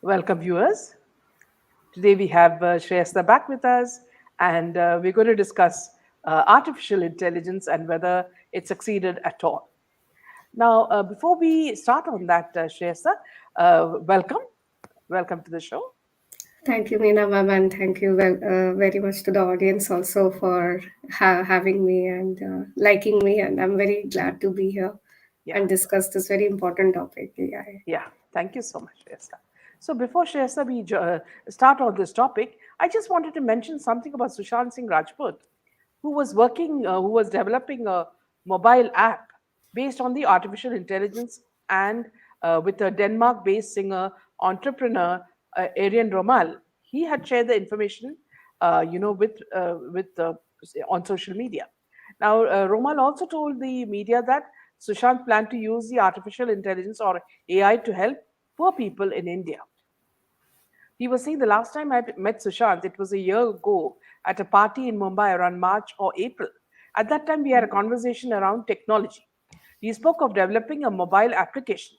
Welcome, viewers. Today we have Shreyasta back with us, and we're going to discuss artificial intelligence and whether it succeeded at all. Now, before we start on that, Shreyasta, welcome. Welcome to the show. Thank you, Meena ma'am, and thank you very much to the audience also for having me and liking me. And I'm very glad to be here Yeah, and discuss this very important topic, AI. yeah. Thank you so much, Shreyasta. So, before Shreyasta, we start on this topic, I just wanted to mention something about Sushant Singh Rajput, who was developing a mobile app based on the artificial intelligence and with a Denmark-based singer entrepreneur Arian Romal. He had shared the information, with on social media. Now, Romal also told the media that Sushant planned to use the artificial intelligence or AI to help poor people in India. He was saying the last time I met Sushant, it was a year ago at a party in Mumbai around March or April. At that time, we had a conversation around technology. He spoke of developing a mobile application.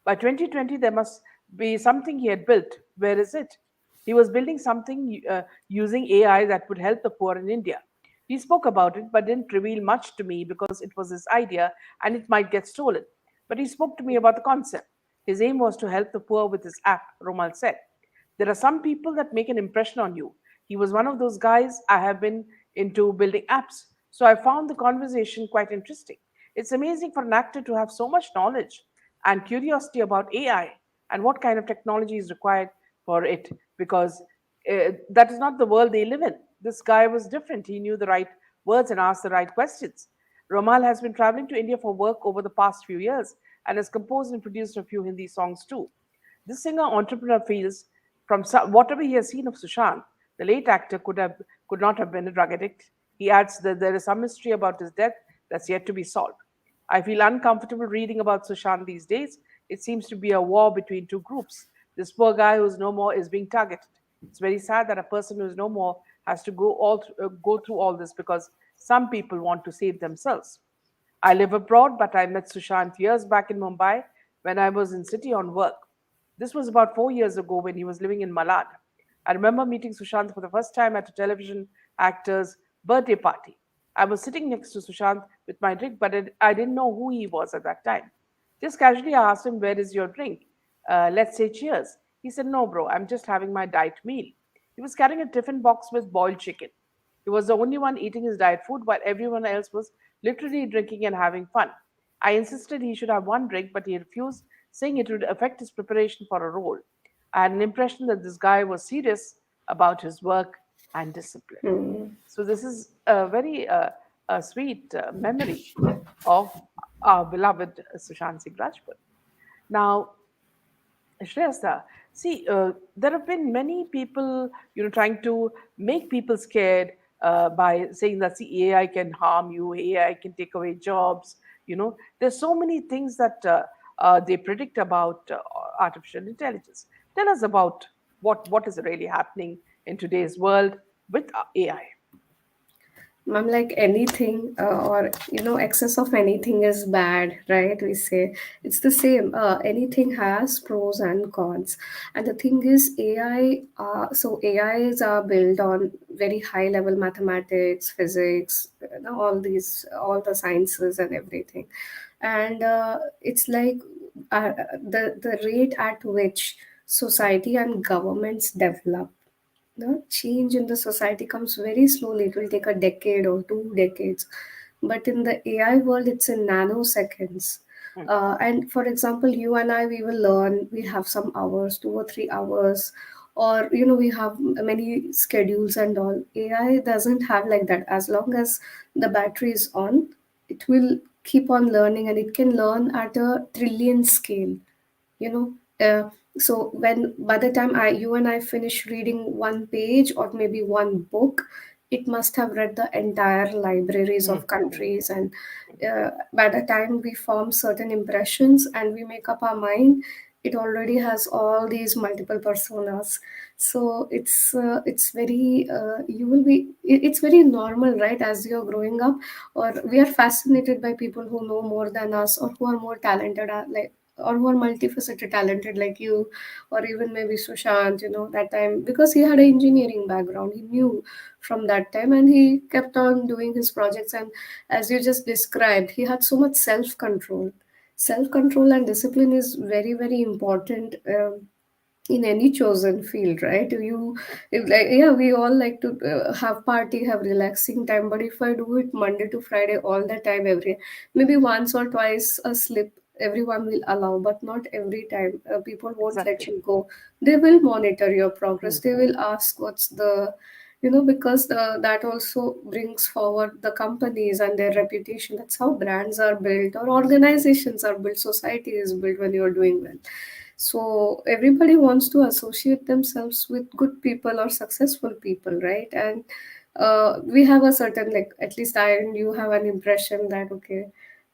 By 2020, there must be something he had built. Where is it? He was building something using AI that would help the poor in India. He spoke about it but didn't reveal much to me because it was his idea and it might get stolen. But he spoke to me about the concept. His aim was to help the poor with his app, Romal said. There are some people that make an impression on you. He was one of those guys. I have been into building apps. So I found the conversation quite interesting. It's amazing for an actor to have so much knowledge and curiosity about AI and what kind of technology is required for it because that is not the world they live in. This guy was different. He knew the right words and asked the right questions. Romal has been traveling to India for work over the past few years and has composed and produced a few Hindi songs too. This singer entrepreneur feels from whatever he has seen of Sushant, the late actor could not have been a drug addict. He adds that there is some mystery about his death that's yet to be solved. I feel uncomfortable reading about Sushant these days. It seems to be a war between two groups. This poor guy who's no more is being targeted. It's very sad that a person who's no more has to go through all this because some people want to save themselves. I live abroad, but I met Sushant years back in Mumbai when I was in city on work. This was about 4 years ago when he was living in Malad. I remember meeting Sushant for the first time at a television actor's birthday party. I was sitting next to Sushant with my drink, but I didn't know who he was at that time. Just casually, I asked him, "Where is your drink? Let's say cheers." He said, "No, bro, I'm just having my diet meal." He was carrying a tiffin box with boiled chicken. He was the only one eating his diet food while everyone else was literally drinking and having fun. I insisted he should have one drink, but he refused, saying it would affect his preparation for a role. I had an impression that this guy was serious about his work and discipline. Hmm. So, this is a very sweet memory of our beloved Sushant Singh Rajput. Now, Shreyasta, see, there have been many people, trying to make people scared by saying that see, AI can harm you, AI can take away jobs. There's so many things that they predict about artificial intelligence. Tell us about what is really happening in today's world with AI. Ma'am, like anything or excess of anything is bad, right? We say it's the same. Anything has pros and cons, and the thing is, AI. So AIs are built on very high level mathematics, physics, all the sciences and everything, and it's like the rate at which society and governments develop, the change in the society comes very slowly. It will take a decade or 2 decades. But in the AI world, it's in nanoseconds. Hmm. And for example, you and I, we will learn, we have some hours, 2 or 3 hours, or we have many schedules and all. AI doesn't have like that. As long as the battery is on, it will keep on learning, and it can learn at a trillion scale, you know so when by the time you and I finish reading one page or maybe one book, it must have read the entire libraries Hmm. of countries. And by the time we form certain impressions and we make up our mind, it already has all these multiple personas. So it's very you will be it's very normal, right? As you're growing up, or we are fascinated by people who know more than us or who are more talented, like or who are multifaceted talented like you, or even maybe Sushant, that time, because he had an engineering background, he knew from that time, and he kept on doing his projects. And as you just described, he had so much self control and discipline is very, very important, in any chosen field, right? If like, yeah, we all like to have party, have relaxing time, but if I do it Monday to Friday all the time, maybe once or twice a slip everyone will allow, but not every time. People won't let Exactly. you go. They will monitor your progress, Mm. they will ask what's the, because that also brings forward the companies and their reputation. That's how brands are built, or organizations are built, society is built when you're doing well. So everybody wants to associate themselves with good people or successful people, right? And we have a certain, like, at least I and you have an impression that, okay,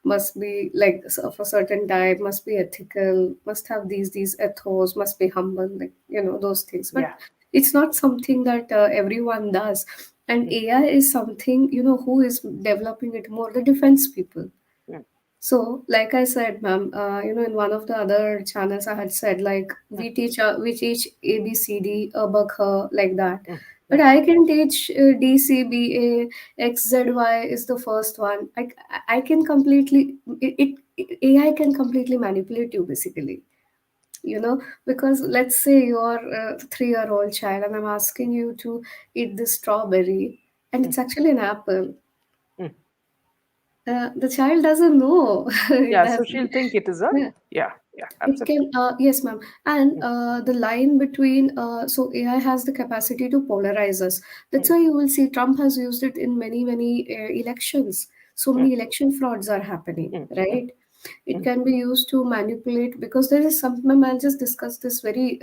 must be like of a certain type, must be ethical, must have these ethos, must be humble, like, those things. But Yeah. it's not something that everyone does. And Mm. AI is something, who is developing it more? The defense people. Mm. So, like I said, ma'am, in one of the other channels, I had said, like, Mm. we teach ABCD, bakha, like that. Mm. But Mm. I can teach DCBA, XZY is the first one. I can completely, AI can completely manipulate you, basically. Because let's say you're a 3-year-old child, and I'm asking you to eat this strawberry, and Mm. it's actually an apple. Mm. The child doesn't know. Yeah, That's so she'll think it is a, yeah. yeah, yeah, It absolutely. can, yes, ma'am. And Mm. the line between, so AI has the capacity to polarize us. That's Mm. why you will see Trump has used it in many, many elections. So Mm. many election frauds are happening, Mm. Mm. right? It Mm. can be used to manipulate, because there is some, ma'am, I'll just discuss this very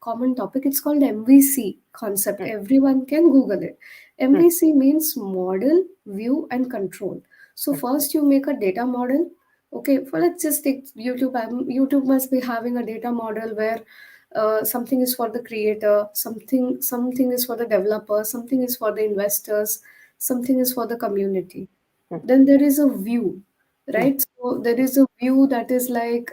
common topic. It's called MVC concept. Mm. Everyone can Google it. Mm. MVC means model, view, and control. So Mm. first you make a data model. Okay, well, let's just take YouTube. YouTube must be having a data model where something is for the creator, something is for the developer, something is for the investors, something is for the community. Mm. Then there is a view, Mm. right? So there is a view that is like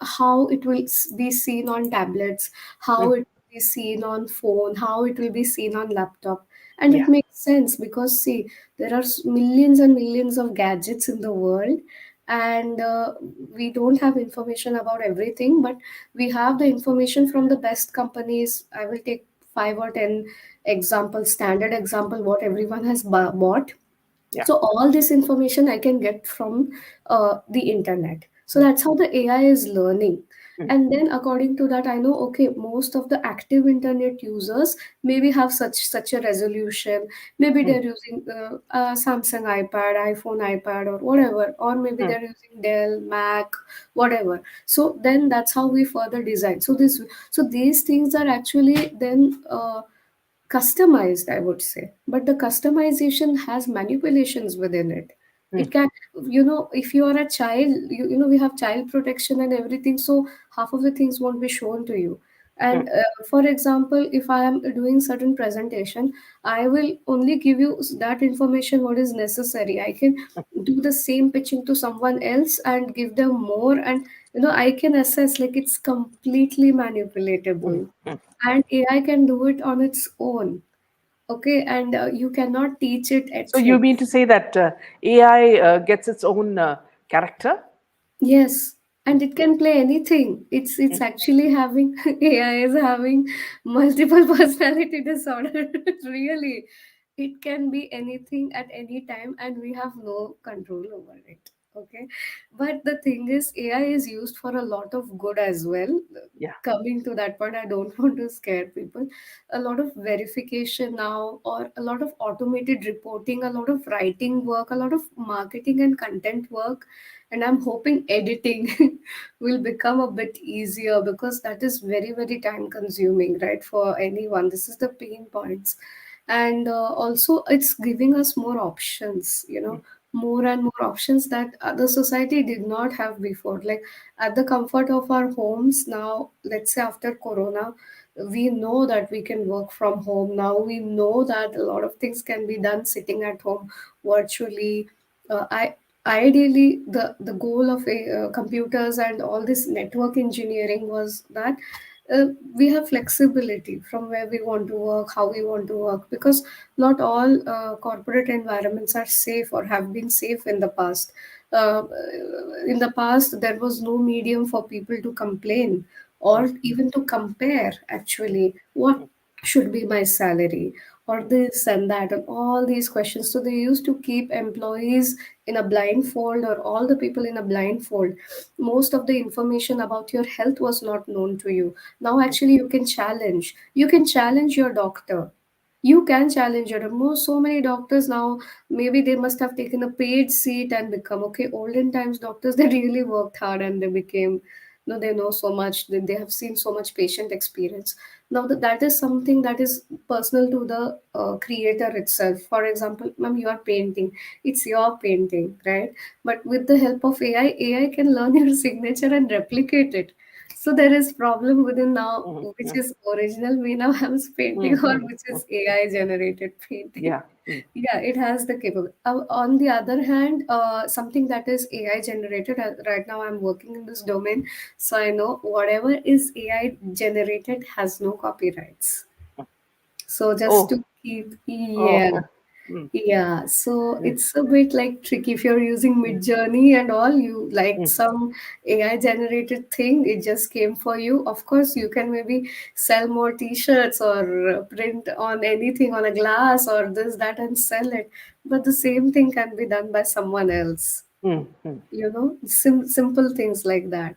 how it will be seen on tablets, how Mm. it will be seen on phone, how it will be seen on laptop. And it Yeah. makes sense because, see, there are millions and millions of gadgets in the world, and we don't have information about everything, but we have the information from the best companies. I will take 5 or 10 examples, standard example, what everyone has bought. Yeah. So all this information I can get from the internet. So Mm. that's how the AI is learning. Mm. And then according to that, I know, okay, most of the active internet users maybe have such a resolution. Maybe Mm. they're using a Samsung ipad, iPhone ipad, or whatever, or maybe Mm. they're using Dell, Mac, whatever. So then that's how we further design. So these things are actually then customized, I would say, but the customization has manipulations within it. Mm. It can, if you are a child, we have child protection and everything, so half of the things won't be shown to you. Mm. And for example, if I am doing certain presentation, I will only give you that information what is necessary. I can do the same pitching to someone else and give them more, and I can assess, like, it's completely Mm. manipulatable. Mm. And AI can do it on its own. Okay, and you cannot teach it So you mean ethics. to say that AI gets its own character? Yes, Mm. and it can play anything. It's Mm. actually having AI is having multiple personality disorder. Really, it can be anything at any time, and we have no control over it. Okay, but the thing is, AI is used for a lot of good as well. Yeah. Coming to that point, I don't want to scare people. A lot of verification now, or a lot of automated reporting, a lot of writing work, a lot of marketing and content work, and I'm hoping editing will become a bit easier, because that is very, very time consuming, right, for anyone. This is the pain points. And also it's giving us more options, Mm. more and more options that the society did not have before. Like, at the comfort of our homes now, let's say after corona, we know that we can work from home now. We know that a lot of things can be done sitting at home virtually. I ideally the goal of computers and all this network engineering was that we have flexibility from where we want to work, how we want to work, because not all corporate environments are safe or have been safe in the past. In the past, there was no medium for people to complain or even to compare actually what should be my salary or this and that and all these questions. So they used to keep employees in a blindfold, or all the people in a blindfold. Most of the information about your health was not known to you. Now actually you can challenge your doctor. You can challenge your most so many doctors now. Maybe they must have taken a paid seat and become okay. Olden times doctors, they really worked hard and they became, no, they know so much, they have seen so much patient experience. Now that is something that is personal to the creator itself. For example, ma'am, you are painting, it's your painting, right? But with the help of AI can learn your signature and replicate it. So there is problem within now, Mm, which mm, is original me now I'm painting, mm, or mm, which mm. is AI generated painting. Yeah. Mm, Yeah, it has the capable. On the other hand, something that is AI generated. Right now, I'm working in this domain, so I know whatever is AI generated has no copyrights. mm. So just Oh, to keep, oh, yeah. oh. Mm, Yeah, so mm, it's a bit like tricky if you're using mm, Mid-Journey and all, you like mm, some AI generated thing, it just came for you. Of course, you can maybe sell more t-shirts or print on anything on a glass or this, that, and sell it. But the same thing can be done by someone else, mm, mm, simple things like that.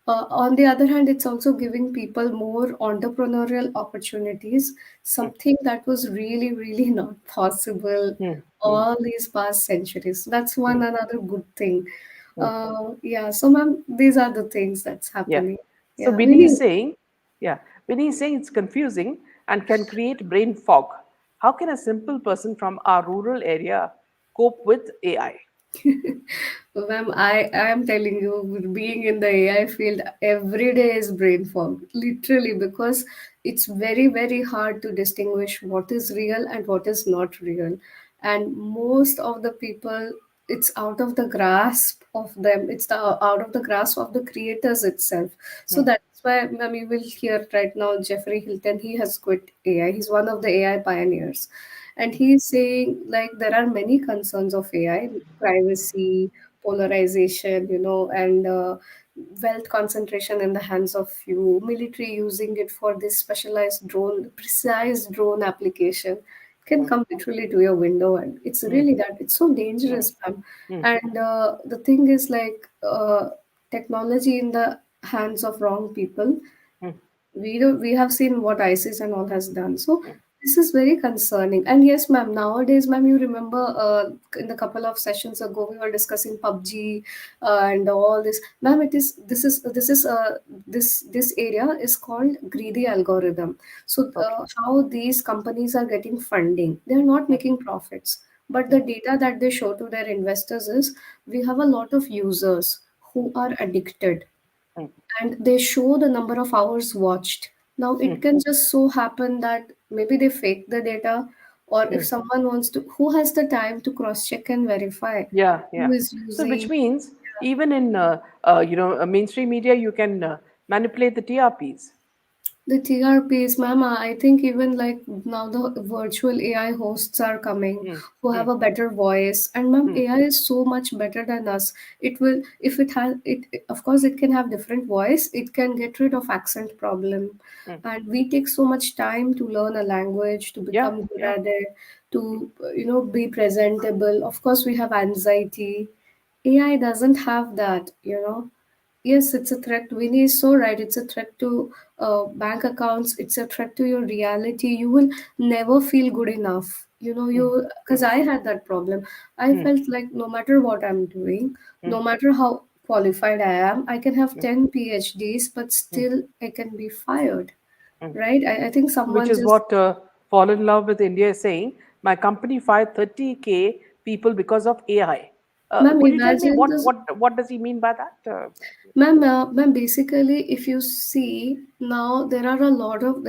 On the other hand, it's also giving people more entrepreneurial opportunities, something that was really, really not possible mm, mm, all these past centuries. That's one mm, another good thing. mm. Yeah, so ma'am, these are the things that's Yeah. happening. So Yeah, Vinny is Vinny. saying, yeah, Vinny is saying it's confusing and can create brain fog. How can a simple person from our rural area cope with AI? Ma'am, I am telling you, being in the AI field, every day is brain fog, literally, because it's very, very hard to distinguish what is real and what is not real. And most of the people, it's out of the grasp of them, out of the grasp of the creators itself. So Mm, that's why, ma'am, you will hear right now Jeffrey Hilton, he has quit AI. He's one of the AI pioneers. And he's saying like there are many concerns of AI, privacy, polarization, and wealth concentration in the hands of few, military using it for this specialized drone, precise drone application can mm, come literally to your window, and it's mm, really that it's so mm, dangerous, ma'am. mm, And the thing is like technology in the hands of wrong people, mm, we have seen what ISIS and all has done. So mm, this is very concerning. And yes, ma'am, nowadays, ma'am, you remember in the couple of sessions ago we were discussing PUBG and all this. Ma'am, this area is called greedy algorithm. So okay. how these companies are getting funding, they are not Mm, making profits. But the mm, data that they show to their investors is we have a lot of users who are addicted, mm, and they show the number of hours watched. Now, it mm, can just so happen that maybe they fake the data, or if mm. someone wants to, who has the time to cross check and verify Yeah, who yeah. is So which using. means even in mainstream media, you can manipulate the TRPs. The TRPs, ma'am, I think even like now the virtual AI hosts are coming Mm, who have mm, a better voice. And ma'am, mm, AI is so much better than us. It will, if it has, of course, it can have different voice. It can get rid of accent problem. mm. And we take so much time to learn a language, to Yeah, become good yeah. at it, to, be presentable. Of course, we have anxiety. AI doesn't have that. Yes, it's a threat. Winnie is so right. It's a threat to bank accounts. It's a threat to your reality. You will never feel good enough. Mm, Because I had that problem. I mm, felt like no matter what I'm doing, mm, no matter how qualified I am, I can have mm, 10 PhDs, but mm, still I can be fired. mm. Right? I think Which someone is just, what Fall in Love with India is saying. My company fired 30K people because of AI. ma'am, Could you tell me imagine this. what does he mean by that? Ma'am, basically, if you see now, there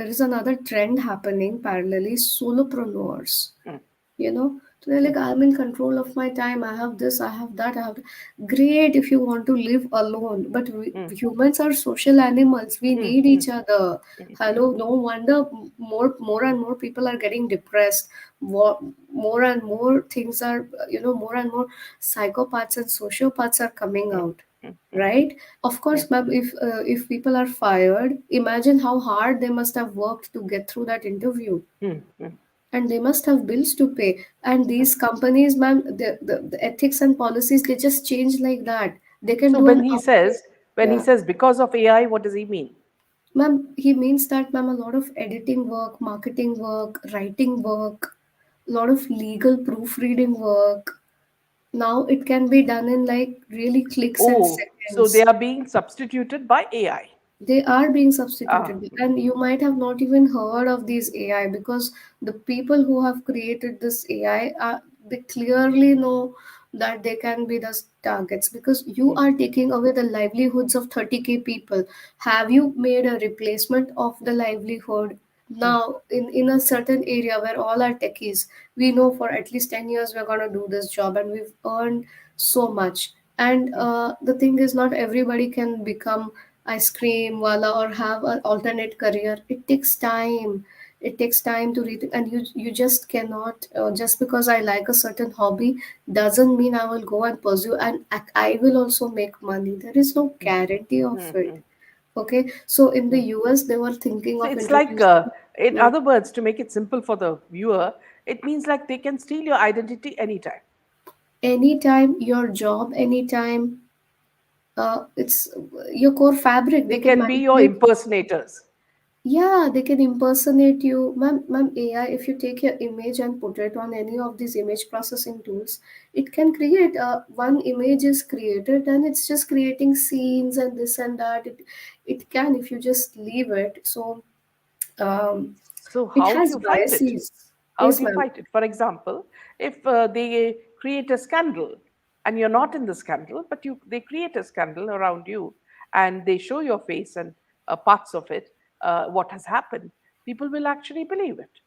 is another trend happening parallelly, solopreneurs. Mm, You know, They're like, I'm in control of my time. I have this, I have that, I have. Great if you want to live alone, but mm, humans are social animals. We mm, need mm, each other. mm, Hello, no wonder more and more people are getting depressed. More and more things are, more and more psychopaths and sociopaths are coming mm, out. mm, mm, Right? Of mm, course, ma'am. If people are fired, imagine how hard they must have worked to get through that interview, mm, mm, and they must have bills to pay. And mm. these companies, ma'am, the ethics and policies, they just change like that. They can So do an upgrade. when he Yeah, says because of AI, what does he mean? ma'am, he means that, ma'am, a lot of editing work, marketing work, writing work, a lot of legal proofreading work, now it can be done in like really clicks and Oh, so seconds. they are being substituted by AI. They are being Ah, substituted, and you might have not even heard of these AI, because the people who have created this AI are, they clearly know that they can be the targets, because you mm, are taking away the livelihoods of 30K people. Have you made a replacement of the livelihood? mm, Now in a certain area where all are techies, we know for at least 10 years we're going to do this job and we've earned so much. And mm, the thing is, not everybody can become ice cream wala or have an alternate career. It takes time. It takes time to read, and you just cannot, just because I like a certain hobby doesn't mean I will go and pursue, and I will also make money. There is no mm, guarantee of mm, it. mm, Okay, so in the mm. US they were thinking So of it's like, introducing. in Mm, other words, to make it simple for the viewer, it means like they can steal your identity anytime. anytime your job, anytime, it's your core fabric. They They can can be your manipulate. impersonators. Yeah, they can impersonate you. Ma'am, AI, if you take your image and put it on any of these image processing tools, it can create one image is created and it's just creating scenes and this and that. It can, if you just leave it. So um, So it how do has you fight it? biases. How Yes, do you ma'am. fight it? For example, if they create a scandal and you're not in the scandal, but they create a scandal around you and they show your face and parts of it, what has happened, people will actually believe it.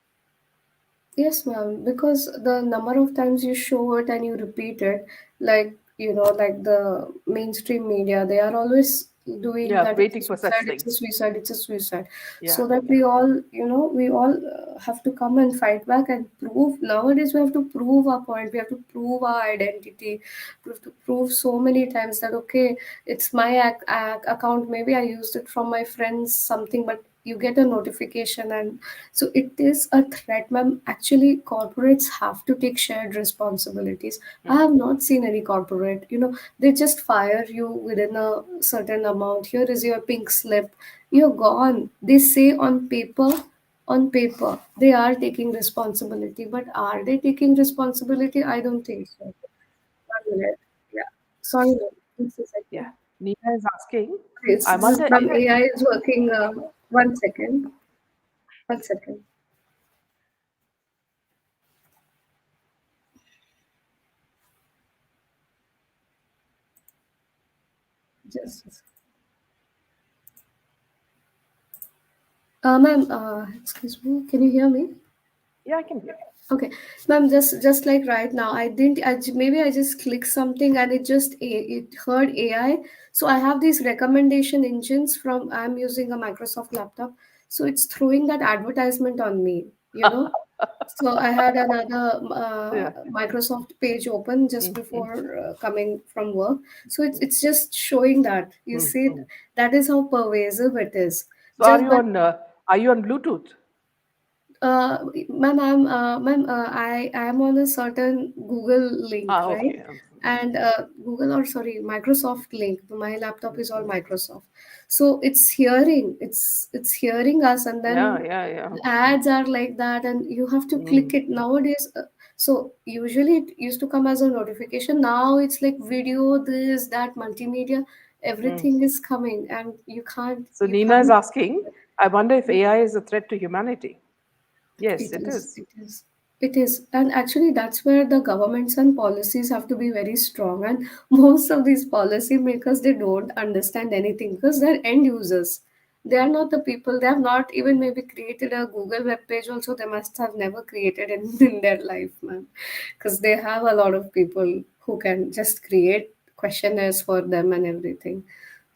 Yes, ma'am, because the number of times you show it and you repeat it, like, like the mainstream media, they are always doing Yeah, that it's a waiting for such suicide, it's a things. suicide, it's a suicide. Yeah, So that yeah. we all have to come and fight back and prove. Nowadays, we have to prove our point, we have to prove our identity, we have to prove so many times that, okay, it's my account, maybe I used it from my friends, something, but you get a notification, and so it is a threat, ma'am. Actually, corporates have to take shared responsibilities. I Mm, have not seen any corporate, they just fire you within a certain amount. Here is your pink slip. You're gone. They say on paper, they are taking responsibility, but are they taking responsibility? I don't think so. 1 minute. Yeah. Sorry, ma'am. Just a yeah. second. Nina is asking, It's I just wonder ma'am, if AI is working. 1 second. 1 second. Just. Ma'am, excuse me, can you hear me? yeah, I can hear you. Okay, ma'am, just like right now, I didn't. Maybe I just clicked something and it heard AI. So I have these recommendation engines from. I'm using a Microsoft laptop, so it's throwing that advertisement on me. So I had another Yeah. Microsoft page open just Mm, mm, before coming from work. So it's just showing that. You mm, see, mm. that is how pervasive it is. So Just but are you on Bluetooth? Ma'am, I am on a certain Google link, Ah, right? okay. And Google, or sorry, Microsoft link. My laptop Mm, is all mm. Microsoft, so it's hearing us, and Yeah, then yeah, yeah. ads are like that, and you have to click Mm, it nowadays. So usually it used to come as a notification. Now it's like video, this, that, multimedia, mm. everything is coming, and So you Nina is can't. asking, I wonder if AI is a threat to humanity. Yes, It it is, is. it is, it is. And actually, that's where the governments and policies have to be very strong. And most of these policy makers, they don't understand anything because they're end users. They are not the people. They have not even maybe created a Google web page. Also, they must have never created in, in their life, man, because they have a lot of people who can just create questionnaires for them and everything.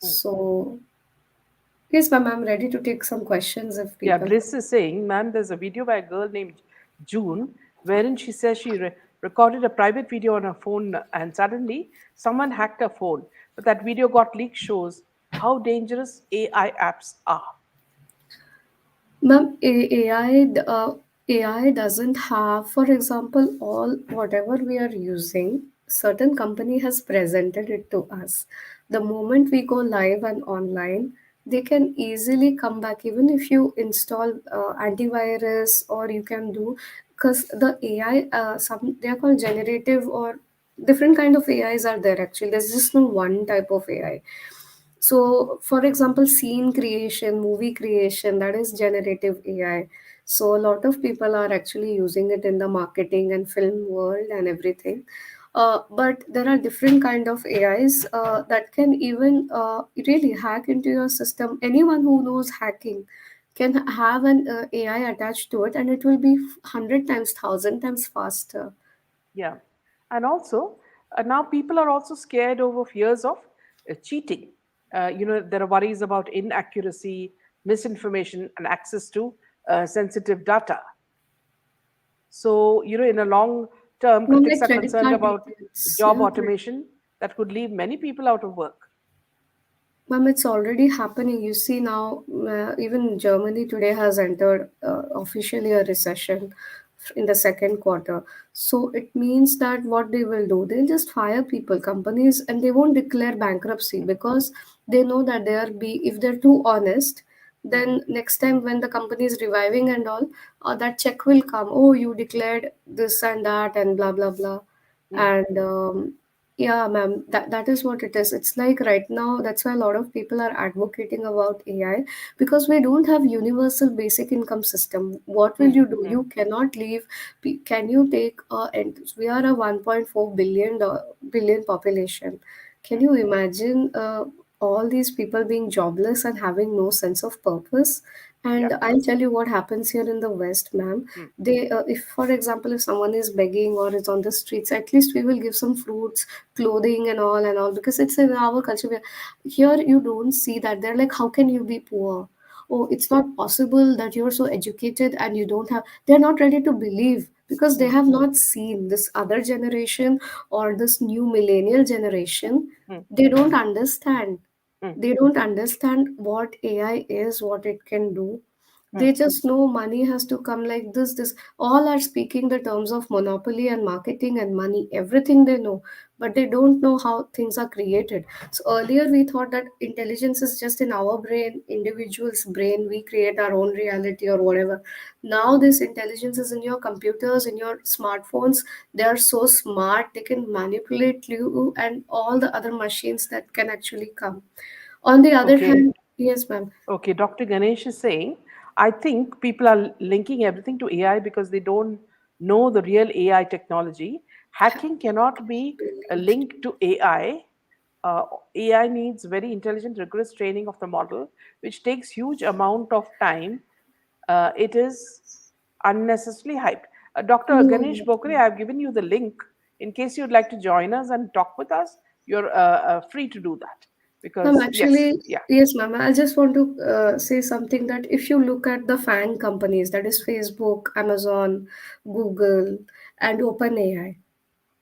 Mm. So yes, ma'am, I'm ready to take some questions if Yeah, people. Bliss is saying, ma'am, there's a video by a girl named June wherein she says she recorded a private video on her phone and suddenly someone hacked her phone. But that video got leaked, shows how dangerous AI apps are. Ma'am, AI doesn't have, for example, all whatever we are using, certain company has presented it to us. The moment we go live and online, they can easily come back, even if you install antivirus, or you can do, because the AI, some they are called generative or different kind of AIs are there actually. There's just no one type of AI. So, for example, scene creation, movie creation, that is generative AI. So, a lot of people are actually using it in the marketing and film world and everything. But there are different kind of AIs that can even really hack into your system. Anyone who knows hacking can have an AI attached to it, and it will be 100 times, 1,000 times faster. Yeah. And also, now people are also scared over fears of cheating. There are worries about inaccuracy, misinformation, and access to sensitive data. So, in a long term, Not critics like are credit concerned card about details. job Yeah. automation that could leave many people out of work. Ma'am, it's already happening. You see now, even Germany today has entered officially a recession in the second quarter. So it means that what they will do, they'll just fire people, companies, and they won't declare bankruptcy because they know that they are if they're too honest, Mhm. then next time when the company is reviving and all, that check will come. Oh, you declared this and that and blah blah blah, Mm, and yeah, ma'am, that is what it is. It's like right now, that's why a lot of people are advocating about AI because we don't have universal basic income system. What will mm, you do? mm, You cannot leave. Can you take and we are a 1.4 billion population. Can mm, you imagine all these people being jobless and having no sense of purpose? yeah. And I'll tell you what happens here in the West, ma'am. Mm, They, if for example, if someone is begging or is on the streets, at least we will give some fruits, clothing, and all because it's in our culture. Here, you don't see that. They're like, how can you be poor? Oh, it's not possible that you're so educated and you don't have. They're not ready to believe because they mm, have not seen this other generation or this new millennial generation. mm, They don't understand. mm, They don't understand what AI is, what it can do. mm. They just know money has to come like this. All are speaking the terms of monopoly and marketing and money, everything they know, but they don't know how things are created. So earlier we thought that intelligence is just in our brain, individual's brain, we create our own reality or whatever. Now this intelligence is in your computers, in your smartphones. They are so smart, they can manipulate you and all the other machines that can actually come. On the other Okay. hand, yes, ma'am. Okay, Dr. Ganesh is saying, I think people are linking everything to AI because they don't know the real AI technology. Hacking cannot be Believed. linked to AI. Uh, AI needs very intelligent, rigorous training of the model, which takes huge amount of time. It is unnecessarily hyped. Dr. Ganesh No. Bokre, I have given you the link. In case you'd like to join us and talk with us, you're free to do that. Ma'am, Because, yes, actually, yeah. yes, ma'am. I just want to say something that if you look at the FANG companies, that is Facebook, Amazon, Google, and OpenAI,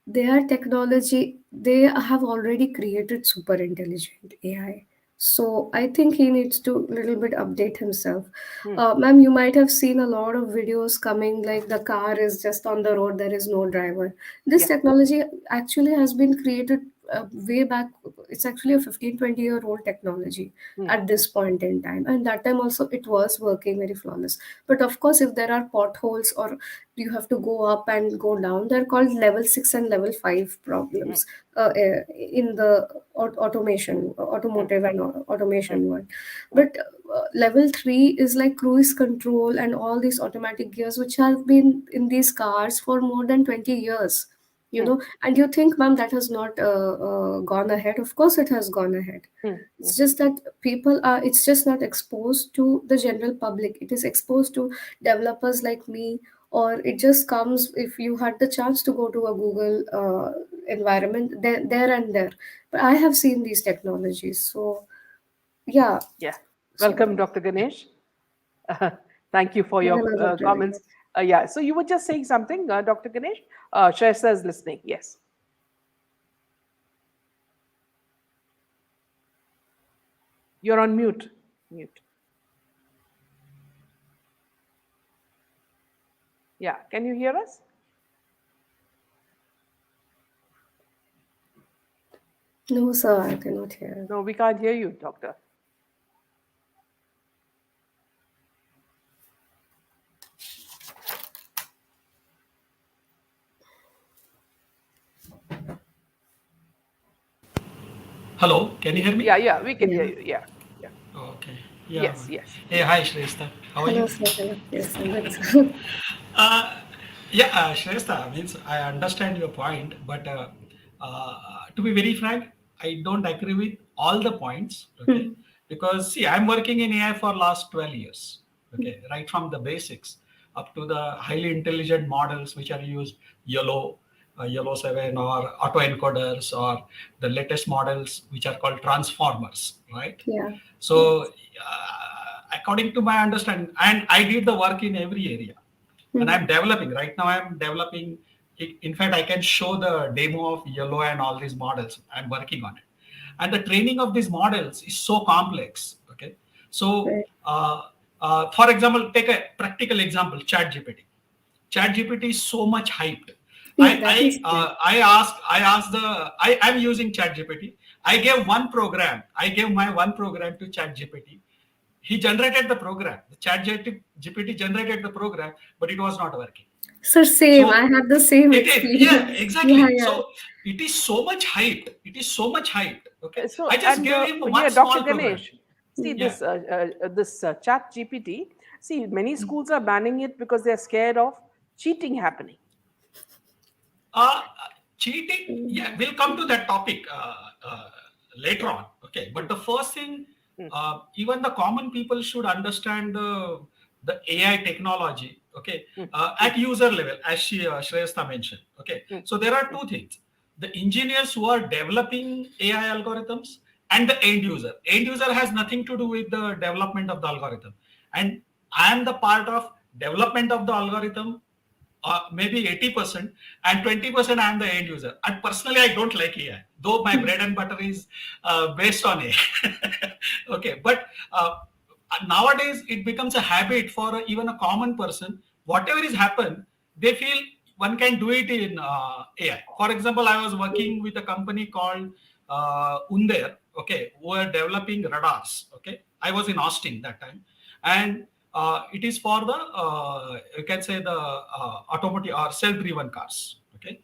their technology, they have already created super intelligent AI. So I think he needs to little bit update himself. Hmm. Ma'am, you might have seen a lot of videos coming like the car is just on the road, there is no driver. This Yeah. technology actually has been created way back. It's actually a 15-20 year old technology Mm, at this point in time, and that time also it was working very flawless. But of course, if there are potholes or you have to go up and go down, they're called level 6 and level 5 mm, problems in the mm, automotive and mm, automation world. mm, But level 3 is like cruise control and all these automatic gears which have been in these cars for more than 20 years. you know. And you think, ma'am, that has not gone ahead. Of course it has gone ahead. Hmm. It's just that people are, it's just not exposed to the general public. It is exposed to developers like me, or it just comes if you had the chance to go to a Google environment, there and there. But I have seen these technologies. So yeah. Yeah. So Welcome, Dr. Ganesh. Thank you for yet your another comments. brilliant. Yeah. So you were just saying something, Dr. Ganesh. Shreyasta is listening. Yes. You're on mute. Mute. Yeah. Can you hear us? No, sir, I cannot hear. No, we can't hear you, doctor. Hello, can you hear me? Yeah, yeah, we can hear Yeah. you. Yeah, yeah. Okay. Yeah. Yes, yes. Hey, hi, Shreyasta. How are Hello, you? sir. Hello. Yes, I'm good, sir. Uh, yeah, Shreyasta, means I understand your point, but to be very frank, I don't agree with all the points. Okay, because see, I'm working in AI for last 12 years. Okay, right from the basics up to the highly intelligent models which are used, yellow, yellow 7 or autoencoders, or the latest models which are called transformers, right? Yeah. So, according to my understanding, and I did the work in every area, and I'm developing right now. I'm developing. In fact, I can show the demo of yellow and all these models. I'm working on it, and the training of these models is so complex. Okay, so Right. for example, take a practical example: ChatGPT. ChatGPT is so much hyped. Yeah, that is great. I asked the I'm using ChatGPT. I gave one program. I gave my one program to ChatGPT. He generated the program. The ChatGPT generated the program, but it was not working. Sir, same. I So had the same it is, yeah, experience. Yeah, exactly. yeah. So it is so much hyped. It is so much hyped. Okay, So, I just and gave him yeah, one Dr. small program. Ganesh, see Yeah. this Chat GPT. See, many schools are banning it because they're scared of cheating happening. Uh, Cheating, yeah, we'll come to that topic later on. Okay, but the first thing, even the common people should understand the AI technology. Okay, at user level, as Shreyasta mentioned. Okay, so there are two things: the engineers who are developing AI algorithms and the end user. End user has nothing to do with the development of the algorithm, and I am the part of development of the algorithm, maybe 80%, and 20% I am the end user. And personally, I don't like AI, though my bread and butter is based on AI. Okay, but nowadays it becomes a habit for even a common person. Whatever is happened, they feel one can do it in AI. For example, I was working with a company called Under, okay, who were developing radars. Okay, I was in Austin that time, and it is for the you can say the automotive or self-driven cars. Okay,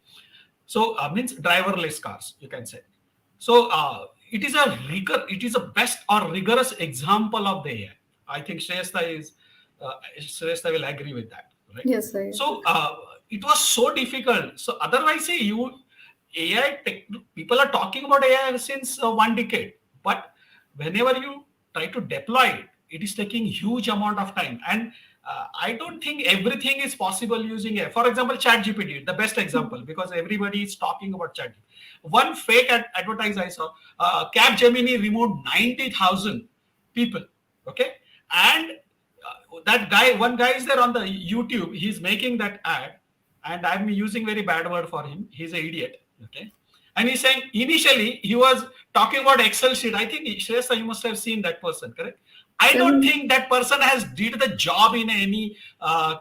so means driverless cars, you can say. So it is a best or rigorous example of the AI. I think Shreyasta will agree with that, right? Yes, sir. So it was so difficult. So otherwise, say you AI tech, people are talking about AI since 1 decade, but whenever you try to deploy it, it is taking huge amount of time. And I don't think everything is possible using AI. For example, ChatGPT, the best example, because everybody is talking about ChatGPT. One fake advertise I saw, Capgemini removed 90,000 people. Okay, and that guy, one guy is there on the YouTube. He's making that ad, and I'm using very bad word for him. He's an idiot. Okay, and he's saying initially he was talking about Excel sheet. I think Shreyasta, you must have seen that person, correct? I don't Um, think that person has did the job in any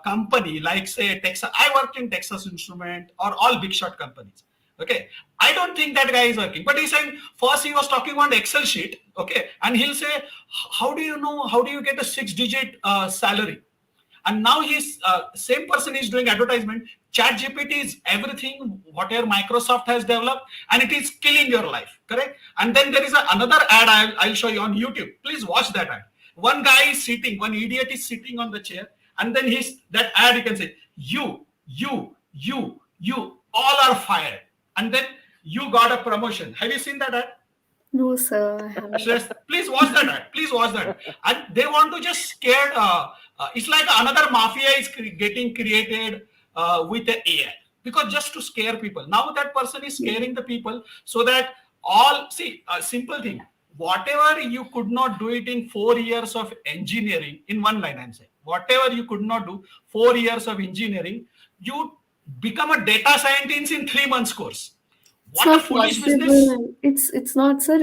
company like say Texas. I worked in Texas Instrument or all big shot companies. Okay, I don't think that guy is working. But he's saying first he was talking about Excel sheet. Okay, and he'll say, how do you know? How do you get a 6-digit salary? And now he's same person is doing advertisement. Chat GPT is everything whatever Microsoft has developed, and it is killing your life, correct? And then there is another ad I'll show you on YouTube. Please watch that ad. One guy is sitting, one idiot is sitting on the chair, and then he's that ad, you can say you. all are fired, and then you got a promotion. Have you seen that ad? No, sir, I haven't. Please watch that ad. Please watch that. And they want to just scare. It's like another mafia is getting created with the AI, because just to scare people. Now that person is scaring the people so that all see a simple thing. Whatever you could not do it in 4 years of engineering, in one line I'm saying, whatever you could not do 4 years of engineering, you become a data scientist in 3 months course. It's What a not foolish business. possible. It's not, sir.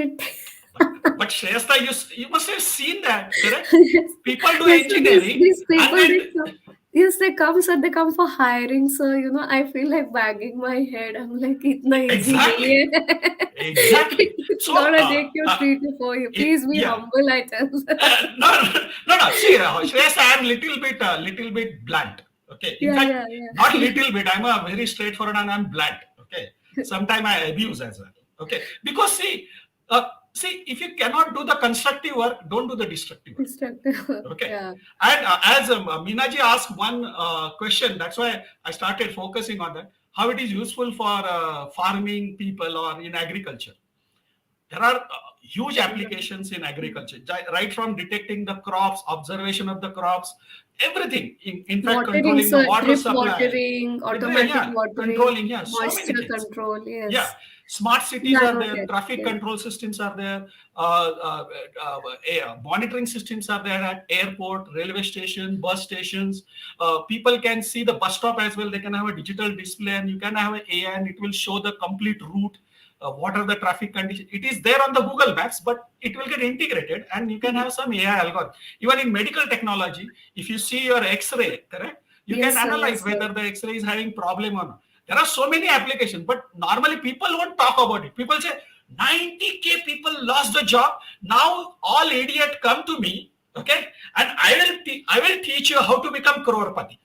But Shreyasta, you must have seen that, correct? Yes, People do yes. So engineering these and people, then they come, yes, they come, sir. They come for hiring, sir. I feel like banging my head. I'm like, itna easy exactly, nahi hai. exactly. It's So gonna take you 3 to 4 years. Please be yeah, humble, I tell. no, no. See, Shreyas, I'm little bit blunt. Okay, in Yeah, fact, yeah, yeah. not little bit. I'm a very straightforward and I'm blunt. Okay, sometimes I abuse as well. Okay, because see, if you cannot do the constructive work, don't do the destructive work. Destructive. Okay, Yeah. and as Minaji asked one question, that's why I started focusing on that. How it is useful for farming people or in agriculture. There are huge applications in agriculture, right from detecting the crops, observation of the crops, everything. In fact, Watering, controlling the sir. water Drip supply. watering, automatic Yeah, watering, controlling. Yeah, so many moisture things. control. Yeah, Yes. smart cities are there, Nanotech. traffic Yes. control systems are there, uh, uh, monitoring systems are there at airport, railway station, bus stations. People can see the bus stop as well. They can have a digital display, and you can have an AI, and it will show the complete route. What are the traffic conditions? It is there on the Google Maps, but it will get integrated, and you can have some AI algorithm. Even in medical technology, if you see your X-ray, correct, you can Yes, sir. analyze Yes, sir. whether the X-ray is having problem or not. There are so many applications, but normally people won't talk about it. People say 90K people lost the job. Now all idiot come to me, okay, and I will teach you how to become crorepati.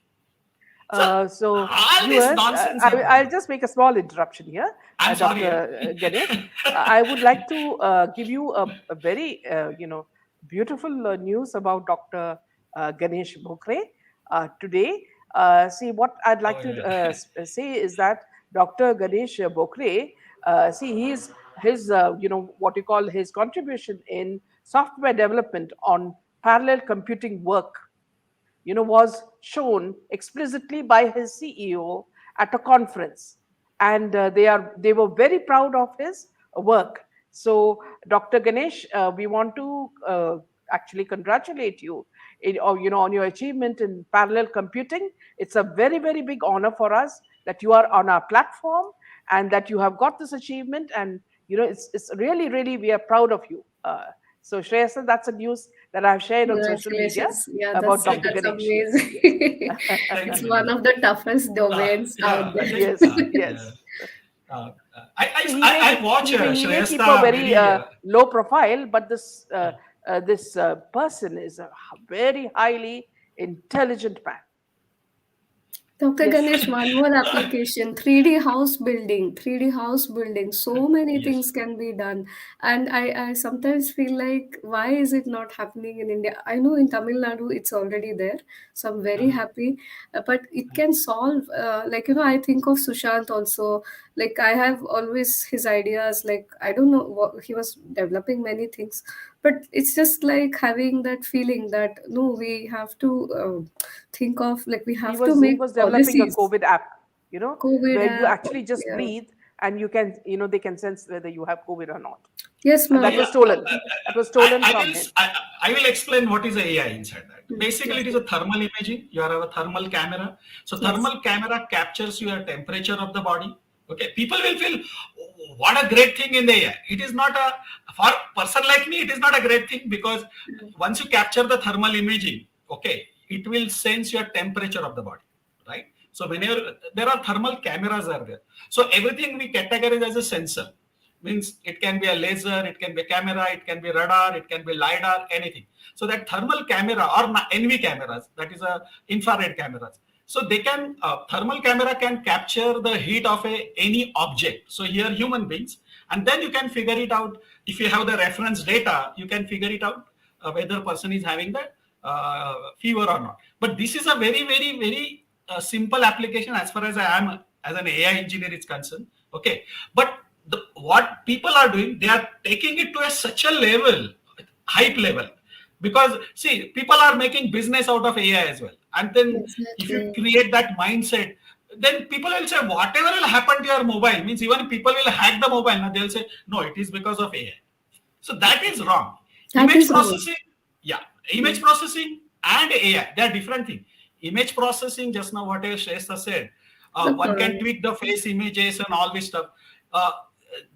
So So, all this viewers, nonsense are I'll going. just make a small interruption here, I'm sorry. Dr. Ganesh. I would like to give you a very, beautiful news about Dr. Ganesh Bhokre today. See, what I'd like Oh to yeah. say is that Dr. Ganesh Bhokre, see, his, what you call his contribution in software development on parallel computing work, was shown explicitly by his CEO at a conference, and they were very proud of his work. So, Dr. Ganesh, we want to actually congratulate you on your achievement in parallel computing. It's a very, very big honor for us that you are on our platform and that you have got this achievement, and it's really, really, we are proud of you. So, Shreyasa, that's a news that I've shared on social media Congratulations. Yeah, about Thank Dr. you. that's Ganesh. Yes, yes. amazing. Thank It's you, one Nidhi. of the toughest domains out Yeah, I there. think Yes, yeah. yes. So I watch he may keep a Shreyasta very very low profile, but uh, this person is a very highly intelligent man. Dr. Yes, Ganesh, one more application, 3D house building, 3D house building. So many yes. things can be done. And I sometimes feel like, why is it not happening in India? I know in Tamil Nadu it's already there. So I'm very Uh-huh. happy. But it can solve, I think of Sushant also. Like, I have always his ideas. Like, I don't know what he was developing many things. But it's just like having that feeling that, no, we have to think of, like, we he have to was he make was developing a policies. COVID app, COVID where you app, actually just yeah. breathe and you can, they can sense whether you have COVID or not. Yes, And that ma'am. was Yeah, stolen. That was stolen I from will him. I will explain what is AI inside that. Basically, Yes, it is a ma'am. thermal imaging. You have a thermal camera. So Yes. thermal camera captures your temperature of the body. Okay, people will feel, "Oh, what a great thing in the AI." It is not a for a person like me. It is not a great thing because once you capture the thermal imaging, okay, it will sense your temperature of the body, right? So whenever there are thermal cameras are there, so everything we categorize as a sensor means it can be a laser, it can be a camera, it can be radar, it can be lidar, anything. So that thermal camera or NV cameras, that is a infrared cameras. So they can thermal camera can capture the heat of any object. So here human beings, and then you can figure it out. If you have the reference data, you can figure it out whether person is having the fever or not. But this is a very simple application as far as I am as an AI engineer is concerned. Okay, but what people are doing, they are taking it to such a level, hype level, because see, people are making business out of AI as well. And then if you Exactly. create that mindset, then people will say whatever will happen to your mobile, means even people will hack the mobile, now they'll say no, it is because of AI. So that is wrong. That Image is wrong. processing, yeah, image processing and AI, they are different things. Image processing, just now what Shreyasta said, one can Uh-huh. tweak the face images and all this stuff. Uh,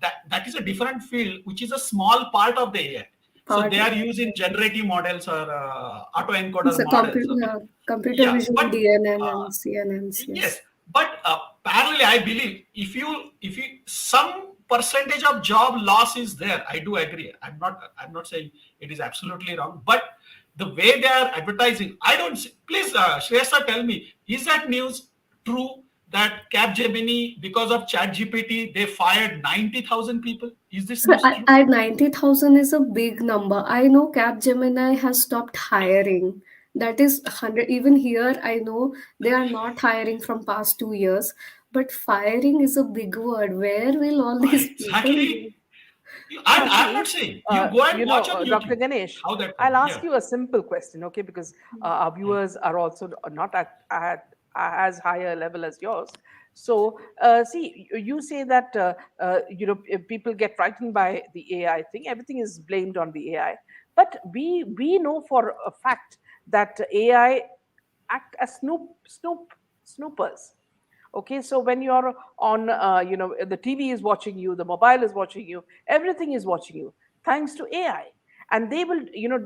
that is a different field, which is a small part of the AI. So Part they of are using generative models or it's autoencoder a models. Okay, computer yeah, vision, but DNN uh, and CNNs. yes, Yes. but parallelly, I believe if you some percentage of job loss is there. I do agree. I'm not saying it is absolutely wrong, but the way they are advertising, I don't see. Please, Shreyasta, tell me, is that news true that Capgemini, because of ChatGPT, they fired 90,000 people? Is this So news true? 90,000 is a big number. I know Capgemini has stopped hiring. That is 100. Even here, I know they are not hiring from past 2 years. But firing is a big word. Where will all these people go? Exactly. I'm not Actually, saying you go and watch on Dr. YouTube Ganesh, how that I'll works. ask Yeah. you a simple question, okay? Because our Mm. viewers are also not at as higher level as yours. So, see, you say that if people get frightened by the AI thing. Everything is blamed on the AI, but we know for a fact that AI act as snoopers. Okay, so when you're on the TV is watching you, the mobile is watching you, everything is watching you, thanks to AI. And they will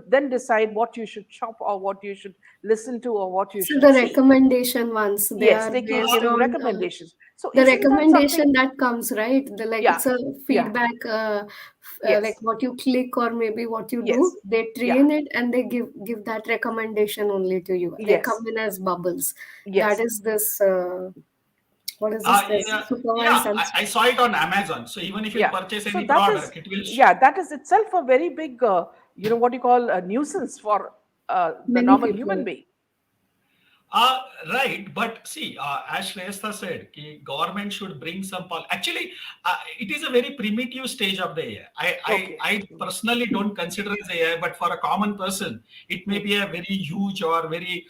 then decide what you should shop or what you should listen to or what you So should the see. recommendation ones, they Yes, are they keep based Uh, giving on recommendations. So the isn't that recommendation something? that comes, right? Like Yeah, it's a yeah, feedback, like yes, what you click or maybe what you yes, do. They yeah, train it and they give that recommendation only to you. They yes, come in as bubbles. That yes. is this. What is this? This yeah, supervised yeah. and I saw it on Amazon. So even if you Yeah. purchase So any that is, product, it will. yeah, that is itself a very big, what you call a nuisance for the many normal human people. being. Uh, right, but see, as Shreyasta said, government should bring some. Actually, it is a very primitive stage of the AI. Okay. I personally don't consider as AI, but for a common person, it may Hmm. be a very huge or very,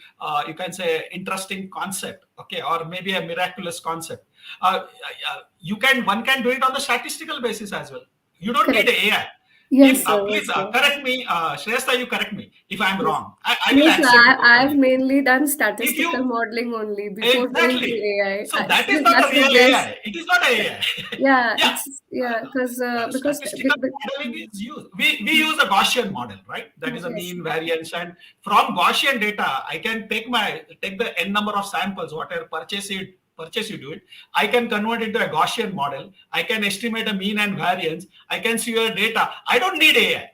you can say, interesting concept. Okay, or maybe a miraculous concept. One can do it on the statistical basis as well. You don't need Correct. AI. If Yes, sir. please Yes, sir. correct me, Shreyasta, you correct me if I'm Yes. wrong. I No, will sir. accept it I've openly. mainly done If statistical you modeling only before going to exactly, AI. so that is So not a that's the real best. AI. It is not AI. Yeah, Yeah, it's yeah, because statistical modeling is used. We use a Gaussian model, right? That is a yes, mean variance, and from Gaussian data, I can take the n number of samples, whatever purchase you do it. I can convert it into a Gaussian model. I can estimate a mean and variance. I can see your data. I don't need AI.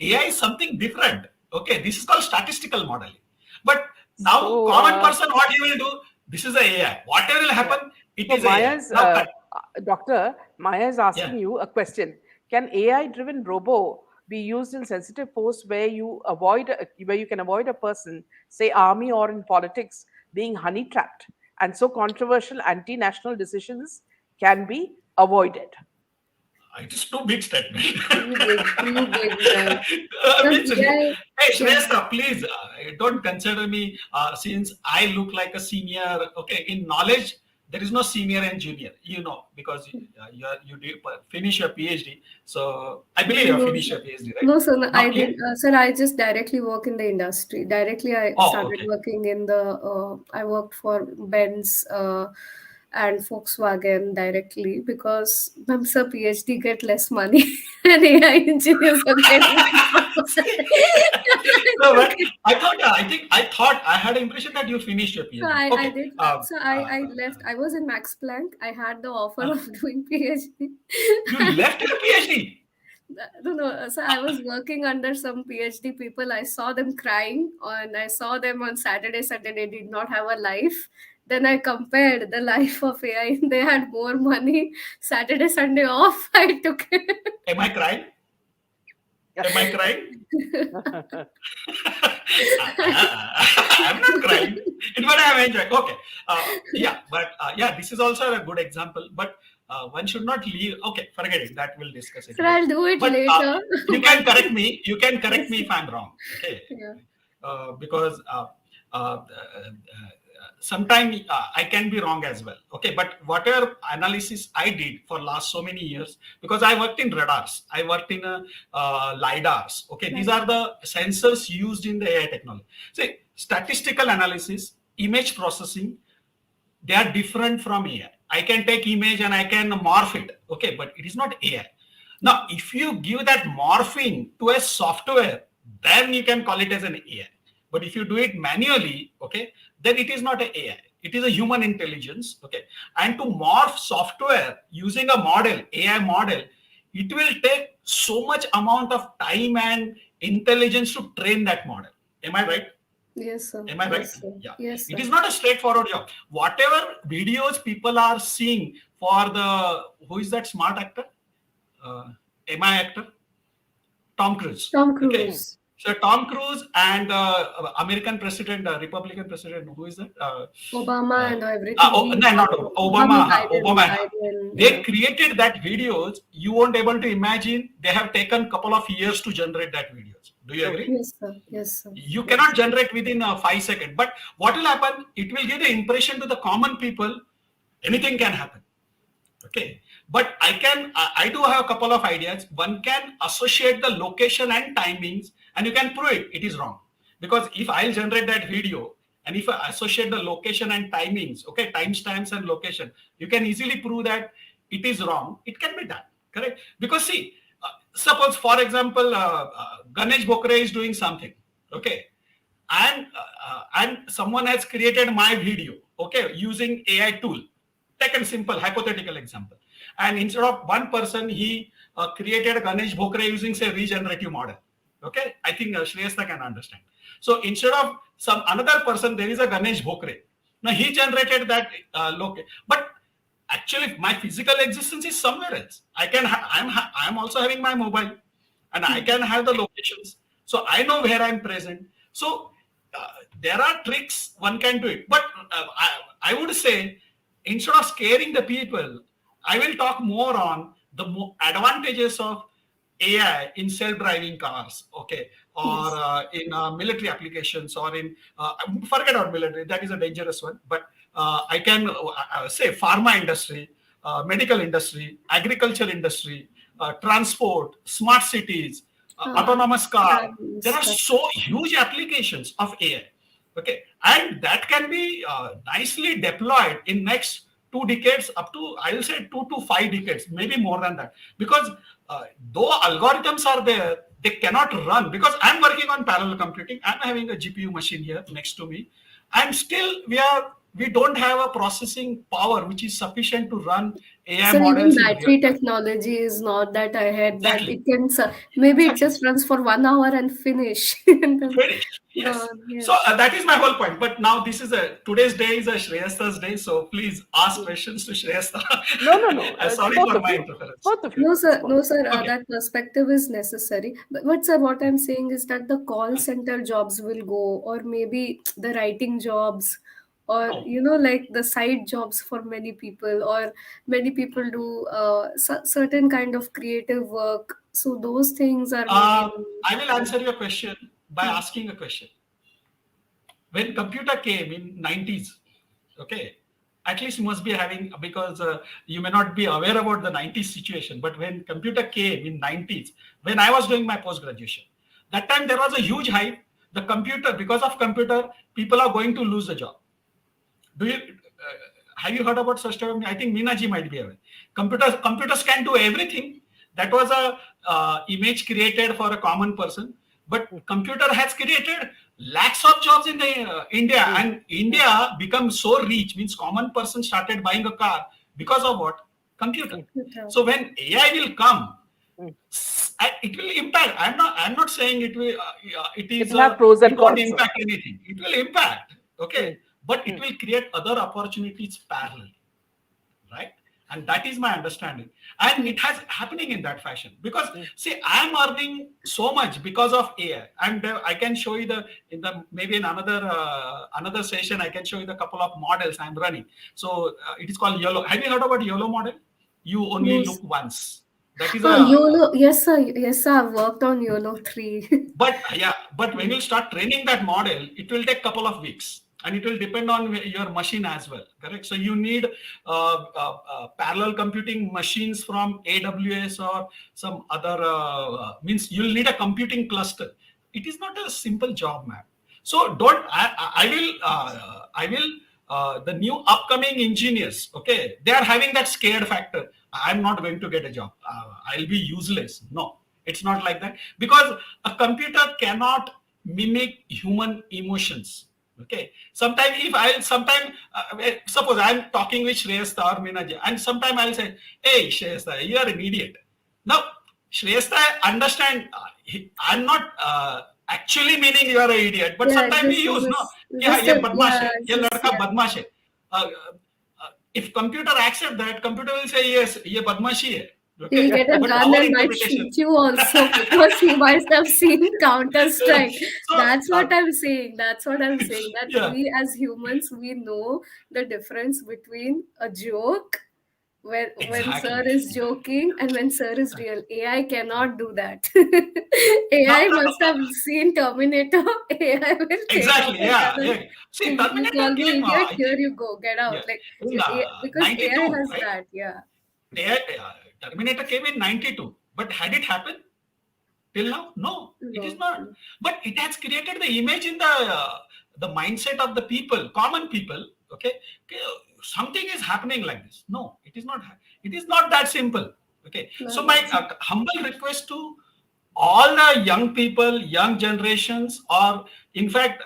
AI is something different. Okay, this is called statistical modeling. But now, So, common person, what he will do? This is a AI. Whatever will yeah. happen, it So is AI. Now, Doctor, Maya is yeah. asking you a question. Can AI-driven robo be used in sensitive posts where where you can avoid a person, say army or in politics, being honey trapped, and so controversial anti-national decisions can be avoided? It is too big statement. too big, man. Because Means, AI, hey, yeah, Shreyasta, please don't consider me since I look like a senior. Okay, in knowledge, there is no senior and junior. Because you did finish your PhD. So I believe you no, finished sir. your PhD, right? No, sir, no, Now, I did, sir. I just directly work in the industry. Directly, I oh, started okay. working in the. I worked for Benz and Volkswagen directly because sir, PhD get less money and AI engineers are getting more No, but money. I thought I had the impression that you finished your So PhD. I Okay. did. So I left. I was in Max Planck. I had the offer Uh, of doing PhD. you left your PhD. No, no. So I was working under some PhD people. I saw them crying, and I saw them on Saturday, Sunday. They did not have a life. Then I compared the life of AI. They had more money. Saturday, Sunday off. I took it. Am I crying? Am I crying? I'm not crying. In I have enjoyed. Okay. Yeah, but yeah, this is also a good example. But one should not leave. Okay, forget it. That we'll discuss it Sir, later. I'll do it But later. you But can correct me. You can correct yes, me if I'm wrong. Okay, yeah. because sometimes I can be wrong as well. Okay, but whatever analysis I did for last so many years, because I worked in radars, I worked in lidars. Okay, these Like, are the sensors used in the AI technology. See, statistical analysis, image processing, they are different from AI. I can take image and I can morph it. Okay, but it is not AI. Now, if you give that morphing to a software, then you can call it as an AI. But if you do it manually, okay, then it is not an AI. It is a human intelligence. Okay, and to morph software using a model, AI model, it will take so much amount of time and intelligence to train that model. Am I right? yes, sir. Am I right? Yes, sir. Yeah. Yes, It sir. is not a straightforward job. Whatever videos people are seeing for the who is that smart actor? MI actor? Tom Cruise. Tom Okay. Cruise, So Tom Cruise and American president, Republican president, who is that? Obama, Uh, and everything. no, not Obama, Obama. Biden, Obama. Biden. They Yeah. created that videos. You won't able to imagine. They have taken couple of years to generate that videos. Do you True. agree? Yes, sir. Yes, sir. You cannot Yes. generate within 5 seconds. But what will happen? It will give the impression to the common people anything can happen. Okay, but I do have a couple of ideas. One can associate the location and timings, and you can prove it is wrong, because if I'll generate that video and if I associate the location and timings, okay, timestamps and location, you can easily prove that it is wrong. It can be done, correct? Because see, suppose for example, Ganesh Bokre is doing something, okay, and someone has created my video, okay, using AI tool. Take a simple hypothetical example, and instead of one person, he created a Ganesh Bokre using say regenerative model. Okay, I think Shreyasta can understand. So instead of some another person, there is a Ganesh Bokre. Now he generated that but actually my physical existence is somewhere else. I'm also having my mobile, and I can have the locations, so I know where I'm present. So there are tricks one can do it, but I would say instead of scaring the people, I will talk more on the advantages of AI in self-driving cars, okay, or Yes. in military applications, or in forget about military, that is a dangerous one. But I can say pharma industry, medical industry, agriculture industry, transport, smart cities, Uh, autonomous car. There Dance, are that, so huge applications of AI. Okay, and that can be nicely deployed in next 2 decades, up to I'll say 2 to 5 decades, maybe more than that, because though algorithms are there, they cannot run, because I'm working on parallel computing. I'm having a GPU machine here next to me, and still we don't have a processing power which is sufficient to run AI so even models in real battery time. technology is not that ahead that Exactly, it can maybe it exactly. just runs for 1 hour and finish and then Finished. Yes. gone. So Yes. that is my whole point. But now this is today's day is a Shreyasta's day. So please ask Mm. questions to Shreyasta. No, no, no. Sorry Both for of my you. interference. Both of you. No, It's sir. both. No, sir. Okay. That perspective is necessary. But, sir, what I'm saying is that the call center jobs will go, or maybe the writing jobs, or No. like the side jobs for many people, or many people do certain kind of creative work. So those things are maybe. I will answer your question by Hmm. asking a question. When computer came in 90s, okay, at least you must be having, because you may not be aware about the 90s situation, but when computer came in 90s, when I was doing my post graduation, that time there was a huge hype. The computer, because of computer, people are going to lose the job. Do you have you heard about such term? I think Meena ji might be aware. Computers can do everything. That was a image created for a common person, but Mm, computer has created lakhs of jobs in the India, mm, and mm, India become so rich. Means common person started buying a car because of what? Computer. mm, So when AI will come, mm. it will impact. I'm not saying it will it It is will have pros it and won't cons. impact anything. It will impact, okay, Mm, but it mm, will create other opportunities parallel, right? and that is my understanding, and it has happening in that fashion. Because Mm. see, I am earning so much because of AI, and I can show you the in the maybe in another session I can show you the couple of models I'm running. So it is called YOLO. Have you heard about YOLO model? You only Yes. look once. That is YOLO. Yes, sir. Yes, sir. I've worked on YOLO 3. but yeah, but when you start training that model, it will take couple of weeks, and it will depend on your machine as well. Correct. So you need parallel computing machines from AWS or some other means you'll need a computing cluster. It is not a simple job, man. So don't. I will. The new upcoming engineers, okay, they are having that scared factor. I'm not going to get a job. I'll be useless. No, it's not like that, because a computer cannot mimic human emotions. Okay. Sometimes if I'll sometime suppose I'm talking with Shreyasta or Minaji, and sometime I'll say, "Hey, Shreyasta, you are an idiot." Now, Shreyasta, understand? I'm not actually meaning you are an idiot, but Yeah, sometimes we use no. Yeah, just ये a, बदमाश yeah, है, ये just, लड़का yeah. बदमाश है. If computer accept that, computer will say yes, ये बदमाशी है. He'll Okay, get a but gun our and might interpretation. shoot you also because he must have seen Counter Strike. So That's what I'm saying. That's what I'm saying. That yeah, we as humans, we know the difference between a joke when sir exactly. is joking and when sir is real. AI cannot do that. Now, AI must have seen Terminator. AI will take out exactly, a yeah, gun and yeah. See, you Terminator call me came, idiot. I Here think, you go. Get yeah, out. Like in because AI 92, has right? that. Yeah. Terminator came in 92, but had it happened till now? No, it is No. not. But it has created the image in the mindset of the people, common people. Okay, okay, something is happening like this. No, it is not. It is not that simple. Okay, so Not my that simple. humble request to all the young people, young generations, or in fact,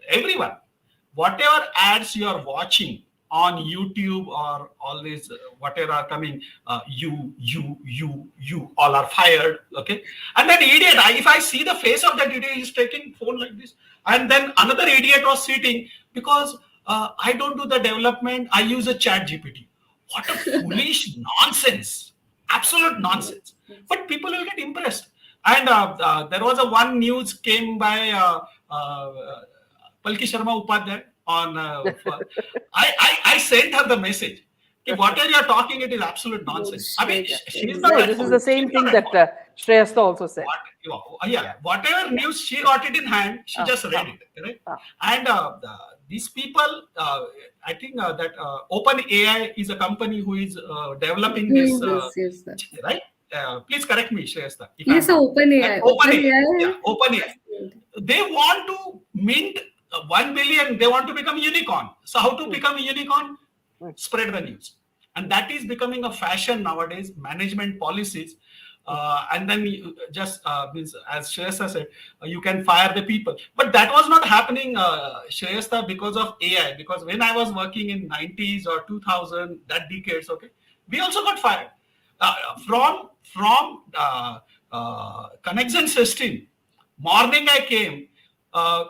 everyone, whatever ads you are watching on YouTube or all these whatever are coming, you all are fired. Okay, and that idiot, if I see the face of that idiot, he's taking phone like this, and then another idiot was sitting because I don't do the development, I use a chat GPT. What a foolish nonsense, absolute nonsense. But people will get impressed. And there was a one news came by Palki Sharma Upadhyay on. I sent her the message. Okay, whatever you are talking, it is absolute nonsense. I mean, Bullshit. Yeah. she is not No, at this is Exactly. the fault. She is same thing not at that fault. Shreyasta also said. Yeah, whatever news she got it in hand, she Ah, just read it, right? ah. And these people, I think that OpenAI is a company who is developing this, Doing this, yes, sir. right? Please correct me, Shreyasta, if I'm Yes, sir. wrong. That OpenAI. OpenAI, OpenAI. yeah, OpenAI, they want to mint 1 billion. They want to become unicorn. So how to Mm, become a unicorn? mm, Spread the news, and that is becoming a fashion nowadays. Management policies, and then just means, as Shreyasta said, you can fire the people. But that was not happening, Shreyasta, because of AI. Because when I was working in 90s or 2000, that decades, okay, we also got fired from connection system. Morning I came. Uh,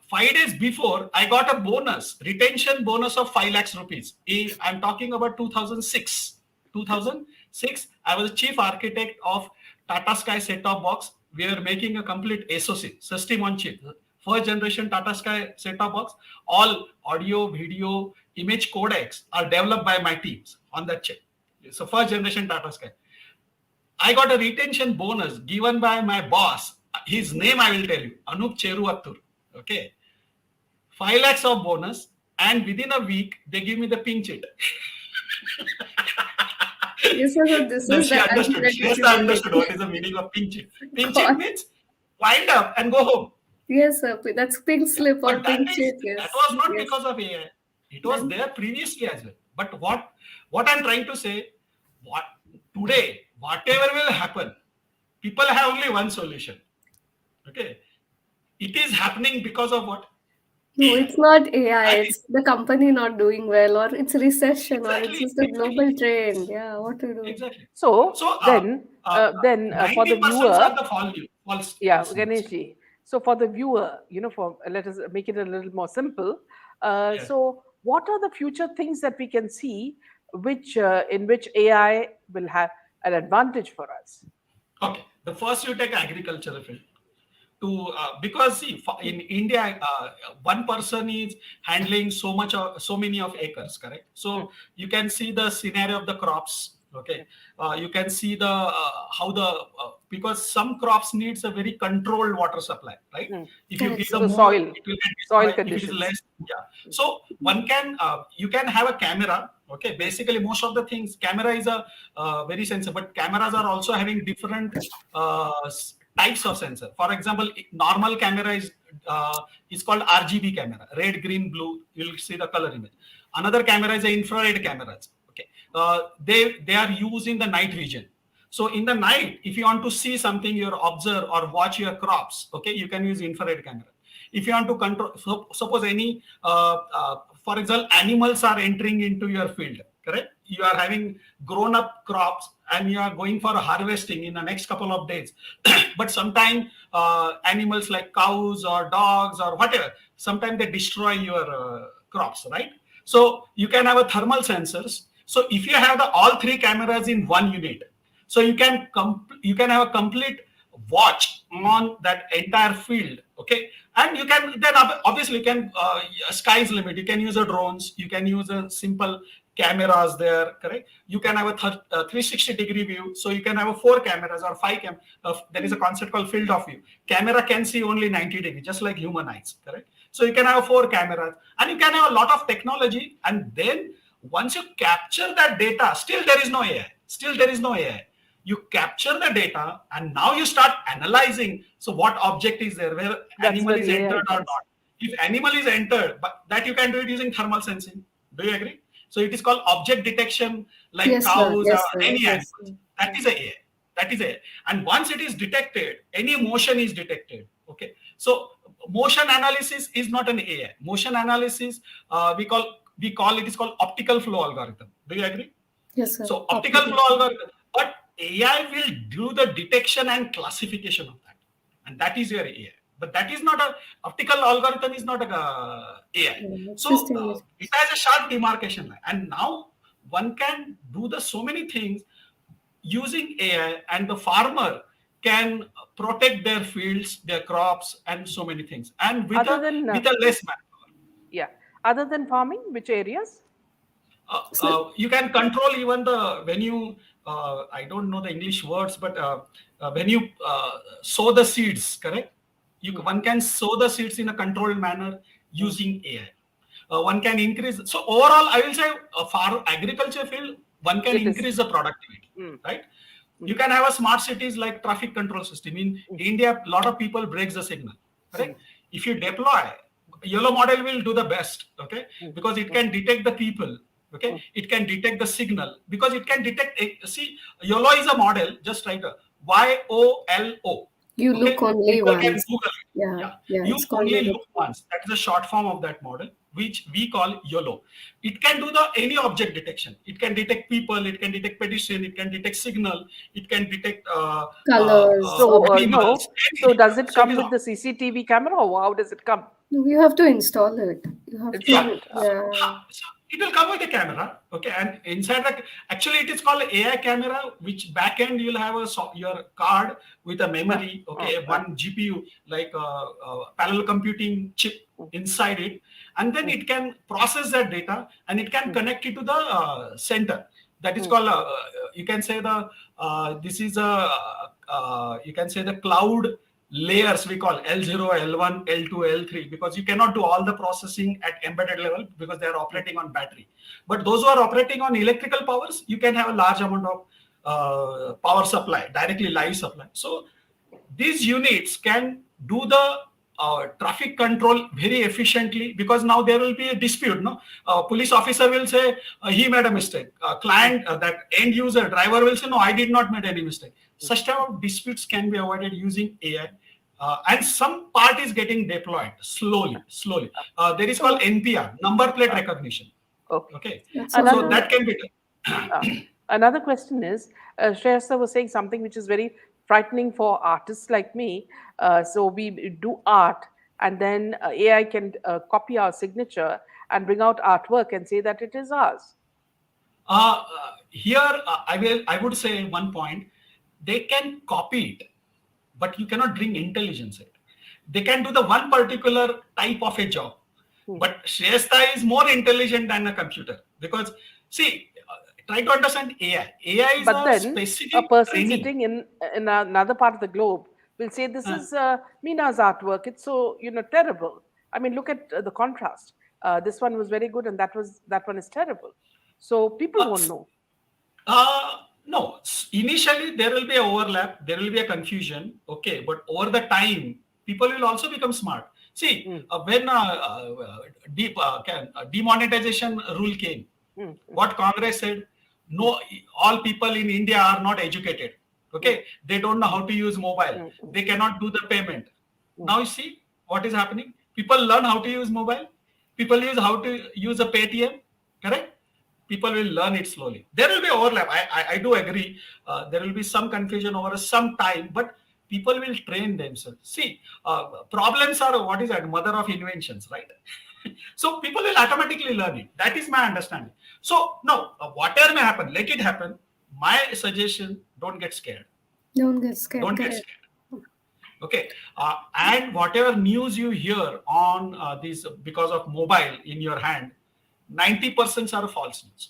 5 days before, I got a bonus, retention bonus of 5 lakhs rupees. I'm talking about 2006. 2006, I was chief architect of Tata Sky set-top box. We are making a complete SoC, system on chip. First generation Tata Sky set-top box. All audio, video, image codecs are developed by my teams on that chip. So first generation Tata Sky. I got a retention bonus given by my boss. His name I will tell you, Anup Cheruvattur. Okay, 5 lakhs of bonus, and within a week they give me the pinch it. Yes, sir. So this No, is she the understood. She understood unpredictability. what is the meaning of pinch it. Pinch it God. means wind up and go home. Yes, sir. That's pink Yeah. slip or But pink chip. that Yes. was not Yes. because of AI. It was Then there previously as well. But what I'm trying to say, what today, whatever will happen, people have only one solution. Okay, it is happening because of what? no, AI. it's not AI. I It's the company not doing well, or it's recession, or it's exactly, just a global trend. Yeah, what to do? exactly. So So for the 90% viewer, are the yeah, false news. Ganeshji. So for the viewer, for let us make it a little more simple. Yes. So what are the future things that we can see in which AI will have an advantage for us? Okay, the first you take agricultural field to because see in India one person is handling so many of acres, correct? Mm, So you can see the scenario of the crops. Okay, you can see the how the because some crops needs a very controlled water supply, right? mm. If you give Yes. the So more, soil, it will get soil destroyed. If it is conditions. less, yeah. So one can you can have a camera. Okay, Mm, basically most of the things camera is a very sensitive, but cameras are also having different types of sensor. For example, normal camera is called RGB camera, red, green, blue. You'll see the color image. Another camera is the infrared cameras. Okay, they are used in the night vision. So in the night, if you want to see something, you observe or watch your crops. Okay, you can use infrared camera. If you want to control, suppose any, for example, animals are entering into your field, correct? You are having grown up crops and you are going for harvesting in the next couple of days. But sometimes animals like cows or dogs or whatever, sometimes they destroy your crops, right? So you can have a thermal sensors. So if you have all three cameras in one unit, so you can have a complete watch on that entire field. Okay, and you can then obviously you can sky's limit. You can use a drones, you can use a simple cameras there, correct? You can have a 360-degree view, so you can have a four cameras or five there is a concept called field of view. Camera can see only 90 degrees, just like human eyes, correct? So you can have four cameras and you can have a lot of technology. And then once you capture that data, still there is no AI, still there is no AI. You capture the data and now you start analyzing. So what object is there, where that's animal where is the AI entered or comes. not? If animal is entered, but that you can do it using thermal sensing. Do you agree? So it is called object detection, like Yes, sir. cows or Yes, sir. any Yes, animals. sir. That Mm. is a AI. That is a. And once it is detected, any motion is detected. Okay. So motion analysis is not an AI. Motion analysis we call it is called optical flow algorithm. Do you agree? Yes, sir. So optical Optical. flow algorithm, but AI will do the detection and classification of that, and that is your AI. But that is not a optical algorithm is not a AI. It's So just image. it has a sharp demarcation line, and now one can do the so many things using AI, and the farmer can protect their fields, their crops, and so many things, and with Other a than with a less manpower. yeah, other than farming, which areas? So, You can control even the when you I don't know the English words, but when you sow the seeds, correct? Mm, One can sow the seeds in a controlled manner mm. using AI. One can increase. So overall, I will say for agriculture field, one can It is. increase the productivity, Mm, right? mm, You can have a smart cities like traffic control system. In mm, India, a lot of people breaks the signal, mm, correct? If you deploy, yellow model will do the best, okay? mm, Because it mm, can detect the people, okay? mm. It can detect the signal because it can detect. See, YOLO is a model, just write a YOLO, you look okay? only People can once. Google it. Yeah, Yeah, yeah. you It's called you only look look once. once. That is a short form of that model, which we call YOLO. It can do the any object detection. It can detect people. It can detect pedestrian. It can detect signal. It can detect Colors, So objects. animals, no. So anything. does it So it come is with the CCTV camera, or how does it come? You have to install it. You have Install yeah. to, it. So, yeah. so it will come with the camera, okay, and inside the actually it is called AI camera, which back end you'll have your card with a Ah, memory, ah, okay, ah. one GPU like parallel computing chip Mm, inside it, and then mm, it can process that data and it can mm, connect it to the center. That is mm, called you can say the this is a you can say the cloud layers we call L0, L1, L2, L3 because you cannot do all the processing at embedded level because they are mm. operating on battery. But those who are operating on electrical powers, you can have a large amount of power supply, directly live supply. So these units can do the traffic control very efficiently because now there will be a dispute. No, police officer will say he made a mistake. Mm, Client, that end user driver will say no, I did not make any mistake. mm. Such type of disputes can be avoided using AI. And some part is getting deployed slowly, slowly. There is called So, NPR, number plate uh, recognition. okay. Okay, That's so also, Another that can be done. uh, another question is, Shreyasta was saying something which is very frightening for artists like me. So we do art, and then AI can copy our signature and bring out artwork and say that it is ours. Here, I would say one point: they can copy it, but you cannot bring intelligence in. They can do the one particular type of a job, Hmm. but Shreyasta is more intelligent than a computer because see, try to understand AI. AI is But a then a specific person training. sitting in another part of the globe will say, "This Uh, is Mina's artwork. It's so terrible." I mean, look at the contrast. This one was very good, and that one is terrible. So people uh, won't know. no, initially there will be a overlap, there will be a confusion, okay, but over the time, people will also become smart. See, Mm, when demonetization rule came, mm, mm, what Congress said, no, all people in India are not educated, mm, okay, they don't know how to use mobile, mm, mm, they cannot do the payment. mm. Now you see what is happening. People learn how to use mobile. People use how to use a Paytm. Correct? People will learn it slowly. There will be overlap. I do agree. There will be some confusion over some time, but people will train themselves. See, problems are what is that? Mother of inventions, right? So people will automatically learn it. That is my understanding. So no, whatever may happen, let it happen. My suggestion: don't get scared. Don't get scared. Don't get Correct. scared. Okay, and whatever news you hear on this because of mobile in your hand, 90% are false news.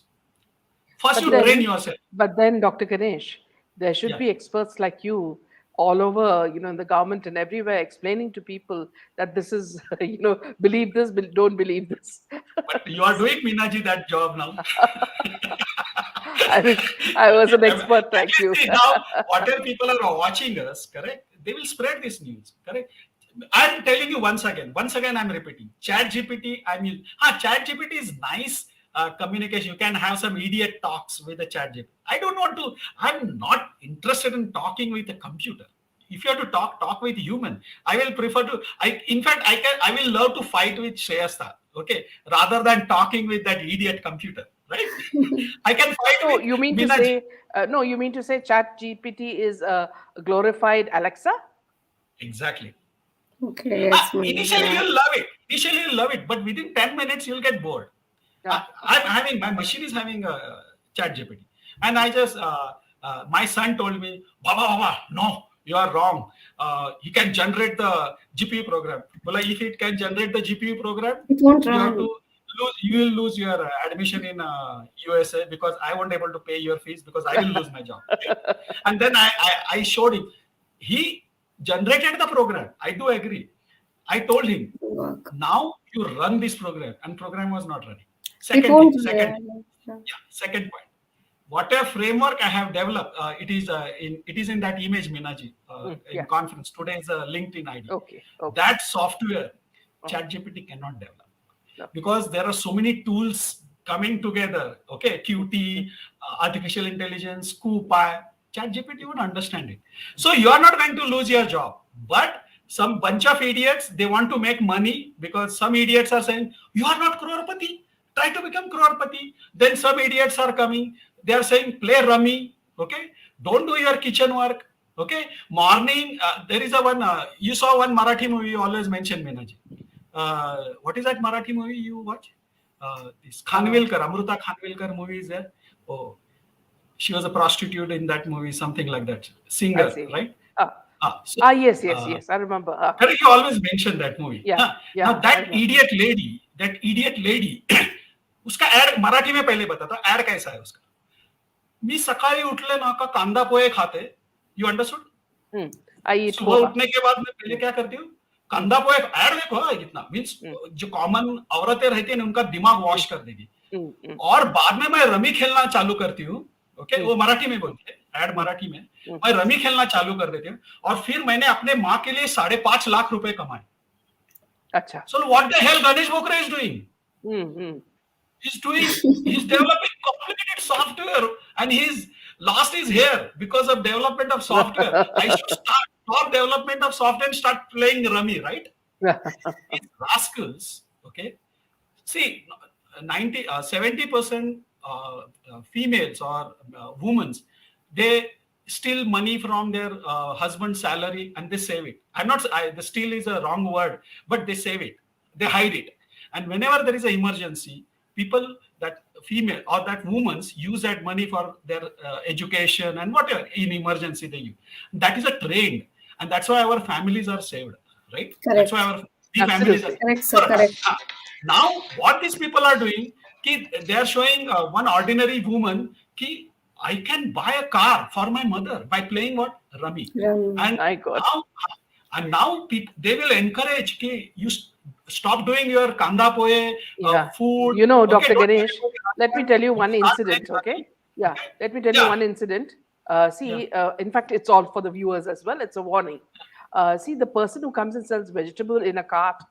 First, But you train then, yourself. Dr. Ganesh, there should Yeah, be experts like you all over, in the government and everywhere, explaining to people that this is, believe this, don't believe this. but you are doing Minaji that job now. I wish I was an At expert like you. least see now, whatever people are watching us, correct? They will spread this news, correct? I'm telling you once again, I'm repeating. Chat GPT, I'm using. Chat GPT is nice communication. You can have some idiot talks with the chat GPT. I don't want to, I'm not interested in talking with a computer. If you have to talk with human. I will prefer to, in fact, I will love to fight with Shreyasta, okay, rather than talking with that idiot computer, right? I can fight So with you mean to Minaji. say, no, you mean to say Chat GPT is a glorified Alexa? Exactly. Okay, yes, Initially, yeah. you'll love it. Initially, you'll love it, but within 10 minutes, you'll get bored. Yeah. I'm having, my machine is having a chat GPT. And I just, my son told me, Baba, no, you are wrong. You can generate the GPU program. Well, if it can generate the GPU program, It won't you have to run. you will lose your admission in USA because I won't able to pay your fees because I will lose my job. Right? And then I showed him. He generated the program. I do agree. I told him, Work. now you run this program, and program was not running. It Second thing, won't. second, Yeah, yeah. yeah, second point. Whatever framework I have developed, it is in that image, Minaji, in Yeah. conference. Today is a LinkedIn ID. Okay. Okay. That software, Oh, ChatGPT cannot develop no. because there are so many tools coming together. Okay, QT, artificial intelligence, Coupa, ChatGPT would understand it. So you are not going to lose your job, but some bunch of idiots they want to make money because some idiots are saying you are not crorepati. Try to become crorepati. Then some idiots are coming. They are saying play rummy. Okay, don't do your kitchen work. Okay, morning there is a one. You saw one Marathi movie. You always mention Menaji. What is that Marathi movie you watch? This Uh, Khanvilkar, Amruta Khanvilkar movie is there. Oh, she was a prostitute in that movie, something like that. I Singer, see. right? Ah, So yes, yes, uh, yes. I remember. correct, you always mention that movie. Yeah, Now yeah. I that remember. idiot lady, उसका add Marathi में पहले बताता add कैसा है उसका. मी सकाळी उठले ना का कांदा पोहे खाते. You understood. Hmm. I eat सुबह poha. उठने के बाद मैं पहले क्या करती हूँ, Hmm. कांदा पोहे ऐड देखो कितना मीन्स Hmm. जो कॉमन औरतें रहती है उनका दिमाग Hmm. वॉश कर देगी. Hmm. Hmm. और बाद में मैं रमी खेलना चालू करती हूँ. Okay, Hmm. वो मराठी में बोलते हैं ऐड मराठी में. Hmm. मैं रमी खेलना चालू कर देती हूँ और फिर मैंने अपने माँ के लिए 5.5 लाख रुपए कमाए. Acha. So what the hell Ganesh Bokra is doing? Hmm. Hmm. He's developing complicated software and his last is here because of development of software. I should stop development of software and start playing rummy, right? These rascals, okay. See, 70% females or women, they steal money from their husband's salary and they save it. The steal is a wrong word, but they save it. They hide it. And whenever there is an emergency, people that female or that woman's use that money for their education and whatever in emergency they use. That is a trend, and that's why our families are saved, right? That's why Correct. our the families are. Absolutely. Correct, sir. Correct. Now, what these people are doing, they are showing one ordinary woman, ki, I can buy a car for my mother by playing what? Rummy. And My God. now, people, they will encourage ki, you stop doing your kanda poe, Yeah. food. You know, Okay, Dr. don't Ganesh, let me tell you you one start playing incident, okay? rummy. Yeah, Okay? let me tell you Yeah. one incident. Yeah. In fact, it's all for the viewers as well. It's a warning. See, the person who comes and sells vegetable in a cart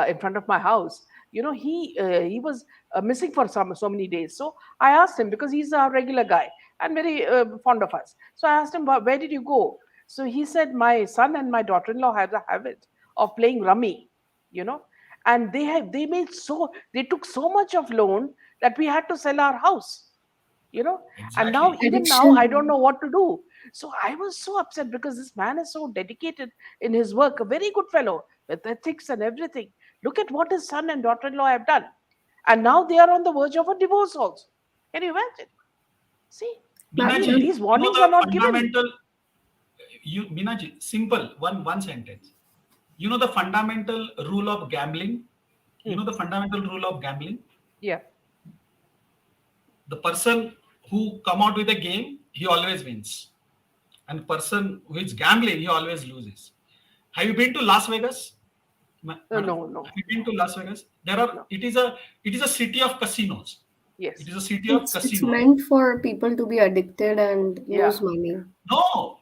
in front of my house, you know, he was missing for so many days. So I asked him, because he's a regular guy and very fond of us. So I asked him, where did you go? So he said, my son and my daughter-in-law have a habit of playing rummy, you know, and they took so much of loan that we had to sell our house, you know. And now, Exactly. even now, I don't Addiction. know what to do. So I was so upset, because this man is so dedicated in his work, a very good fellow with ethics and everything. Look at what his son and daughter-in-law have done, and now they are on the verge of a divorce also. Can you imagine? See, I Ma'am, mean, Minaji, these you know warnings are the not given. fundamental, Minaji, simple, one sentence. You know the fundamental rule of gambling? You Hmm. know the fundamental rule of gambling? Yeah. The person who come out with a game, he always wins. And person who is gambling, he always loses. Have you been to Las Vegas, madam? No, Have no, you been to Las Vegas? There are. no. It is a city of casinos. It Yes. is a city of it's casinos. meant for people to be addicted and Yeah. lose money. No,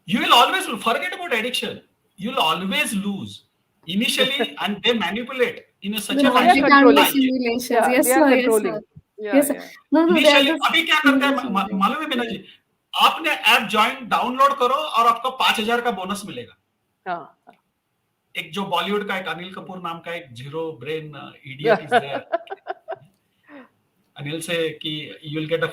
you will always forget about addiction. You will always lose initially, and they manipulate in a such The a They are logic fashion. and the controlling. simulations. Yeah, they Yes, are sir. Yes, sir. controlling. Yeah, Yes, sir. yeah. No, no, they are initially the अभी क्या करते हैं simulations. मालूम है मीना जी, आपने app join download करो और आपको 5,000 का बोनस मिलेगा. हाँ. एक जो बॉलीवुड का एक अनिल कपूर नाम का एक zero brain idiot is there. Anil से कि you will get a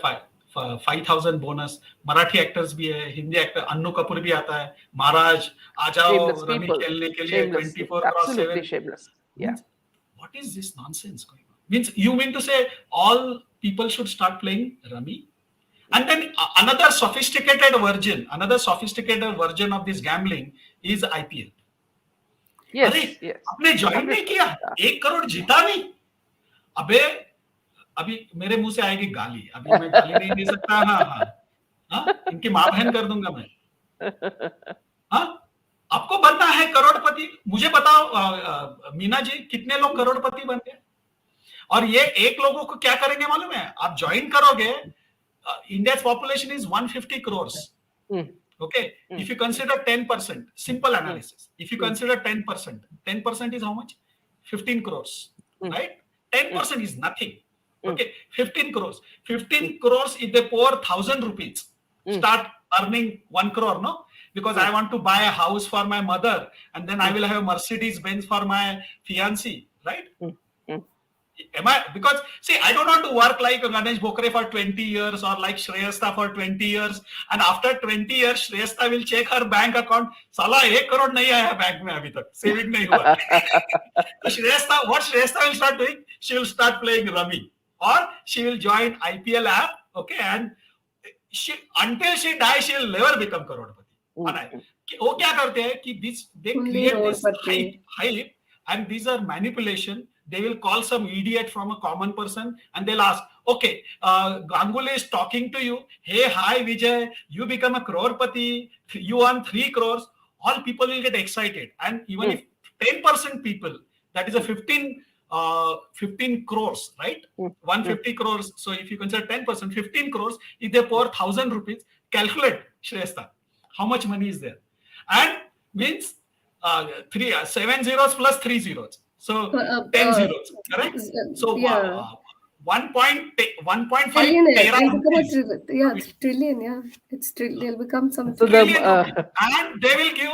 5,000 bonus. Marathi actors भी है, हिंदी एक्टर अन्नू कपूर भी आता है. महाराज आ Shameless जाओ रमी people. खेलने के लिए Shamelessly. 24 cross Absolutely 7. shameless. Yeah. Means, what is this nonsense going on? Means you mean to say all people should start playing rummy? And then another sophisticated version of this gambling is IPL. अरे Yes, yes. आपने join नहीं 100%. किया, Yeah. 1 crore जीता नहीं. अबे अभी मेरे मुंह से आएगी गाली, अभी मैं गाली नहीं दे सकता. हाँ हाँ हाँ, इनकी माँ बहन कर दूंगा मैं. हाँ, आपको बनना है करोड़पति. मुझे बताओ मीना जी, कितने लोग करोड़पति बन गए? और ये एक लोगों को क्या करेंगे मालूम है? आप ज्वाइन करोगे, India's population is 150 crores. Mm. Okay, if you consider 10%, simple analysis. If you consider 10%, 10% is how much? 15 crores, right? 10% is nothing. Okay, 15 crores. 15 crores, if they pour 1,000 rupees, start earning 1 crore, no? Because I want to buy a house for my mother, and then I will have a Mercedes Benz for my fiancée, right? Am I? Because see, I don't want to work like Ganesh Bokre for 20 years or like Shreyasta for 20 years, and after 20 years, Shreyasta will check her bank account. साला 1 करोड़ नहीं आया bank में अभी तक, saving नहीं हुआ. So Shreyasta, what Shreyasta will start doing? She will start playing rummy, or she will join IPL app. Okay, and until she dies, she will never become करोड़पति. वो क्या करते हैं कि they create this hype, and these are manipulation. They will call some idiot from a common person and they'll ask, okay, Ganguly is talking to you. Hey, hi, Vijay, you become a crorepati, you earn 3 crores. All people will get excited. And even if 10% people, that is a 15 crores, right? 150 crores. So if you consider 10%, 15 crores, if they pour 1,000 rupees, calculate, Shreyasta, how much money is there? And means 7 zeros plus 3 zeros. So 10 zeros, correct? So yeah. 1.5 trillion. trillion. Yeah, they'll become something. So Trillion rupees. And they will give.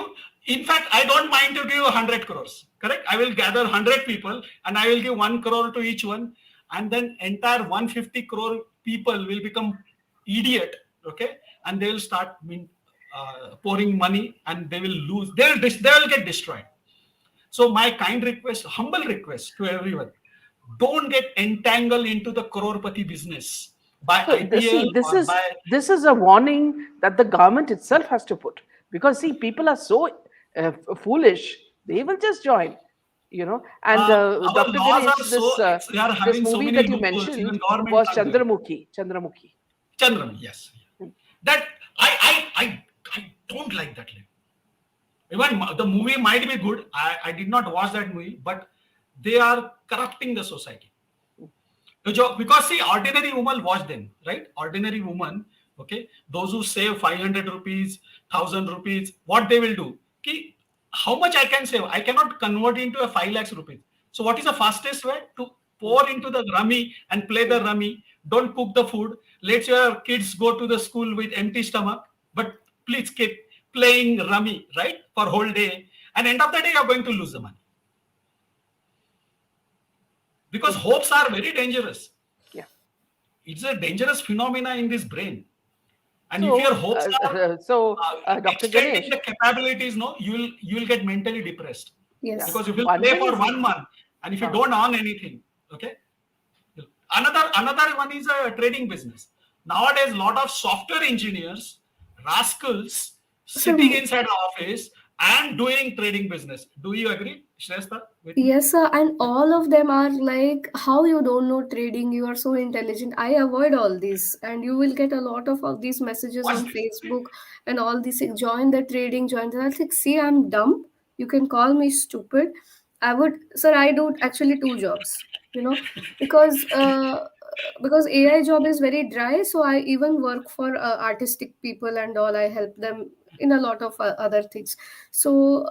In fact, I don't mind to give 100 crores. Correct? I will gather 100 people and I will give 1 crore to each one, and then entire 150 crore people will become idiot. Okay, and they will start pouring money and they will lose. They will get destroyed. So my kind request, humble request to everyone, don't get entangled into the crorepati business by So IPL see, this or is by this is a warning that the government itself has to put, because see, people are so foolish; they will just join, you know. And our Dr. laws Ganesh, are so they are this having so movie many that you loopholes, even mentioned government was can't do it. Chandramukhi. Chandramukhi. Chandram, yes. That I don't like that. Even the movie might be good. I did not watch that movie, but they are corrupting the society. Because see, ordinary woman watch them, right? Ordinary woman, okay, those who save 500 rupees, 1,000 rupees, what they will do? Okay, how much I can save? I cannot convert into a 5 lakhs rupees. So what is the fastest way to pour into the rummy and play the rummy? Don't cook the food. Let your kids go to the school with empty stomach, but please keep playing rummy, right, for whole day. And end of the day, you're going to lose the money because hopes are very dangerous. Yeah. It's a dangerous phenomena in this brain. And if So, your hopes are Dr. extending Ganesh, the capabilities, no, you will get mentally depressed yeah, Yes. because you will one play thing for is, 1 month, and if you uh, don't earn anything, okay. Another one is a trading business. Nowadays, lot of software engineers, rascals, sitting So inside the office and doing trading business. Do you agree, Shreyasta, with me? yes, sir, and all of them are like, how you don't know trading? You are so intelligent. I avoid all this, and you will get a lot of these messages Watch on this. Facebook and all these. Like, join the trading, join the. I like, see, I'm dumb. You can call me stupid. I would, sir. I do actually two jobs. You know, because uh, because AI job is very dry. So I even work for artistic people and all. I help them in a lot of other things. So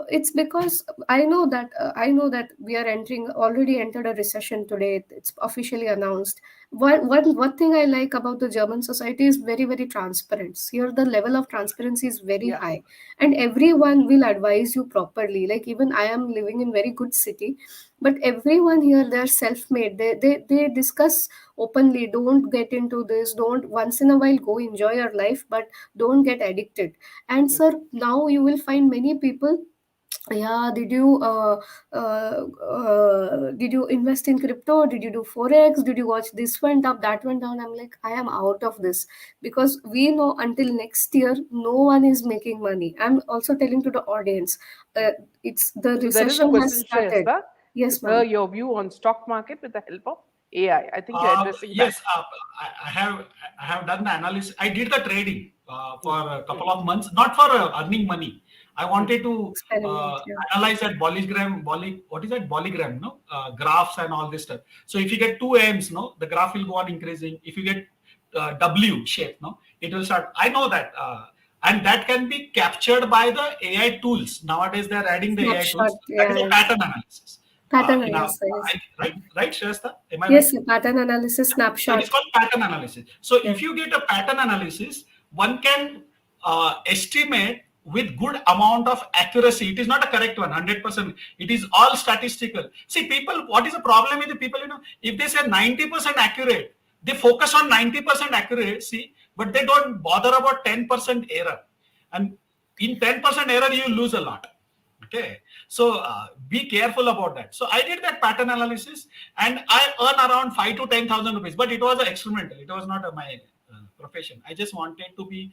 it's because I know that we are entering already entered a recession today. It's officially announced. One thing I like about the German society is very, very transparent. Here the level of transparency is very yeah, high, and everyone will advise you properly. Like, even I am living in very good city, but everyone here, they are self-made. They discuss openly. Don't get into this. Don't, once in a while, go enjoy your life, but don't get addicted. And mm, sir, now you will find many people, yeah, did you invest in crypto? Did you do forex? Did you watch this went up, that went down? I'm like, I am out of this, because we know until next year no one is making money. I'm also telling to the audience, mm. it's the So there is a recession has question, started. Shreyasta. Yes, Prepare ma'am. your view on stock market with the help of AI. I think you're addressing that. Yes, I have done the analysis. I did the trading Mm, for a mm, couple of months, not for earning money. I mm, wanted to Experiment, yeah. analyze that what is that polygram, no, graphs and all this stuff. So if you get two M's, no, the graph will go on increasing. If you get W shape, no, it will start. I know that, and that can be captured by the AI tools. Nowadays, they are adding the AI Snapshot, tools. That is yeah, a yeah. pattern analysis. Pattern In a, analysis. right, Shreyasta? Am I Yes, right? sir, pattern analysis, So it is snapshot. called pattern analysis. So Yeah. if you get a pattern analysis, one can estimate with good amount of accuracy. It is not a correct one, 100%. It is all statistical. See, people, what is the problem with the people? If they say 90% accurate, they focus on 90% accuracy, but they don't bother about 10% error. And in 10% error, you lose a lot. Okay, so be careful about that. So I did that pattern analysis, and I earn around 5 to 10,000 rupees. But it was an experimental. It was not my profession. I just wanted to be.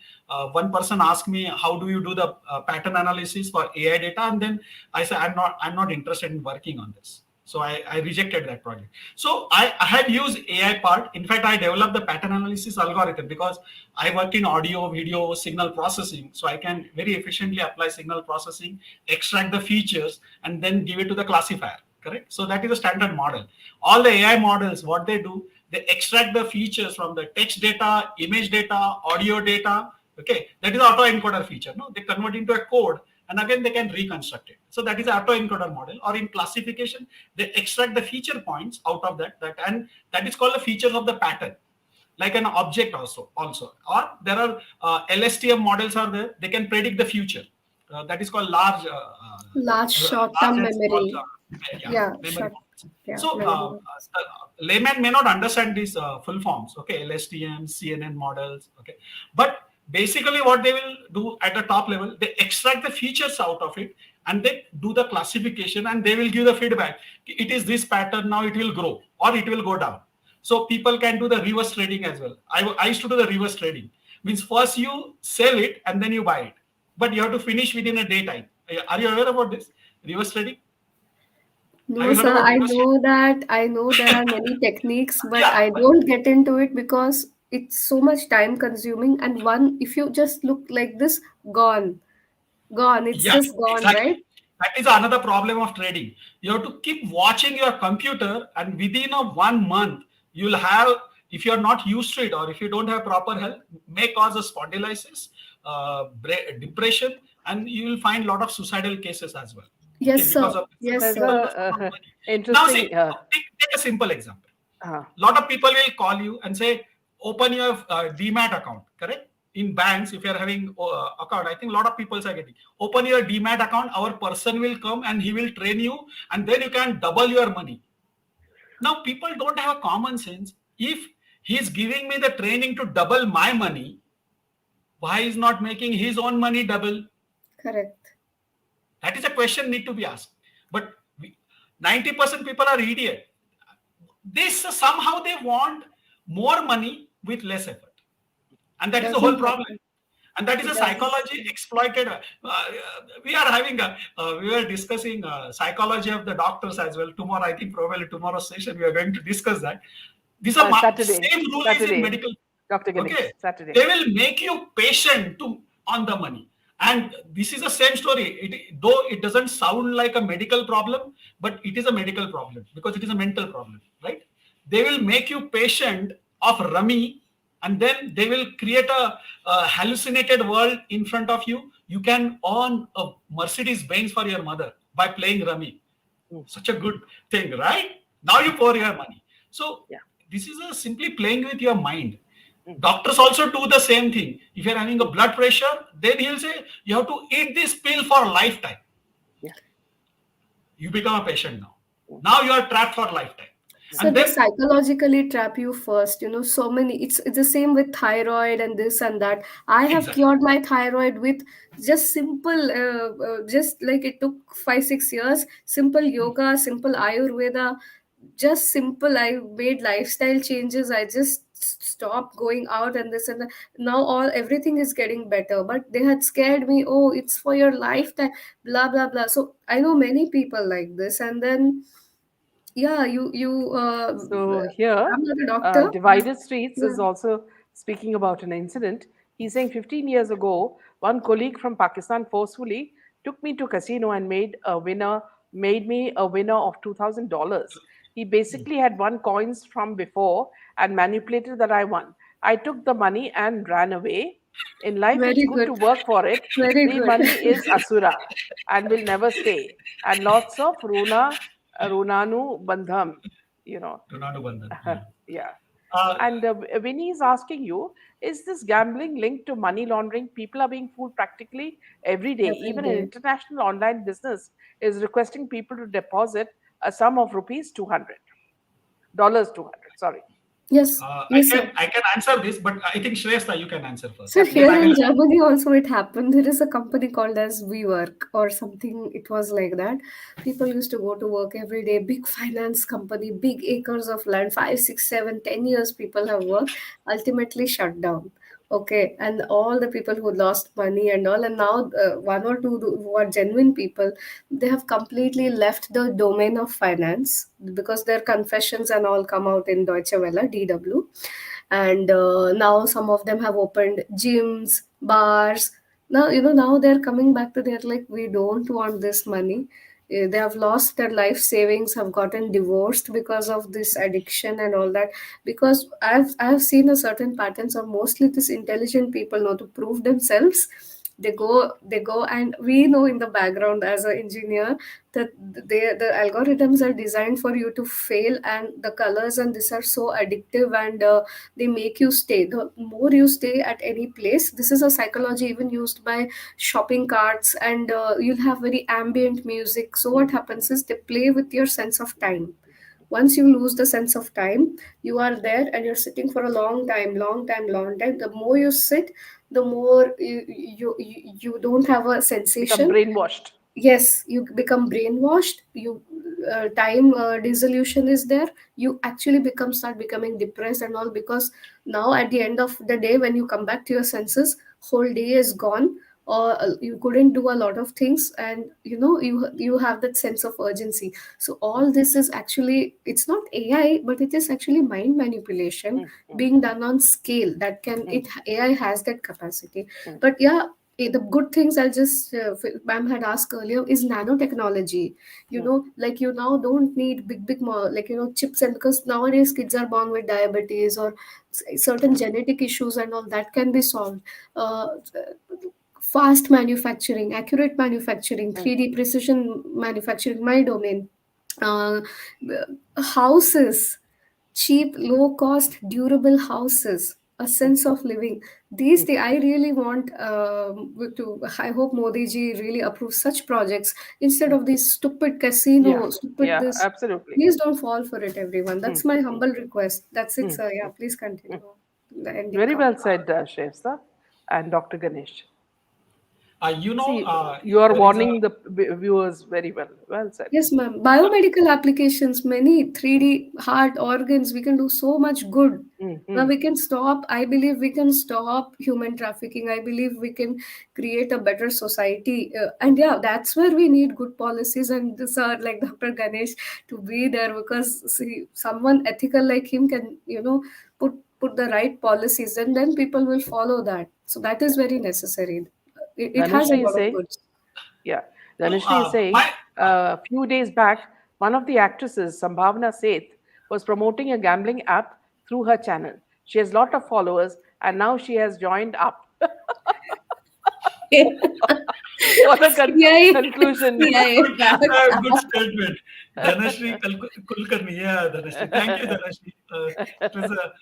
One person asked me, "How do you do the pattern analysis for AI data?" And then I said, "I'm not interested in working on this." So I rejected that project. So I had used AI part. In fact, I developed the pattern analysis algorithm because I worked in audio, video, signal processing. So I can very efficiently apply signal processing, extract the features, and then give it to the classifier. Correct. So that is a standard model. All the AI models, what they do, they extract the features from the text data, image data, audio data. Okay, that is autoencoder feature. No, they convert into a code, and again they can reconstruct it. So that is autoencoder model. Or in classification, they extract the feature points out of that, and that is called the features of the pattern, like an object also. Or there are LSTM models are there. They can predict the future. That is called Large large short-term and small memory. yeah, Yeah, memory short. models. Yeah, So memory. layman may not understand these full forms. Okay, LSTM, CNN models. Okay, but basically what they will do at the top level, they extract the features out of it, and they do the classification and they will give the feedback. It is this pattern, now it will grow or it will go down. So people can do the reverse trading as well. I used to do the reverse trading. Means first you sell it and then you buy it, but you have to finish within a day time. Are you aware about this reverse trading? Have No, you heard sir, about I reverse trading? know that. I know there are many techniques, but Yeah, I don't get into it because it's so much time consuming. And one, if you just look like this, gone, gone, it's yeah, just gone, exactly. right? That is another problem of trading. You have to keep watching your computer, and within a 1 month, you'll have, if you're not used to it or if you don't have proper health, may cause a spondylitis, depression, and you will find a lot of suicidal cases as well. Okay, Yes, because sir. of Yes, There's sir. because of a money. Now, see, interesting. take a simple example. Uh, Lot of people will call you and say, open your demat account, correct? In banks, if you're having account, I think a lot of people are getting, open your demat account, our person will come and he will train you, and then you can double your money. Now people don't have a common sense. If he's giving me the training to double my money, why is not making his own money double? Correct. That is a question need to be asked. But 90% people are idiot. This somehow they want more money with less effort, and that is the whole Doesn't problem. happen. And that is It a doesn't psychology happen. exploited. We are having we were discussing psychology of the doctors as well. Tomorrow, I think probably tomorrow's session we are going to discuss that. These are Saturday, same rule is in Saturday, medical. Dr. Gillick, Okay, Saturday. they will make you patient to on the money, and this is the same story. Though it doesn't sound like a medical problem, but it is a medical problem because it is a mental problem, right? They will make you patient of rummy, and then they will create a hallucinated world in front of you. You can own a Mercedes Benz for your mother by playing rummy. Mm, Such a good thing, right? Now you pour your money. So yeah. this is a simply playing with your mind. Mm, Doctors also do the same thing. If you're having a mm, blood pressure, then he'll say you have to eat this pill for a lifetime. yeah. You become a patient now. Mm, Now you are trapped for a lifetime. So And they then psychologically trap you first, so many. It's the same with thyroid and this and that. I have exactly. cured my thyroid with just simple, just like it took 5 6 years. Simple yoga, simple Ayurveda, just simple. I made lifestyle changes. I just stopped going out and this and that. Now all everything is getting better. But they had scared me. Oh, it's for your lifetime. Blah blah blah. So I know many people like this, and then yeah, So here, I'm not a doctor. Divided Streets Yeah, is also speaking about an incident. He's saying 15 years ago, one colleague from Pakistan forcefully took me to casino and made me a winner of $2,000. He basically had won coins from before and manipulated that I won. I took the money and ran away. In life, it's very good good, to work for it. very Free good. money is asura and will never stay. And lots of runanu bandham, you know. Ronaldo Bandhan. Yeah. Yeah. Uh, And Vinny is asking you, is this gambling linked to money laundering? People are being fooled practically every day. Every Even an day. international online business is requesting people to deposit a sum of rupees 200, dollars 200, sorry. Yes, I yes, can sir. I can answer this, but I think Shreyasta, you can answer first. So Yeah, Then here I please. will. in Germany also it happened. There is a company called as WeWork or something. It was like that. People used to go to work every day. Big finance company, big acres of land, 5 6 7 10 years people have worked. Ultimately shut down. Okay, and all the people who lost money and all, and now one or two who are genuine people, they have completely left the domain of finance because their confessions and all come out in Deutsche Welle (DW), and now some of them have opened gyms, bars. Now now they're coming back to, they're like, we don't want this money. They have lost their life savings, have gotten divorced because of this addiction and all that. Because I've seen a certain patterns of mostly this intelligent people know to prove themselves. They go and we know in the background as an engineer that the algorithms are designed for you to fail, and the colors and this are so addictive, and they make you stay. The more you stay at any place, this is a psychology even used by shopping carts, and you'll have very ambient music. So what happens is they play with your sense of time. Once you lose the sense of time, you are there and you're sitting for a long time, long time, long time. The more you sit, the more you don't have a Become sensation. brainwashed. yes, you become brainwashed. You time dissolution is there. You actually start becoming depressed and all, because now at the end of the day, when you come back to your senses, whole day is gone, or you couldn't do a lot of things, and you have that sense of urgency. So all this is actually, it's not AI, but it is actually mind manipulation mm, mm, being done on scale. That can mm, it AI has that capacity. mm, But yeah, the good things I'll just ma'am had asked earlier is nanotechnology. mm, Like you now don't need big more, like chips, and because nowadays kids are born with diabetes or certain genetic issues and all that can be solved. uh, Fast manufacturing, accurate manufacturing, mm, 3D precision manufacturing, my domain. uh, Houses, cheap, low cost, durable houses, a mm, sense of living. These mm, days, I really want to. I hope Modi ji really approves such projects instead mm. of these stupid Yeah, casino, stupid yeah, this. absolutely. Please don't fall for it, everyone. Mm, That's my mm, humble request. That's it, mm, sir. Yeah, mm, please continue. mm. The ending Very comment. well said, Shreyasta and Dr. Ganesh. You know, See, you are there is a warning the viewers very well. Well said. Yes, ma'am. uh, Biomedical applications, many Mm, 3D heart organs, we can do so much good. mm, Now mm, we can stop, I believe we can stop human trafficking. I believe we can create a better society. And mm. yeah, that's where we need good policies. And this are like Dr. Ganesh to be there, because see, someone ethical like him can, put the right policies, and then people will follow that. So that is Yeah. very necessary. It has a Dhanushree is lot of saying, goods. yeah, no, Dhanushree is saying, my a few days back, one of the actresses, Sambhavna Seth, was promoting a gambling app through her channel. She has a lot of followers, and now she has joined up. What a CIA, conclusion. CIA back. good statement. Dhanashree Kulkarni. Yeah, Dhanashree. Thank you, Dhanashree. It was a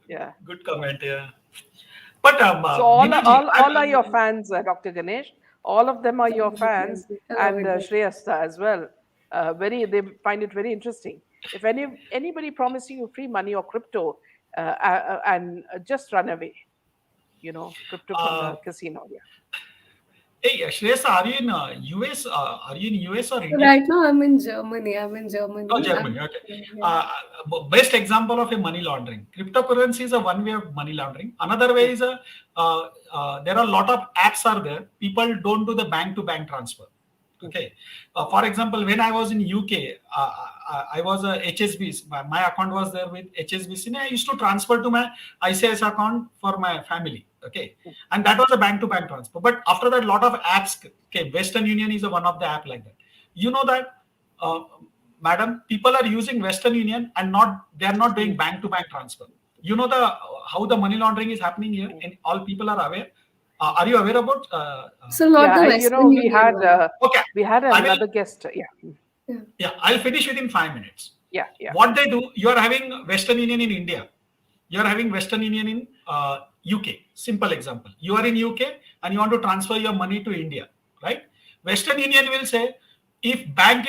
Yeah. good comment. Yeah. But So all, Nidhi ji, all are your fans, Dr. Ganesh. All of them are your Love it, love fans, it. I love and it. Shreyasta as well. They find it very interesting. If anybody promising you free money or crypto, and just run away, crypto from the uh, casino. Yeah. hey, Shreyas, are you in US? Are you in US or India? Right now, I'm in Germany. I'm in Oh, Germany. Germany. Okay. Yeah. Uh, Best example of a money laundering. Cryptocurrency is a one way of money laundering. Another way Mm, is there are a lot of apps are there. People don't do the bank to bank transfer. mm, Okay. For example, when I was in UK, I was a HSBC. My account was there with HSBC. And I used to transfer to my ICIS account for my family. Okay. mm, And that was a bank to bank transfer. But after that, a lot of apps came. Western Union is one of the app like that. You know that, uh, madam, people are using Western Union and they are not doing mm, bank to bank transfer. You know how the money laundering is happening here, mm. and all people are aware. Are you aware about? So not Yeah, the Western Union one. Okay, we had I will. another guest. Yeah, Yeah. Yeah, I'll finish within 5 minutes. yeah, yeah. What they do, you are having Western Union in India. You are having Western Union in UK. Simple example. You are in UK and you want to transfer your money to India, right? Western Union will say, if bank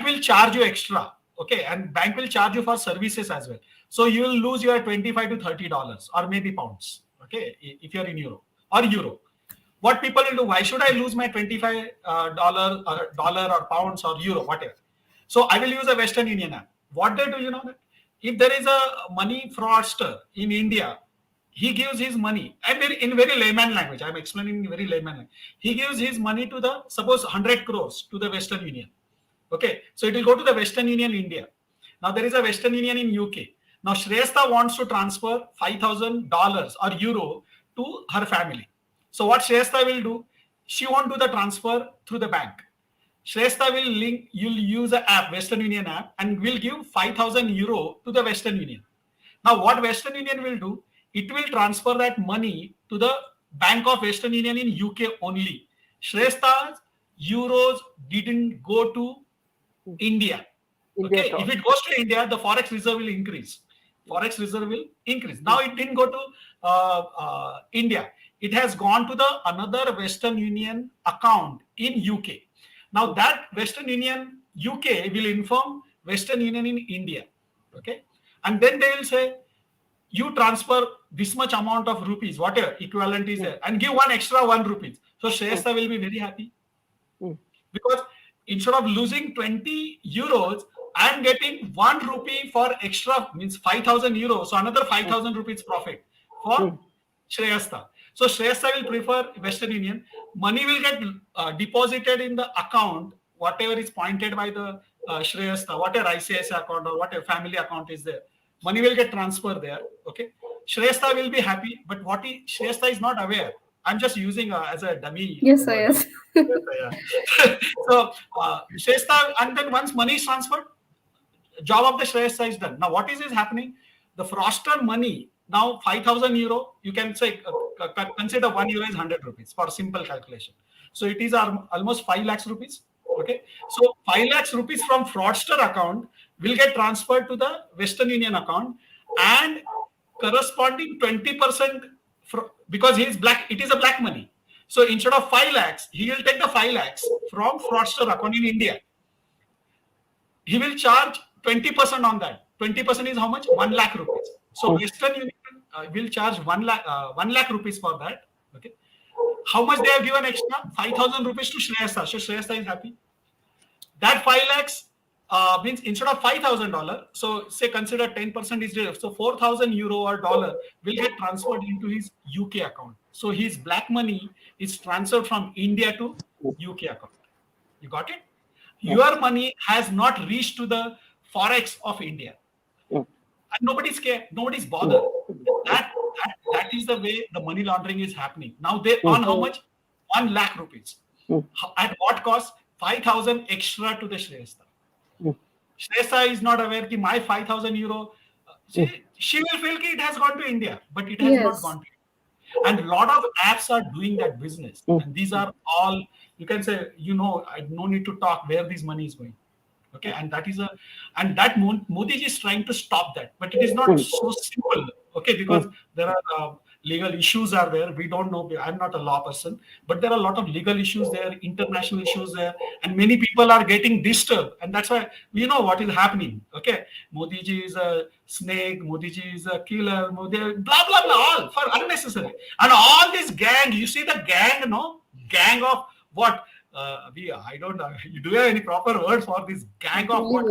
will charge you extra, okay, and bank will charge you for services as well. So you will lose your $25 to $30 or maybe pounds, okay, if you are in euro. What people will do? Why should I lose my $25 or dollar or pounds or euro, whatever? So I will use a Western Union app. What they do, you know that if there is a money fraudster in India, he gives his money. In very layman language. I'm explaining in very layman language. He gives his money to the suppose 100 crores to the Western Union. Okay, so it will go to the Western Union India. Now there is a Western Union in UK. Now Shreyasta wants to transfer $5,000 or euro to her family. So what Shreyasta will do? She won't do the transfer through the bank. Shreyasta will link. You'll use an app, Western Union app, and will give 5,000 euro to the Western Union. Now, what Western Union will do? It will transfer that money to the Bank of Western Union in UK only. Shreysta's euros didn't go to Mm. India. India Okay, at if all. it goes to India, the forex reserve will increase. Forex reserve will increase. Now Mm, it didn't go to India. It has gone to the another Western Union account in UK. Now mm, that Western Union UK will inform Western Union in India. Okay, and then they will say you transfer this much amount of rupees, whatever equivalent is mm, there, and give one extra 1 rupees. So mm, Shreyasta will be very happy mm. because instead of losing 20 euros, I'm getting 1 rupee for extra, means 5,000 euros. So another 5,000 rupees profit for Shreyasta. So Shreyasta will prefer Western Union. Money will get deposited in the account, whatever is pointed by the Shreyasta, whatever ICICI account or whatever family account is there. Money will get transferred there. Okay. Shreyasta will be happy, but Shreyasta is not aware. I'm just using as a dummy Yes, sir, word. yes. Yeah. So Shreyasta, and then once money is transferred, job of the Shreyasta is done. Now, what is happening? The fraudster money, now 5,000 euro, you can say, consider 1 euro is 100 rupees for simple calculation. So it is almost 5 lakhs rupees. Okay. So 5 lakhs rupees from fraudster account will get transferred to the Western Union account, and corresponding 20% because he is black, it is a black money. So instead of 5 lakhs, he will take the 5 lakhs from fraudster account in India. He will charge 20% on that. 20% is how much? 1 lakh rupees. So Western Union will charge 1 lakh rupees for that. Okay. How much they have given extra? 5,000 rupees to Shreyasta. So Shreyasta is happy. That 5 lakhs means instead of $5,000, so say consider 10% is there. So 4,000 euro or dollar will get transferred into his UK account. So his black money is transferred from India to UK account. You got it? Your money has not reached to the forex of India. And nobody's scared, nobody's bothered. That is the way the money laundering is happening. Now they on how much? 1 lakh rupees. At what cost? 5,000 extra to the Shreyasta. Shreyasta is not aware that my 5,000 euro, she will feel that it has gone to India, but it has not gone to India. And a lot of apps are doing that business. And these are all, you can say, I no need to talk where this money is going. Okay. And that Modi ji is trying to stop that, but it is not so simple. Okay. Because there are legal issues are there. We don't know. I'm not a law person, but there are a lot of legal issues there, international issues there, and many people are getting disturbed. And that's why we know what is happening. Okay. Modi ji is a snake. Modi ji is a killer. Modi, blah, blah, blah, all for unnecessary. And all this gang, you see the gang, gang of what? I don't know. Do you have any proper word for this gang of what?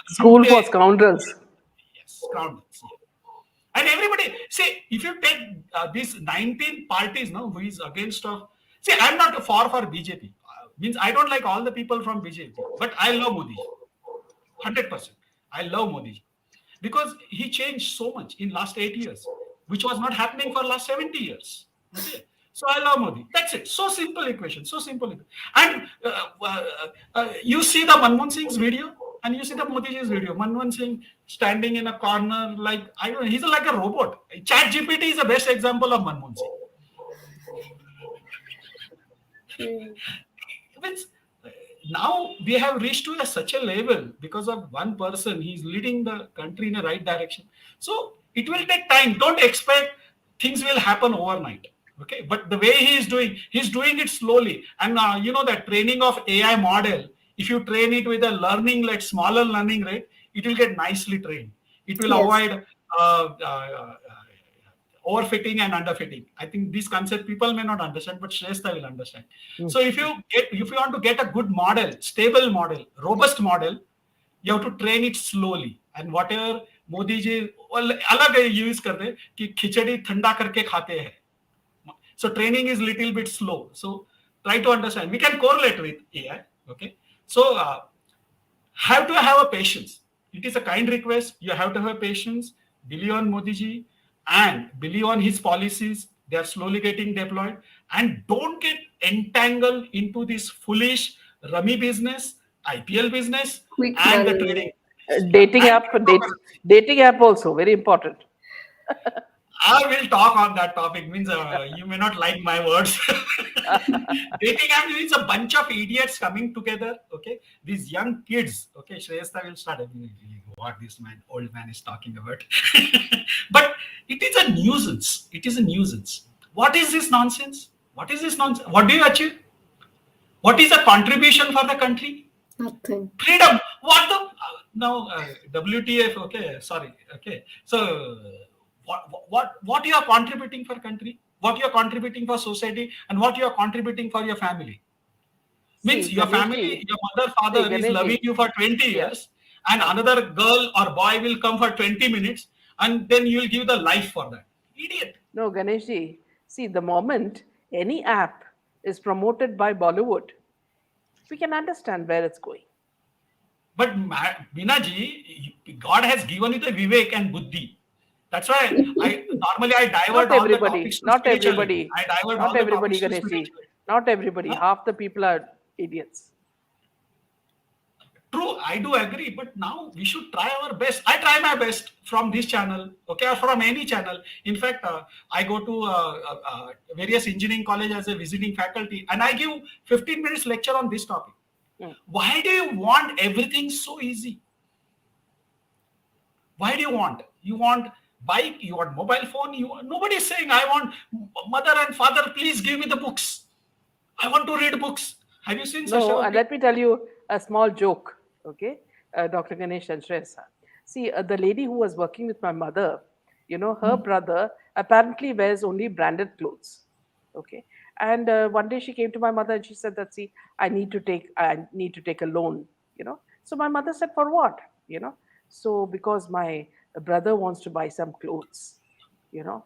School for scoundrels. Yes, scoundrels. Yeah. And everybody, see, if you take these 19 parties, who is against of, see, I'm not for BJP. Means I don't like all the people from BJP, but I love Modi. 100%. I love Modi because he changed so much in last 8 years, which was not happening for last 70 years. Okay. So I love Modi. That's it. So simple equation. So simple. And you see the Manmohan Singh's video and you see the Modi ji's video. Manmohan Singh standing in a corner like, I don't know, he's like a robot. ChatGPT is the best example of Manmohan Singh. Means, now we have reached to such a level because of one person. He's leading the country in the right direction. So it will take time. Don't expect things will happen overnight. Okay, but the way he's doing it slowly. And that training of AI model, if you train it with a smaller learning rate, it will get nicely trained. It will avoid overfitting and underfitting. I think this concept people may not understand, but Shreyasta will understand. So if you want to get a good model, stable model, robust model, you have to train it slowly. And whatever Modi ji अलग use करते कि खिचड़ी ठंडा करके खाते हैं. So training is little bit slow. So try to understand. We can correlate with AI. Okay. So have to have a patience. It is a kind request. You have to have patience. Believe on Modi ji and believe on his policies. They are slowly getting deployed. And don't get entangled into this foolish rummy business, IPL business, and the trading. Dating app also very important. I will talk on that topic. Means you may not like my words. Dating app means a bunch of idiots coming together. Okay, these young kids. Okay, Shreyasta will start. What this old man is talking about. But it is a nuisance. It is a nuisance. What is this nonsense? What is this nonsense? What do you achieve? What is the contribution for the country? Nothing. Freedom. What the now WTF? Okay, sorry. Okay, so. What you are contributing for country, what you are contributing for society, and what you are contributing for your family. Means See, your Ganesh family, ji, your mother, see, father is Ganesh loving ji, you for 20 yeah. years, and Hmm. another girl or boy will come for 20 minutes, and then you will give the life for that. Idiot. No, Ganesh ji, see, the moment any app is promoted by Bollywood, we can understand where it's going. But Binaji, God has given you the vivek and buddhi. That's why I Not divert all the everybody, topics to not spirituality. everybody, I divert not all the everybody, topics to Ganesh ji. spirituality. Not everybody. Huh? Half the people are idiots. True, I do agree, but now we should try our best. I try my best from this channel, okay, or from any channel. In fact, I go to various engineering college as a visiting faculty, and I give 15 minutes lecture on this topic. Hmm. Why do you want everything so easy? Why do you want? You want bike, you want mobile phone, nobody is saying I want mother and father, please give me the books. I want to read books. Have you seen such No, a and let me tell you a small joke, okay, Dr. Ganesh and Shreyasta. See, the lady who was working with my mother, her brother apparently wears only branded clothes, okay. And one day she came to my mother and she said that, see, I need to take a loan, So my mother said, for what, So because my brother wants to buy some clothes, you know.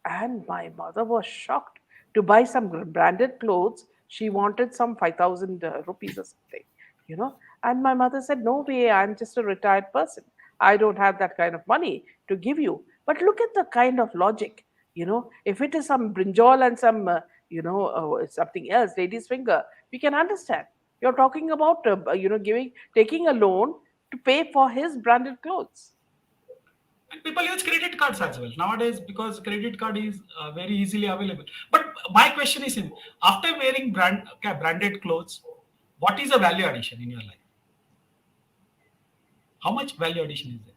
And my mother was shocked to buy some branded clothes. She wanted some 5,000 rupees or something, you know. And my mother said, no way, I'm just a retired person. I don't have that kind of money to give you. But look at the kind of logic, If it is some brinjal and some, something else, lady's finger, we can understand. You're talking about, taking a loan to pay for his branded clothes. and people use credit cards as well nowadays because credit card is very easily available. But my question is, after wearing branded clothes, what is the value addition in your life? How much value addition is there?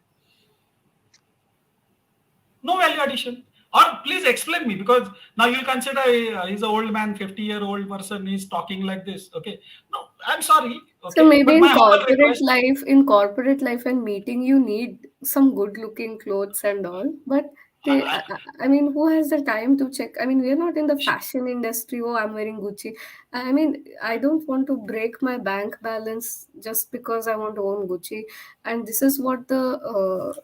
No value addition. Or please explain me, because now you consider he's an old man, 50-year-old person is talking like this. Okay. No, I'm sorry. So Okay. maybe But my humble request, in corporate life and meeting, you need some good looking clothes and all. But I, I mean, who has the time to check? I mean, we're not in the fashion industry. Oh, I'm wearing Gucci. I mean, I don't want to break my bank balance just because I want to own Gucci. And this is what the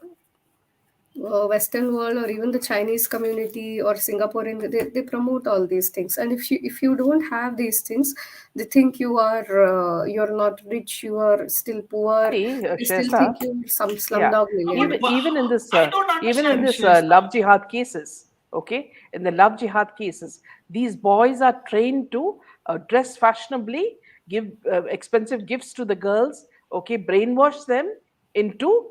Western world or even the Chinese community or Singaporean, they promote all these things. And if you don't have these things, they think you're not rich, you are still poor. See, They still Shreyasta, think you're some yeah, slumdog no, but millionaire. even in this I don't even in understand, this Shreyasta. love jihad cases, okay, in the love jihad cases, these boys are trained to dress fashionably, give expensive gifts to the girls, okay, brainwash them into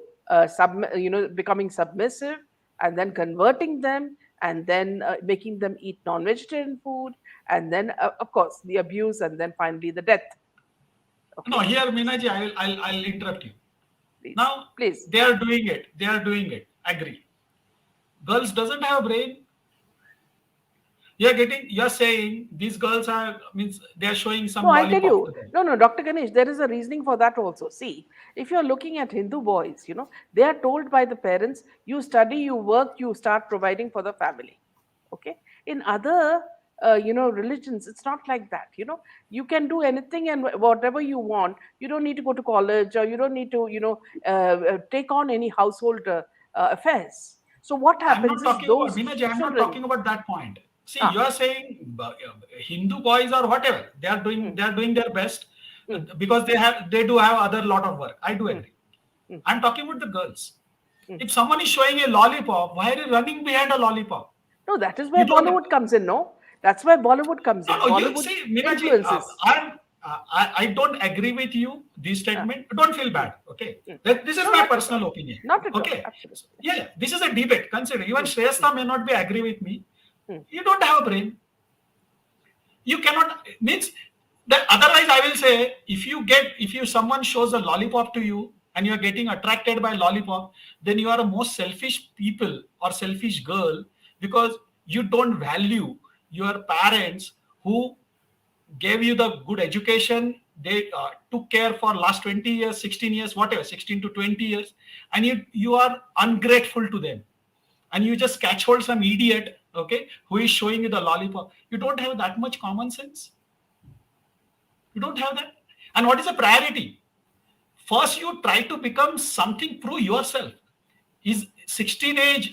becoming submissive, and then converting them, and then making them eat non-vegetarian food, and then of course the abuse, and then finally the death. No, Okay, here, Minaji, I'll interrupt you. please, Now please. they are doing it. They are doing it. Agree. Girls doesn't have a brain. You're saying these girls are, means they are showing No, some I tell lollipop you, to them. no, Dr. Ganesh, there is a reasoning for that also. See, if you're looking at Hindu boys, they are told by the parents, you study, you work, you start providing for the family. Okay. In other, religions, it's not like that. You can do anything and whatever you want. You don't need to go to college, or you don't need to, take on any household affairs. So what I'm happens not is talking about those Minaji. I'm not children, talking about that point. See, you ah, are saying Hindu boys or whatever mm, they are doing their best mm, because they do have other lot of work. I do mm, agree. mm, I'm talking about the girls. mm. If someone is showing a lollipop, why are you running behind a lollipop? No, that is You where don't. Bollywood comes in, no? That's where Bollywood comes No, in. no, you Bollywood see, Minaji, influences. I don't agree with you, this Uh, statement. Don't feel mm, bad, okay? mm. This is No, my not at all. personal opinion, Not at all. okay? Absolutely. Yeah, yeah, this is a debate. Consider, even Mm, mm, Shreyasta may not be agree with me. mm. You don't have a brain. You cannot, means that otherwise I will say, if you someone shows a lollipop to you and you are getting attracted by lollipop, then you are a most selfish people or selfish girl, because you don't value your parents who gave you the good education. They took care for last 20 years, 16 years, whatever, 16 to 20 years, and you are ungrateful to them, and you just catch hold some idiot, okay, who is showing you the lollipop. You don't have that much common sense. You don't have that. And what is the priority? First, you try to become something, prove yourself. Is 16 age,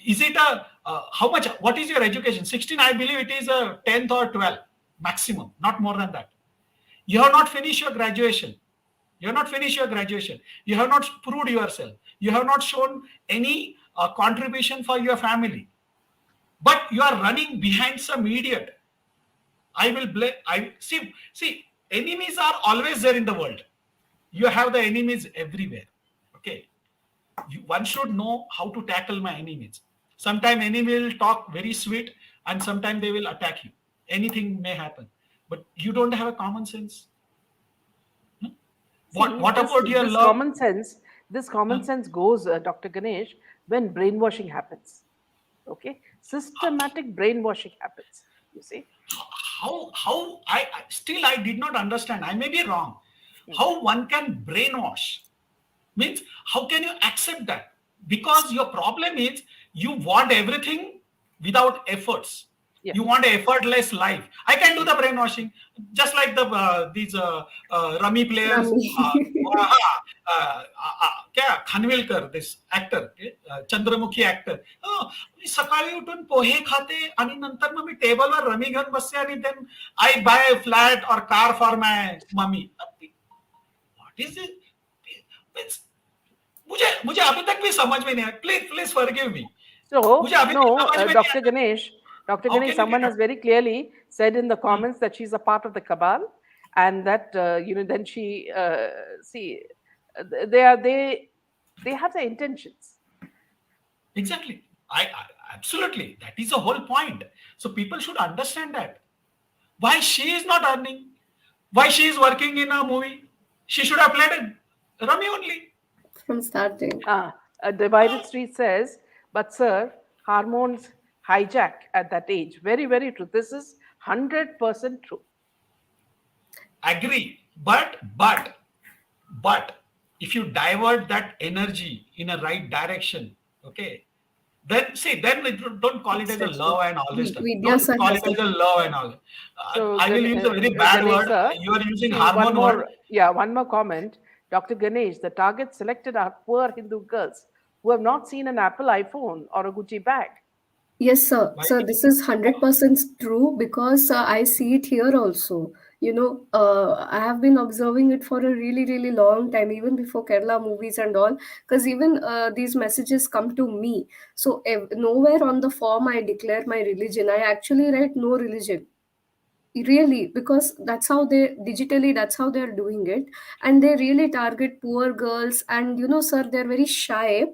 is it a how much, what is your education? 16, I believe it is a 10th or 12th maximum, not more than that. You have not finished your graduation. You have not finished your graduation. You have not proved yourself. You have not shown any contribution for your family. But you are running behind some idiot. I will blame. I see. Enemies are always there in the world. You have the enemies everywhere. Okay. One should know how to tackle my enemies. Sometimes enemy will talk very sweet, and sometimes they will attack you. Anything may happen, but you don't have a common sense. Hmm? See, What this about your this love? common sense, this common Hmm? sense goes, Dr. Ganesh, when brainwashing happens. Okay, systematic brainwashing happens. You see. How I still I did not understand. I may be wrong. Hmm. How one can brainwash? Means how can you accept that? Because your problem is you want everything without efforts. Yeah. You want an effortless life. I can do the brainwashing, just like the these rummy players. Rummy. क्या Khanwilkar, this actor, Chandramukhi actor. सकाळी उठून पोहे खाते आणि नंतर मग मी टेबलवर rummy घेऊन बसते आणि then I buy a flat or car for my mummy. What is it? It's, मुझे अभी तक भी समझ में नहीं आया. Please forgive me. So, मुझे अभी तक no, समझ में नहीं Dr. आता. Ganesh, Dr. How Ganesh, can you someone get has up? very clearly said in the comments that she's a part of the cabal, and that then she see they have the intentions. Exactly. I absolutely. That is the whole point. So people should understand that. Why she is not earning? Why she is working in a movie? She should have played Rummy only. From starting. A divided street says, but sir, hormones hijack at that age. Very, very true. This is 100% true. Agree. But if you divert that energy in a right direction, okay, then see, then don't call it as a Exactly. love and all this stuff. Don't Vidyasan call has it as a love and all. So, I will use a very bad Ganesh word. sir, You are using see hormone word. one more comment. Dr. Ganesh, the target selected are poor Hindu girls who have not seen an Apple iPhone or a Gucci bag. Yes, sir. Why? So this is 100% true because I see it here also. I have been observing it for a really, really long time, even before Kerala movies and all. Because even these messages come to me. So nowhere on the form I declare my religion. I actually write no religion. Really, because that's how they digitally, that's how they're doing it. And they really target poor girls. And sir, they're very shy,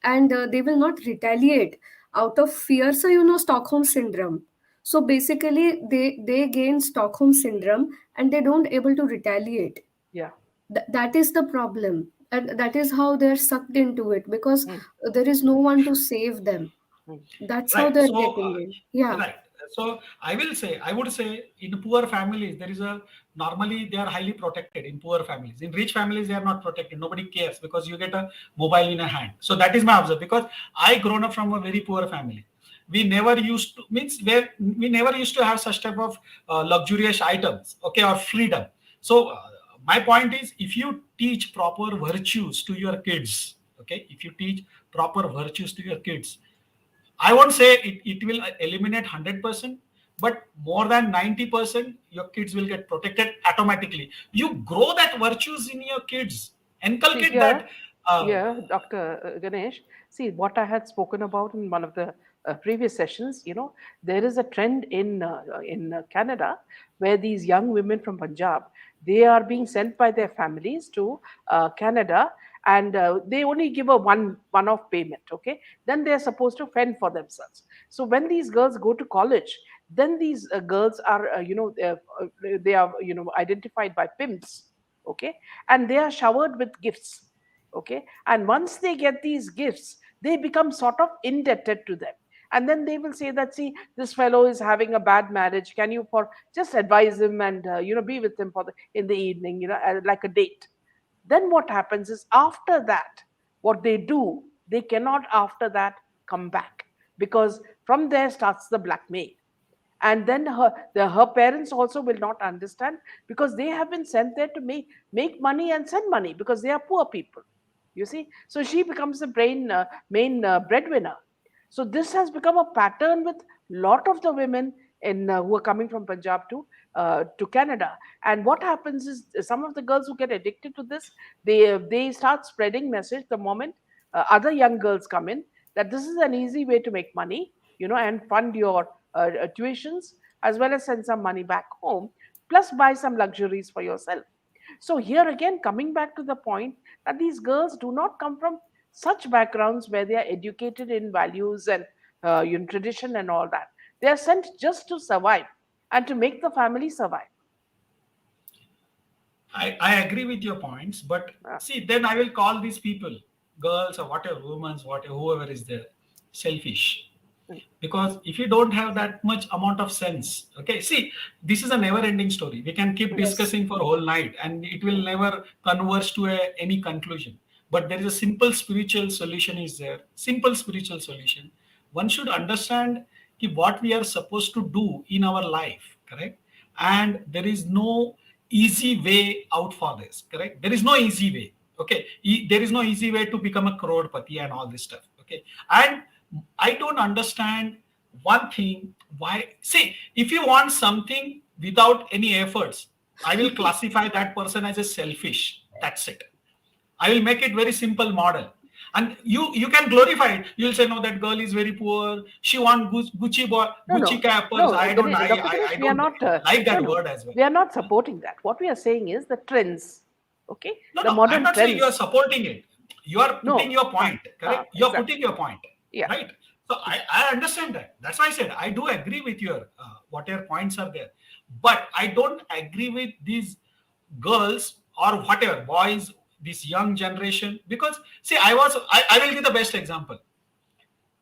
and they will not retaliate out of fear. So Stockholm syndrome. So basically they gain Stockholm syndrome, and they don't able to retaliate. Yeah. That is the problem, and that is how they're sucked into it, because Mm, there is no one to save them. mm. That's how Right. they're So, getting in. Yeah. right. So I would say, in poor families, there is normally they are highly protected in poor families. In rich families, they are not protected. Nobody cares because you get a mobile in a hand. So that is my observation, because I grown up from a very poor family. We never used to, we never used to have such type of luxurious items, okay, or freedom. So my point is, if you teach proper virtues to your kids, okay, if you teach proper virtues to your kids, I won't say it will eliminate 100%, but more than 90%, your kids will get protected automatically. You grow that virtues in your kids, See inculcate here, that. Uh, Dr. Ganesh, see what I had spoken about in one of the previous sessions. There is a trend in Canada where these young women from Punjab, they are being sent by their families to Canada, and they only give a one-off payment. Okay, then they are supposed to fend for themselves. So when these girls go to college, then these girls are they are identified by pimps. Okay, and they are showered with gifts. Okay, and once they get these gifts, they become sort of indebted to them, and then they will say that, see, this fellow is having a bad marriage, can you for just advise him and be with him for in the evening, like a date. Then what happens is, after that, what they do, they cannot after that come back, because from there starts the blackmail. and then her parents also will not understand, because they have been sent there to make money and send money, because they are poor people, you see. So she becomes the main breadwinner. So this has become a pattern with lot of the women who are coming from Punjab to Canada. And what happens is, some of the girls who get addicted to this, they start spreading message the moment other young girls come in, that this is an easy way to make money, and fund your tuitions, as well as send some money back home, plus buy some luxuries for yourself. So here again, coming back to the point that these girls do not come from such backgrounds where they are educated in values and tradition and all that. They are sent just to survive and to make the family survive. I agree with your points, but Uh, see, then I will call these people, girls or whatever, women, whatever, whoever is there, selfish. Because if you don't have that much amount of sense, okay, see, this is a never ending story. We can keep Yes. discussing for a whole night and it will never converge to any conclusion. But there is a simple spiritual solution is there. Simple spiritual solution. One should understand what we are supposed to do in our life, correct? And there is no easy way out for this, correct? There is no easy way, okay? There is no easy way to become a crorepati and all this stuff, okay? And I don't understand one thing. Why? See, if you want something without any efforts, I will classify that person as a selfish. That's it. I will make it very simple model. And you can glorify it. You'll say, no, that girl is very poor. She want no, Gucci no, cappers. no, Dr. Ganesh, I we are don't not. like No, that no, word as well. we are not supporting that. What we are saying is the trends, okay, No, the no, I'm modern not saying you are trends. supporting it. You are putting No, your point, correct? You are exactly. putting your point, Yeah. right? So I understand that. That's why I said I do agree with your what your points are there, but I don't agree with these girls or whatever boys, this young generation. Because see, I will give the best example.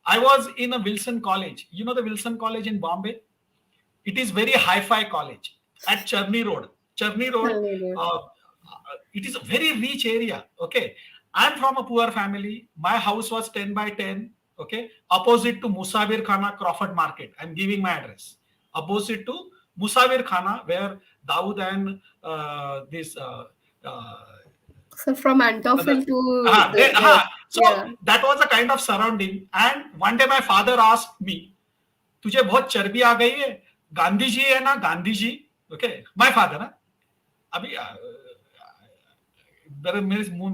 I was in a Wilson College. You know the Wilson College in Bombay. It is very hi-fi college at Charni Road. Charni Road, Hallelujah. it is a very rich area. Okay, I'm from a poor family. My house was 10 by 10. Okay, opposite to Musabir Khana Crawford Market. I'm giving my address. Opposite to Musabir Khana, where Dawood and this uh, So from other, Antofil to the so yeah. that was the kind of surrounding. And one day my father asked me, तुझे बहुत चर्बी आ गई है, गांधी जी है ना, Gandhi ji, okay, my father ना, अभी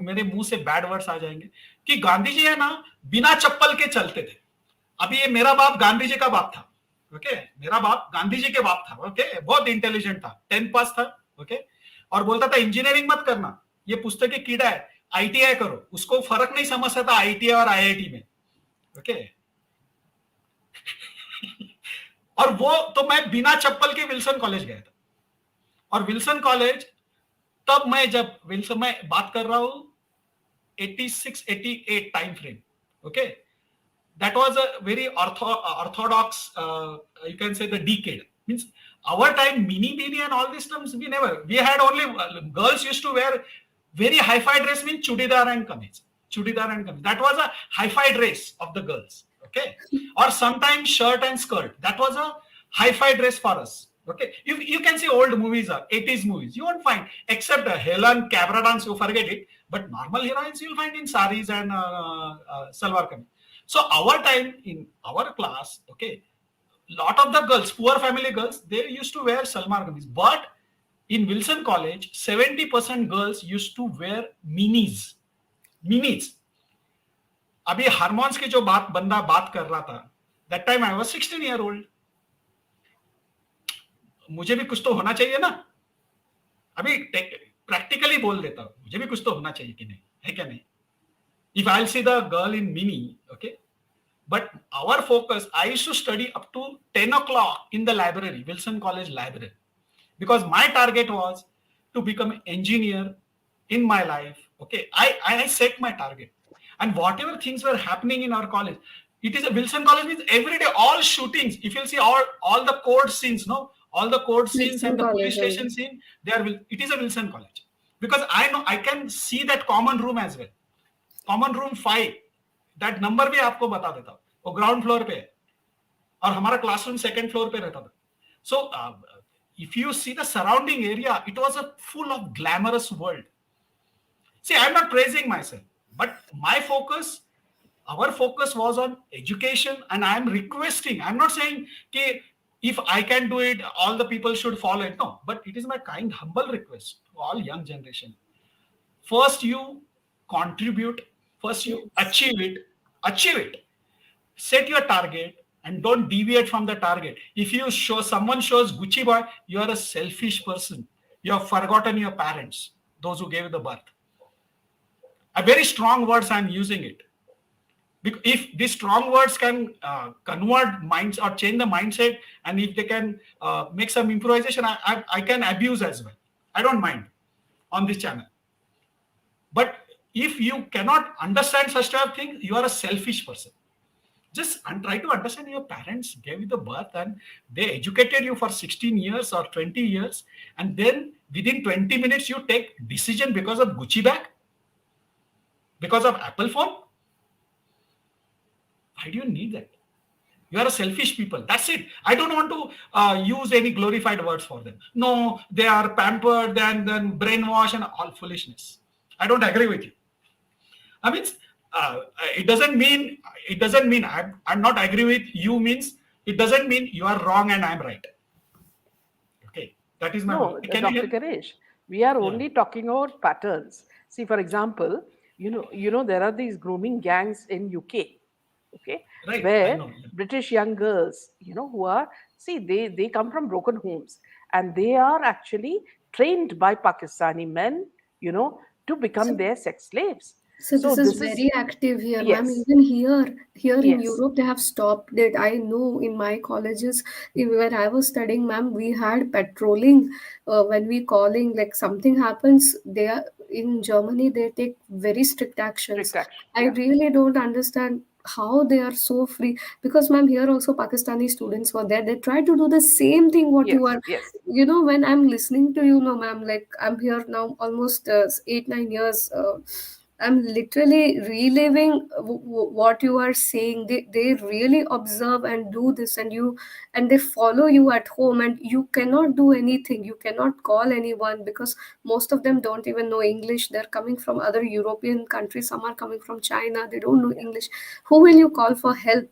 मेरे मुंह से बैड वर्ड्स आ जाएंगे कि गांधी जी है ना, बिना चप्पल के चलते थे. अभी ये मेरा बाप गांधी जी का बाप था, ओके, मेरा बाप गांधी जी के बाप था, ओके, बहुत इंटेलिजेंट था, 10 पास था, ओके, और बोलता था इंजीनियरिंग मत करना, ये पुस्तक की कीड़ा है, आईटीआई करो. उसको फर्क नहीं समझता था आईटीआई और आईआईटी में, ओके. और वो तो मैं बिना चप्पल के विल्सन कॉलेज गया था. और विल्सन कॉलेज तब मैं जब विल्सन में बात कर रहा हूं 86 88 time frame, okay, that was a very orthodox you can say the decade. Means our time mini mini and all these terms we had only girls used to wear very hi-fi dress, means chudidar and kameez. That was a hi-fi dress of the girls, okay, or sometimes shirt and skirt. That was a hi-fi dress for us, okay. You can see old movies are 80s movies, you won't find except Helen Cabra dance, you forget it, but normal heroines you'll find in saris and salwar kameez. So our time in our class, okay, lot of the girls, poor family girls, they used to wear salwar kameez. But in Wilson College, 70% girls used to wear minis. Minis. अभी hormones की जो बंदा बात कर रहा था, that time I was 16 year old. मुझे भी कुछ तो होना चाहिए ना. अभी प्रैक्टिकली बोल देता हूँ, मुझे भी कुछ तो होना चाहिए कि नहीं, है क्या नहीं? If I'll see the girl in mini, okay. But our focus, I used to study up to 10 o'clock in the library, Wilson College library, because my target was to become an engineer in my life. Okay, I set my target, and whatever things were happening in our college, it is a Wilson College means every day all shootings. If you'll see all the court scenes, no, all the court scenes Wilson and the police College station only. scene, it is a Wilson College, because I know I can see that common room as well. Common room 5, that number भी आपको बता देता हूं, वो ground floor पे है और हमारा क्लासरूम सेकंड फ्लोर पे रहता था. So if you see the surrounding area, it was a full of glamorous world. See, I'm not praising myself, but my focus, our focus was on education, and I'm requesting. I'm not saying, okay, if I can do it, all the people should follow it. No, but it is my kind, humble request to all young generation. First, you contribute. First, you Yes. Achieve it. Set your target and don't deviate from the target. If you show someone shows Gucci boy, you are a selfish person. You have forgotten your parents, those who gave you the birth. A very strong words I'm using it. If these strong words can convert minds or change the mindset, and if they can make some improvisation, I can abuse as well. I don't mind on this channel. But if you cannot understand such type of thing, you are a selfish person. Just try to understand your parents gave you the birth and they educated you for 16 years or 20 years, and then within 20 minutes you take decision because of Gucci bag, because of Apple phone. Why do you need that? You are a selfish people. That's it. I don't want to use any glorified words for them. No, they are pampered and then brainwashed and all foolishness. I don't agree with you. I mean, uh, it doesn't mean I'm not agree with you means it doesn't mean you are wrong and I'm right. Okay, that is my No, point. Can you Dr. hear? Ganesh, we are Yeah, only talking about patterns. See, for example, there are these grooming gangs in UK, okay, right. I where know. Yeah. British young girls, who are, see, they come from broken homes and they are actually trained by Pakistani men, you know, to become So their sex slaves. So So this is this is, very active here, ma'am. yes, Even here in yes, Europe, they have stopped it. I know in my colleges, when I was studying, ma'am, we had patrolling. When we calling, like something happens, they are in Germany. They take very strict actions. strict action. I Yeah, really don't understand how they are so free. Because, ma'am, here also Pakistani students were there. They try to do the same thing what you yes, are. yes, When I'm listening to you, no, ma'am, like I'm here now almost 8 9 years. I'm literally reliving what you are saying. They really observe and do this, and they follow you at home, and you cannot do anything. You cannot call anyone because most of them don't even know English. They're coming from other European countries. Some are coming from China. They don't know yeah. English. Who will you call for help?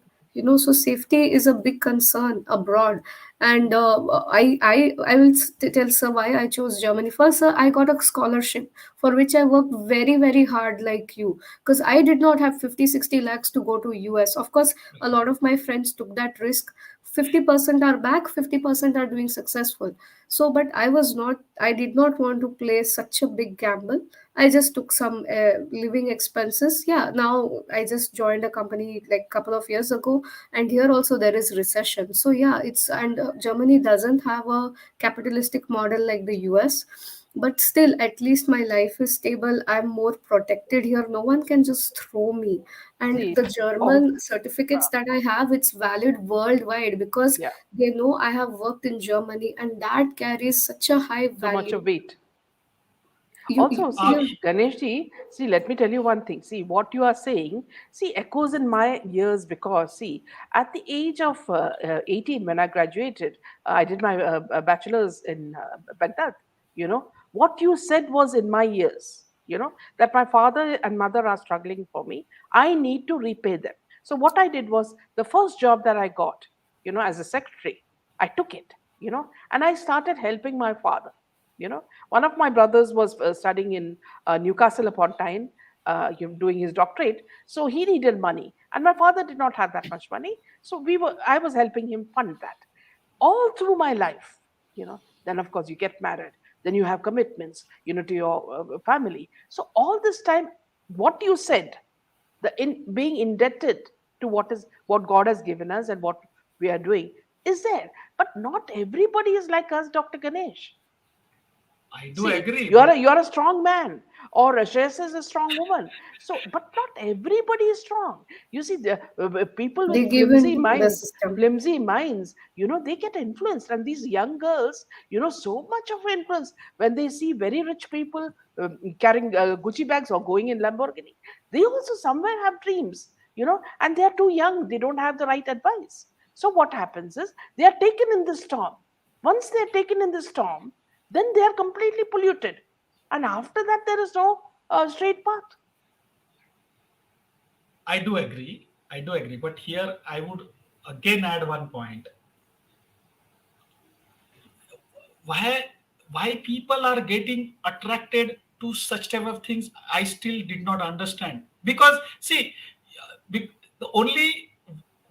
So safety is a big concern abroad. And I will tell sir why I chose Germany. First, sir, I got a scholarship for which I worked very, very hard like you. Because I did not have 50 60 lakhs to go to US. Of course, a lot of my friends took that risk. 50% are back, 50% are doing successful. So, but I did not want to play such a big gamble. I just took some living expenses. Yeah, now I just joined a company like couple of years ago, and here also there is recession. So yeah, it's and Germany doesn't have a capitalistic model like the US, but still at least my life is stable. I'm more protected here. No one can just throw me. And See, the oh, German certificates that I have, it's valid worldwide because yeah, they know I have worked in Germany, and that carries such a high so much of value. weight. You Also, Uh, see, Ganeshji, see, let me tell you one thing. See, what you are saying, see, echoes in my ears because, see, at the age of 18, when I graduated, I did my bachelor's in Baghdad. What you said was in my ears, that my father and mother are struggling for me. I need to repay them. So, what I did was the first job that I got, as a secretary, I took it, and I started helping my father. One of my brothers was studying in Newcastle upon Tyne, doing his doctorate. So he needed money, and my father did not have that much money. So I was helping him fund that all through my life. Then of course you get married, then you have commitments, to your family. So all this time, what you said, the in being indebted to what God has given us and what we are doing is there. But not everybody is like us, Dr. Ganesh. I do See, agree, you're a but you're a strong man, or Shreyasta is a strong woman. So, but not everybody is strong. You see, the people they with give in the system. they get influenced, and these young girls, so much of influence when they see very rich people carrying Gucci bags or going in Lamborghini. They also somewhere have dreams, and they are too young. They don't have the right advice. So what happens is they are taken in the storm. Once they are taken in the storm, then they are completely polluted. And after that, there is no straight path. I do agree. I do agree. But here I would again add one point. Why why people are getting attracted to such type of things, I still did not understand. Because see, the only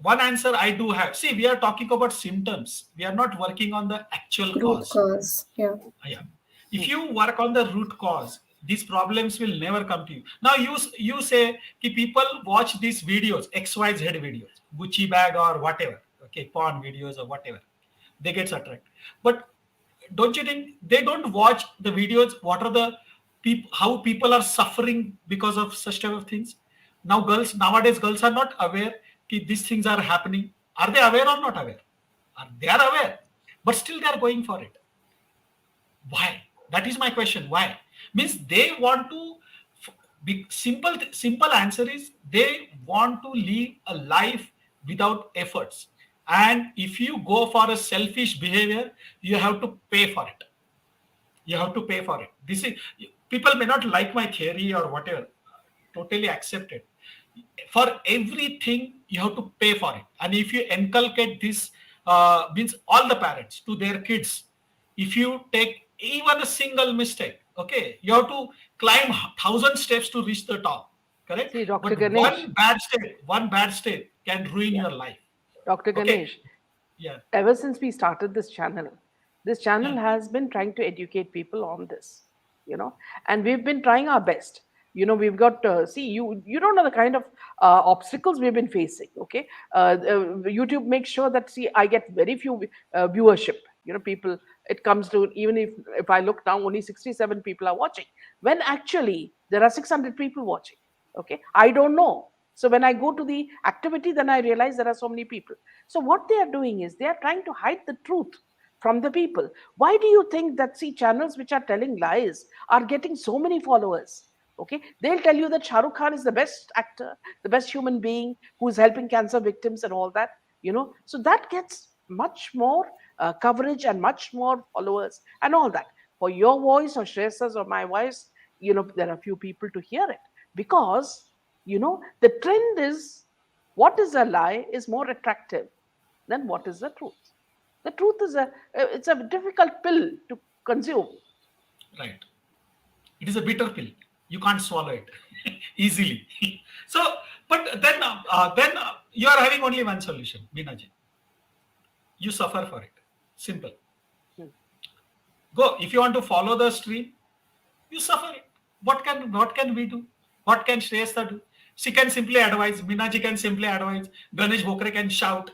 one answer I do have. See, we are talking about symptoms. We are not working on the actual Root cause. cause. Yeah. Yeah. If you work on the root cause, these problems will never come to you. Now you say ki people watch these videos, XYZ videos, Gucci bag or whatever, okay, porn videos or whatever. They get attracted. But don't you think they don't watch the videos? What are the how people are suffering because of such type of things? Nowadays girls are not aware that these things are happening. Are they aware or not aware? They are aware, but still they are going for it. Why? That is my question. Why? Means they want to be simple answer is they want to live a life without efforts. And if you go for a selfish behavior, you have to pay for it. You have to pay for it. This is, people may not like my theory or whatever, totally accept it. For everything you have to pay for it. And if you inculcate this, means all the parents to their kids, if you take even a single mistake, okay, you have to climb 1,000 steps to reach the top, correct? See, Dr. But Ganesh, one bad step can ruin yeah, your life. Dr. Okay. Ganesh, Yeah. ever since we started this channel Yeah. has been trying to educate people on this, you know, and we've been trying our best. You know, we've got see, you don't know the kind of obstacles we've been facing. Okay, YouTube makes sure that, see, I get very few viewership. You know, people, it comes to, even if I look now, only 67 people are watching, when actually there are 600 people watching. Okay, I don't know. So when I go to the activity, then I realize there are so many people. So what they are doing is they are trying to hide the truth from the people. Why do you think that, see, channels which are telling lies are getting so many followers? Okay, they'll tell you that Shah Rukh Khan is the best actor, the best human being who is helping cancer victims and all that. You know, so that gets much more coverage and much more followers and all that. For your voice or Shreyasta's or my voice, you know, there are few people to hear it, because, you know, the trend is, what is a lie is more attractive than what is the truth. The truth is it's a difficult pill to consume. Right. It is a bitter pill. You can't swallow it easily. So, but then you are having only one solution, Binaji. You suffer for it. Simple. Hmm. Go. If you want to follow the stream, you suffer it. What can we do? What can Shreyasta do? She can simply advise. Minaji can simply advise. Ganesh Bhokre can shout.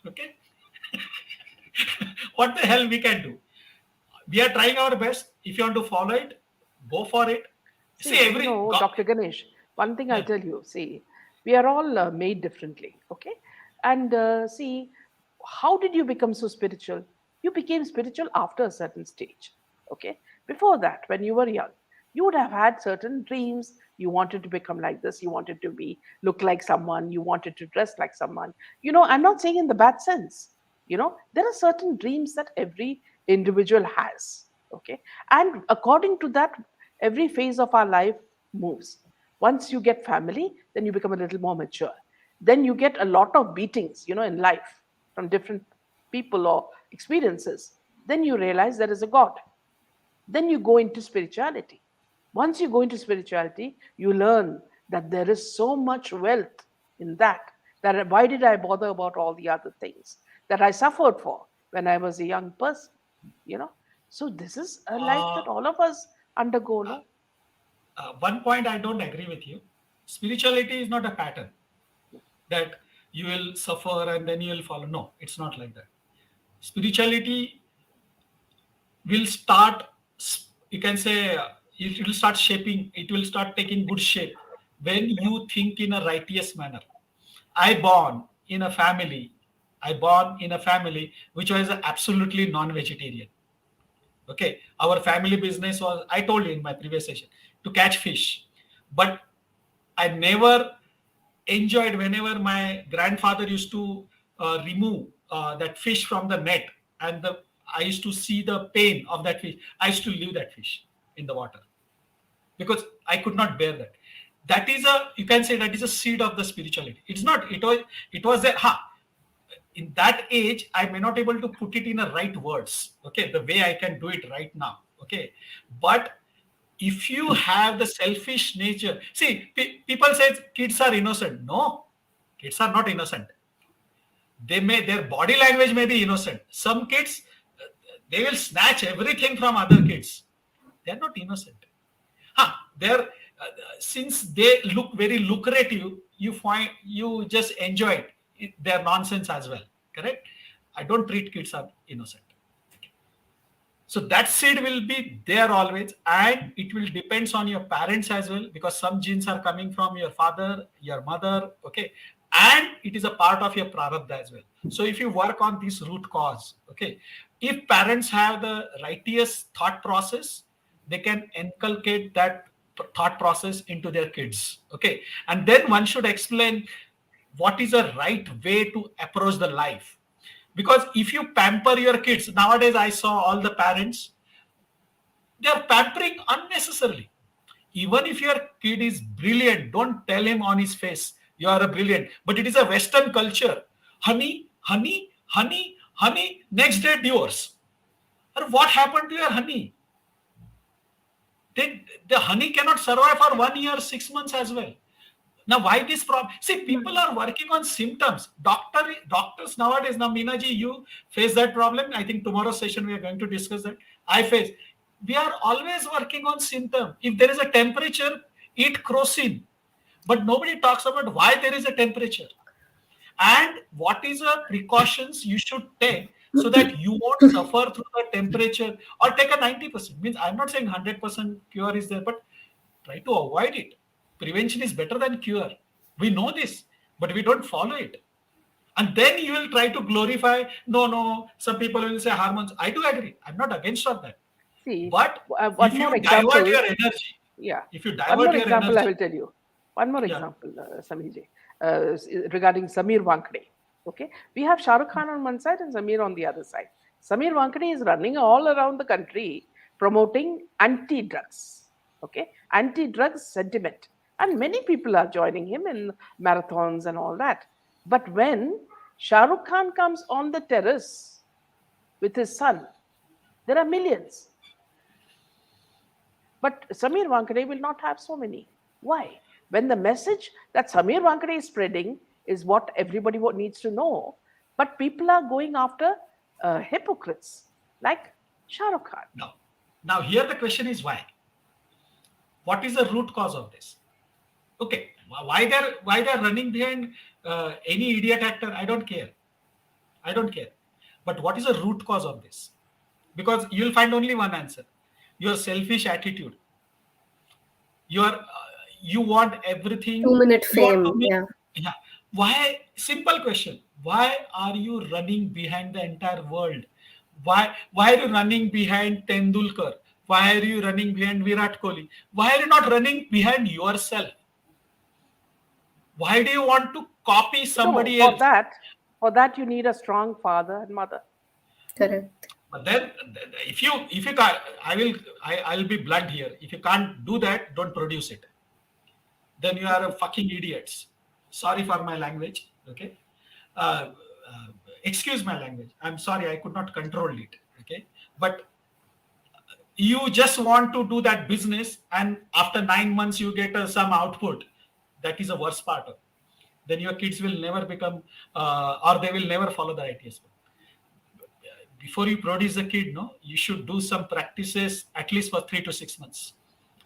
Okay. What the hell we can do? We are trying our best. If you want to follow it, go for it. See, See, you know, Dr. Ganesh, one thing I'll yeah, tell you, see, we are all made differently, okay? And see, how did you become so spiritual? You became spiritual after a certain stage, okay? Before that, when you were young, you would have had certain dreams. You wanted to become like this. You wanted to be, look like someone. You wanted to dress like someone. You know, I'm not saying in the bad sense. You know, there are certain dreams that every individual has, okay? And according to that, every phase of our life moves. Once you get family, then you become a little more mature. Then you get a lot of beatings, you know, in life from different people or experiences. Then you realize there is a God. Then you go into spirituality. Once you go into spirituality, you learn that there is so much wealth in that. That why did I bother about all the other things that I suffered for when I was a young person? You know, so this is a life uh, that all of us undergo. No, one point I don't agree with you. Spirituality is not a pattern that you will suffer and then you will follow. No, it's not like that. Spirituality will start, you can say, it will start shaping, it will start taking good shape when you think in a righteous manner. I born in a family i born in a family which was absolutely non-vegetarian. Okay, our family business was, I told you in my previous session, to catch fish. But I never enjoyed whenever my grandfather used to remove that fish from the net, and I used to see the pain of that fish. I used to leave that fish in the water because I could not bear that. That is a, you can say that is a seed of the spirituality. It's not, it was there. In that age, I may not able to put it in the right words. Okay. The way I can do it right now. Okay. But if you have the selfish nature, see, people say kids are innocent. No, kids are not innocent. Their body language may be innocent. Some kids, they will snatch everything from other kids. They are not innocent. They're since they look very lucrative, you just enjoy their nonsense as well. Correct? I don't treat kids as innocent. So that seed will be there always, and it will depends on your parents as well, because some genes are coming from your father, your mother, okay, and it is a part of your prarabdha as well. So if you work on this root cause, okay, if parents have the righteous thought process, they can inculcate that thought process into their kids, okay, and then one should explain what is a right way to approach the life. Because if you pamper your kids, nowadays I saw all the parents, they are pampering unnecessarily. Even if your kid is brilliant, don't tell him on his face, you are a brilliant. But it is a Western culture. Honey, honey, honey, honey, next day divorce. Or what happened to your honey? The honey cannot survive for 1 year, 6 months as well. Now, why this problem? See, people are working on symptoms. Doctors nowadays, now Minaji, you face that problem. I think tomorrow's session we are going to discuss that. I face. We are always working on symptom. If there is a temperature, eat crocin. But nobody talks about why there is a temperature. And what is the precautions you should take so that you won't suffer through the temperature, or take a 90%. Means I'm not saying 100% cure is there, but try to avoid it. Prevention is better than cure. We know this, but we don't follow it. And then you will try to glorify, no, some people will say hormones. I do agree. I'm not against of that. See, But one if more you divert example. your energy, Yeah. if you One divert more your example I energy, will tell you. One more yeah, example, Samiji, regarding Samir Wankhede. Okay. We have Shah Rukh Khan on one side and Samir on the other side. Samir Wankhede is running all around the country promoting anti-drugs. Okay. Anti-drugs sentiment. And many people are joining him in marathons and all that. But when Shah Rukh Khan comes on the terrace with his son, there are millions. But Samir Wankhede will not have so many. Why? When the message that Samir Wankhede is spreading is what everybody needs to know, but people are going after hypocrites like Shah Rukh Khan. now here the question is why? What is the root cause of this? Okay, why they're running behind any idiot actor? I don't care. But what is the root cause of this? Because you'll find only one answer: your selfish attitude. You want everything. 2 minute You want to fame. make, Yeah. yeah. Why? Simple question: why are you running behind the entire world? Why are you running behind Tendulkar? Why are you running behind Virat Kohli? Why are you not running behind yourself? Why do you want to copy No, somebody else? for that you need a strong father and mother. Correct. But then, if you can't, I'll be blunt here. If you can't do that, don't produce it. Then you are a fucking idiots. Sorry for my language. Okay, uh, excuse my language. I'm sorry, I could not control it. Okay, but you just want to do that business, and after 9 months you get some output. That is the worst part of it. Then your kids will never become, or they will never follow the ITS. Before you produce a kid, no, you should do some practices at least for 3 to 6 months.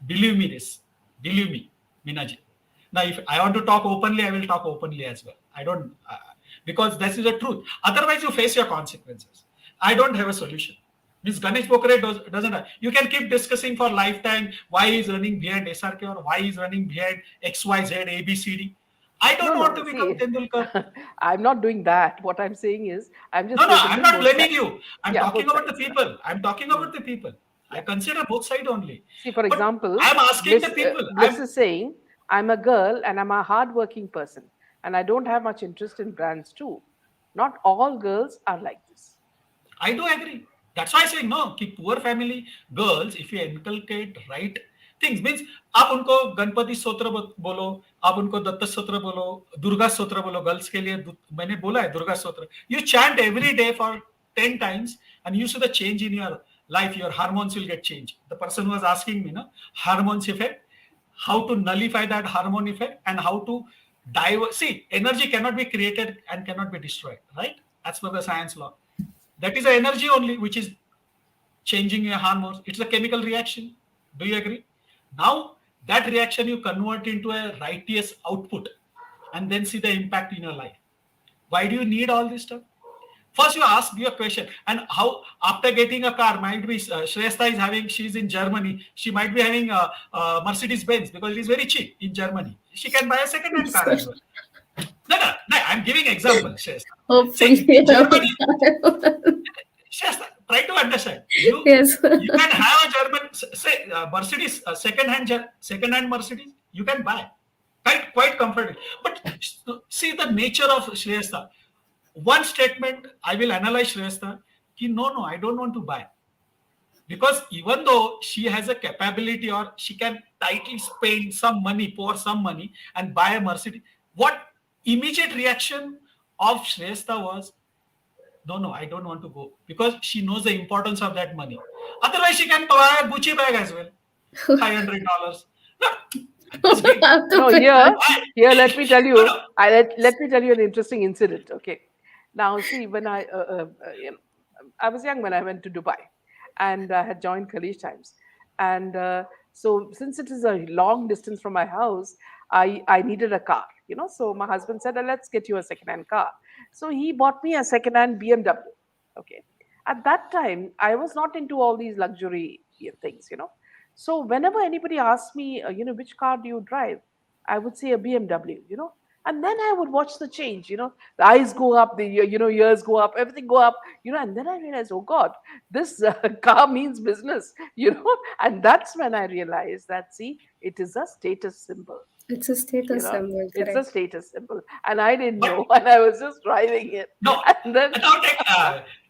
Believe me this. Believe me, Minaji. Now, if I want to talk openly, I will talk openly as well. I don't, because this is the truth. Otherwise, you face your consequences. I don't have a solution. Means Ganesh Pokare doesn't have. You can keep discussing for lifetime why he's running behind SRK or why he's running behind XYZ, ABCD. I don't want to become See, Tendulkar. I'm not doing that. What I'm saying is, I'm just No, I'm presenting not both blaming sides. you. I'm Yeah, talking both about the sides. people. I'm talking Mm. about the people. I Yeah. consider both sides only. See, for But example, I'm asking the people. Bliss is saying, I'm a girl and I'm a hardworking person, and I don't have much interest in brands too. Not all girls are like this. I do agree. That's why I say no कि poor family girls, if you inculcate right things, means आप उनको गणपति स्तोत्र बोलो, आप उनको दत्त स्तोत्र बोलो, दुर्गा स्तोत्र बोलो, गर्ल्स के लिए मैंने बोला है दुर्गा स्तोत्र. You chant every day for 10 times and you see the change in your life. Your hormones will get changed. The person was asking me, no, hormones effect, how to nullify that hormone effect and how to see, energy cannot be created and cannot be destroyed, right? As per the science law. That is the energy only which is changing your hormones. It's a chemical reaction. Do you agree? Now that reaction you convert into a righteous output and then see the impact in your life. Why do you need all this stuff? First, you ask your question, and how after getting a car, might be Shreyasta is having. She's in Germany. She might be having a Mercedes Benz because it is very cheap in Germany. She can buy a second-hand car as well. No. I'm giving example, Shreyasta. Hopefully. See, Germany. Shasta, try to understand. Yes. You can have a German, say Mercedes, second-hand Mercedes. You can buy quite comfortable. But see the nature of Shreyasta. One statement I will analyze Shreyasta. No, I don't want to buy, because even though she has a capability or she can tightly spend some money, pour some money, and buy a Mercedes. What immediate reaction of Shreyasta was, no, I don't want to go, because she knows the importance of that money. Otherwise, she can buy a Gucci bag as well, $500. No, No, here, let me tell you, no. let me tell you an interesting incident. Okay, now see, when I was young when I went to Dubai, and I had joined Khalij Times, and so since it is a long distance from my house, I needed a car. So my husband said, "Let's get you a second-hand car." So he bought me a second-hand BMW. Okay, at that time I was not into all these luxury things. So whenever anybody asked me, which car do you drive, I would say a BMW. And then I would watch the change. The eyes go up, the ears go up, everything go up. And then I realized, oh God, this car means business. And that's when I realized that, see, it is a status symbol. It's a you status know symbol, it's a correct? status symbol, and I didn't But know, and I was just driving it. no, And then now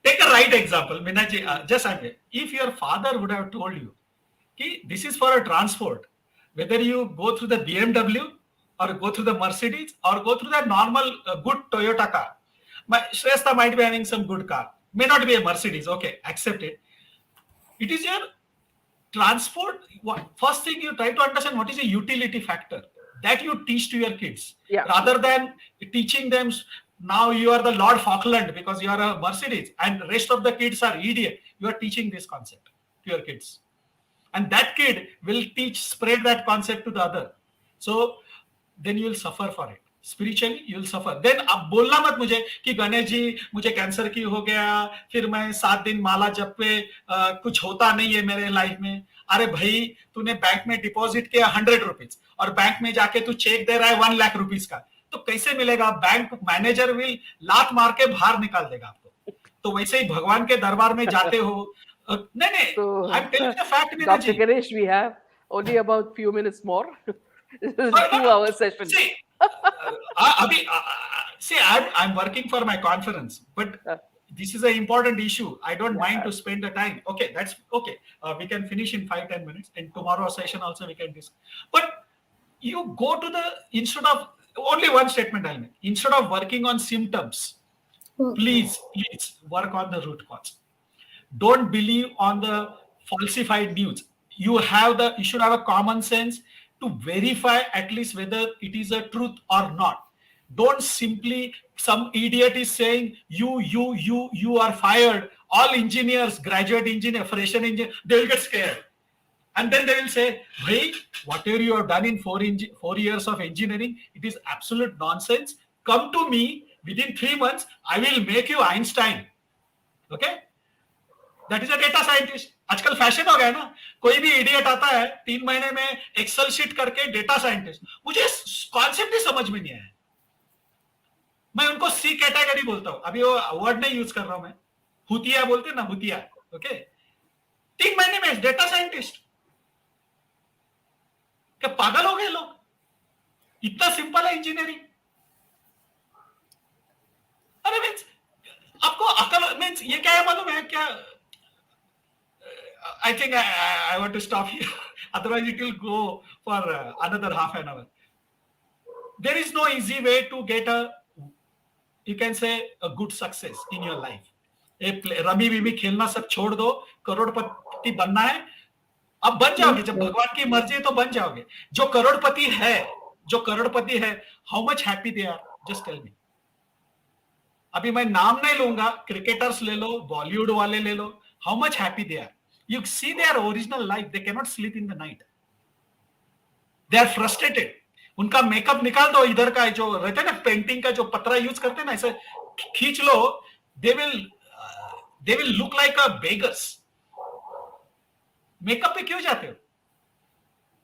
take a right example, Minaji. If your father would have told you, this is for a transport, whether you go through the BMW or go through the Mercedes or go through the normal good Toyota car. Shreyasta might be having some good car, may not be a Mercedes. Okay, accept it. It is your transport. First thing you try to understand, what is the utility factor that you teach to your kids, yeah, rather than teaching them now you are the Lord Falkland because you are a Mercedes and the rest of the kids are idiot. You are teaching this concept to your kids, and that kid will spread that concept to the other. So then you will suffer for it. Spiritually you will suffer. Then अब बोलना मत मुझे कि गणेश जी मुझे cancer की हो गया, फिर मैं 7 दिन माला जप पे कुछ होता नहीं है मेरे लाइफ में. अरे भाई, तूने बैंक में डिपॉजिट किया 100 रुपीज और बैंक में जाके तू चेक दे रहा है 1 लाख रुपीज का, तो कैसे मिलेगा? बैंक मैनेजर विल लात मार के बाहर निकाल देगा आपको. तो वैसे ही भगवान के दरबार में जाते हो. नहीं, so I am telling the fact, Meena Dr. Ji. Ganesh, we have only about few minutes more. This is a No, 2-hour session. see, see, I'm working for my conference, but Uh, this is an important issue. I don't mind yeah, to spend the time. Okay, that's okay. We can finish in 5-10 minutes, and tomorrow's session also we can discuss. But you go to instead of only one statement I'll make. Instead of working on symptoms, Okay. please work on the root cause. Don't believe on the falsified news. You should have a common sense to verify at least whether it is a truth or not. Don't simply, some idiot is saying you are fired. All engineers, graduate engineer, fresher engineer, they will get scared. And then they will say, hey, whatever you have done in 4 years of engineering, it is absolute nonsense. Come to me within 3 months, I will make you Einstein. Okay? That is a data scientist. आजकल fashion हो गया ना, कोई भी idiot आता है 3 महीने में एक्सेल शीट करके डेटा साइंटिस्ट. मुझे कॉन्सेप्ट ही समझ में नहीं आया. मैं उनको सी कैटेगरी बोलता हूं. अभी वो वर्ड नहीं यूज कर रहा हूं मैं. हुतिया बोलते ना, हुतिया. ओके, 3 महीने में डेटा साइंटिस्ट. क्या पागल हो गए लोग? इतना सिंपल है इंजीनियरिंग. अरे मीन्स आपको अकल मीन्स ये क्या है मालूम है क्या? I think I want to stop here. Otherwise, it will go for another half an hour. There is no easy way to get a, you can say, a good success in your life. Rummy बिमी खेलना सब छोड़ दो, करोड़पति बनना है, अब बन जाओगे, जब Yes. भगवान की मर्जी है तो बन जाओगे. जो करोड़पति है, जो करोड़पति है, how much happy they are, just tell me. अभी मैं नाम नहीं लूंगा, क्रिकेटर्स ले लो, बॉलीवुड वाले ले लो, how much happy they are. You see their original life, they can not sleep in the night, they are frustrated. उनका मेकअप निकाल दो, इधर का जो रहता है ना पेंटिंग का जो पतरा यूज करते हैं ना, ऐसे खींच लो, they will look like a beggars. Makeup पे क्यों जाते हो?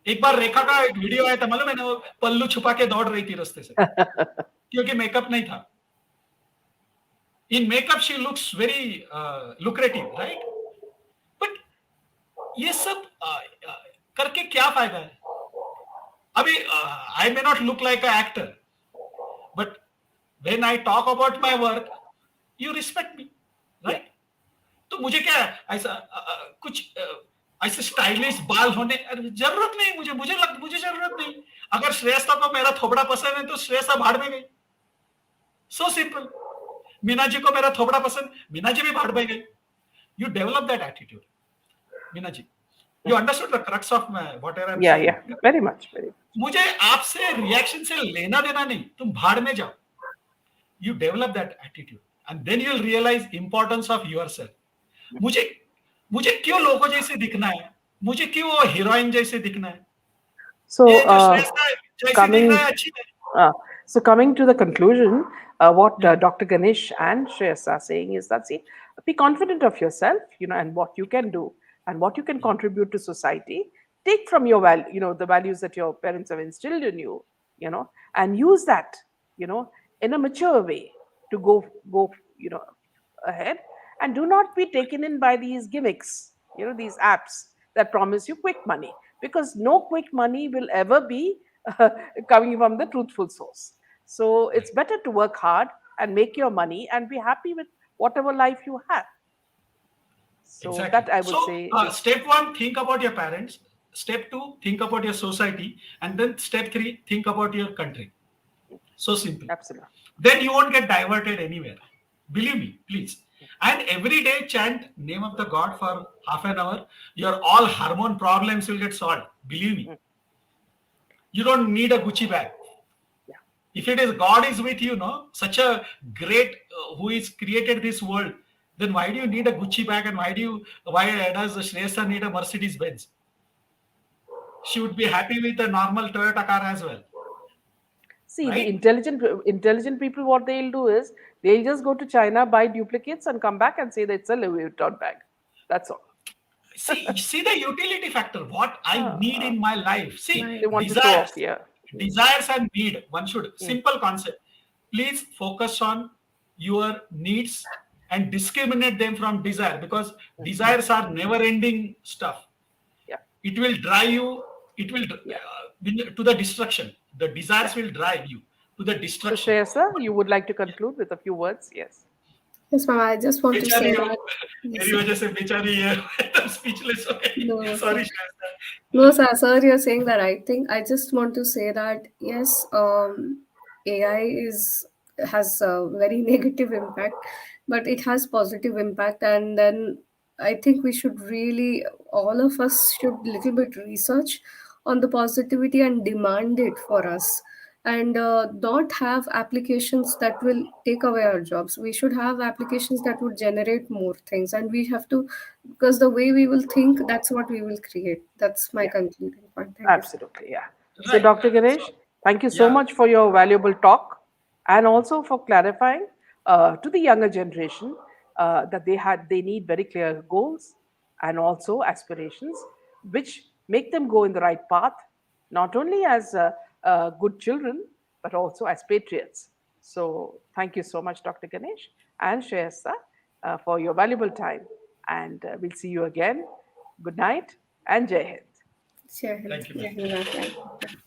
एक बार रेखा का एक वीडियो आया था, मालूम है ना, वो पल्लू छुपा के दौड़ रही थी रास्ते से क्योंकि मेकअप नहीं था. In makeup she looks very lucrative, right? But ये सब करके क्या फायदा है? अभी I may not look like a actor, but when I talk about my work, you respect me, right? तो मुझे क्या ऐसा कुछ ऐसे स्टाइलिश बाल होने जरूरत नहीं. मुझे जरूरत नहीं. अगर श्रेयस्ता को मेरा थोबड़ा पसंद है तो श्रेयस्ता भाड़ में गई, सो सिंपल. मीना जी को मेरा थोबड़ा पसंद, मीना जी भी भाड़ में गई. You develop that attitude, Meena ji. You understood the crux of whatever I am Yeah, yeah, saying. very much, very much. मुझे आपसे रिएक्शन से लेना देना नहीं, तुम भाड़ में जाओ. You develop that attitude and then you'll realize importance of yourself. मुझे मुझे क्यों लोगों जैसे दिखना है? मुझे क्यों वो हीरोइन जैसे दिखना है? So, ये जो श्रेष्ठ है, जैसे दिख coming रहा है अच्छी है. coming to the conclusion, what Dr. Ganesh and Shreyasta are saying is that, see, be confident of yourself, and what you can do and what you can contribute to society. Take from your value, the values that your parents have instilled in you, and use that, in a mature way to go, ahead, and do not be taken in by these gimmicks, these apps that promise you quick money, because no quick money will ever be coming from the truthful source. So it's better to work hard and make your money and be happy with whatever life you have. So Exactly. that I would So say. step 1, think about your parents. Step 2, think about your society, and then step 3, think about your country. So simple. Absolutely. Then you won't get diverted anywhere. Believe me, please. And every day chant name of the God for half an hour. Your all hormone problems will get solved. Believe me. You don't need a Gucci bag. Yeah. If it is God is with you, no, such a great who is created this world, then why do you need a Gucci bag, and why does Shreyasta need a Mercedes Benz? She would be happy with a normal Toyota car as well. See, the Right? intelligent people, what they'll do is they'll just go to China, buy duplicates, and come back and say that it's a Louis Vuitton bag. That's all. See the utility factor, what I need in my life. See, They want to show off, desires and need. One should, simple concept. Please focus on your needs and discriminate them from desire, because desires are never ending stuff. Yeah. It will drive you, it will to the destruction. The desires will drive you to the So, destruction. Shreyasa, you would like to conclude with a few words? Yes. Yes, ma'am. I just want to say बेचारी that. मेरी वजह से बेचारी एकदम speechless हो गई. No, Sorry, sir. Shasta. No, sir, you're saying the right thing. I just want to say that yes, AI has a very negative impact, but it has positive impact. And then I think we should really, all of us should little bit research on the positivity and demand it for us, and not have applications that will take away our jobs. We should have applications that would generate more things, and we have to, because the way we will think, that's what we will create. That's my Yeah. concluding point. Thank you, sir. Absolutely, yeah. So, Right. Dr. Ganesh, So, thank you so yeah. much for your valuable talk, and also for clarifying to the younger generation that they need very clear goals and also aspirations, which make them go in the right path, not only as good children but also as patriots. So, thank you so much, Dr. Ganesh and Shreyasta, for your valuable time, and we'll see you again. Good night and Jai Hind. Jai Hind. Thank you, Jai ma'am. Hind, ma'am. Thank you.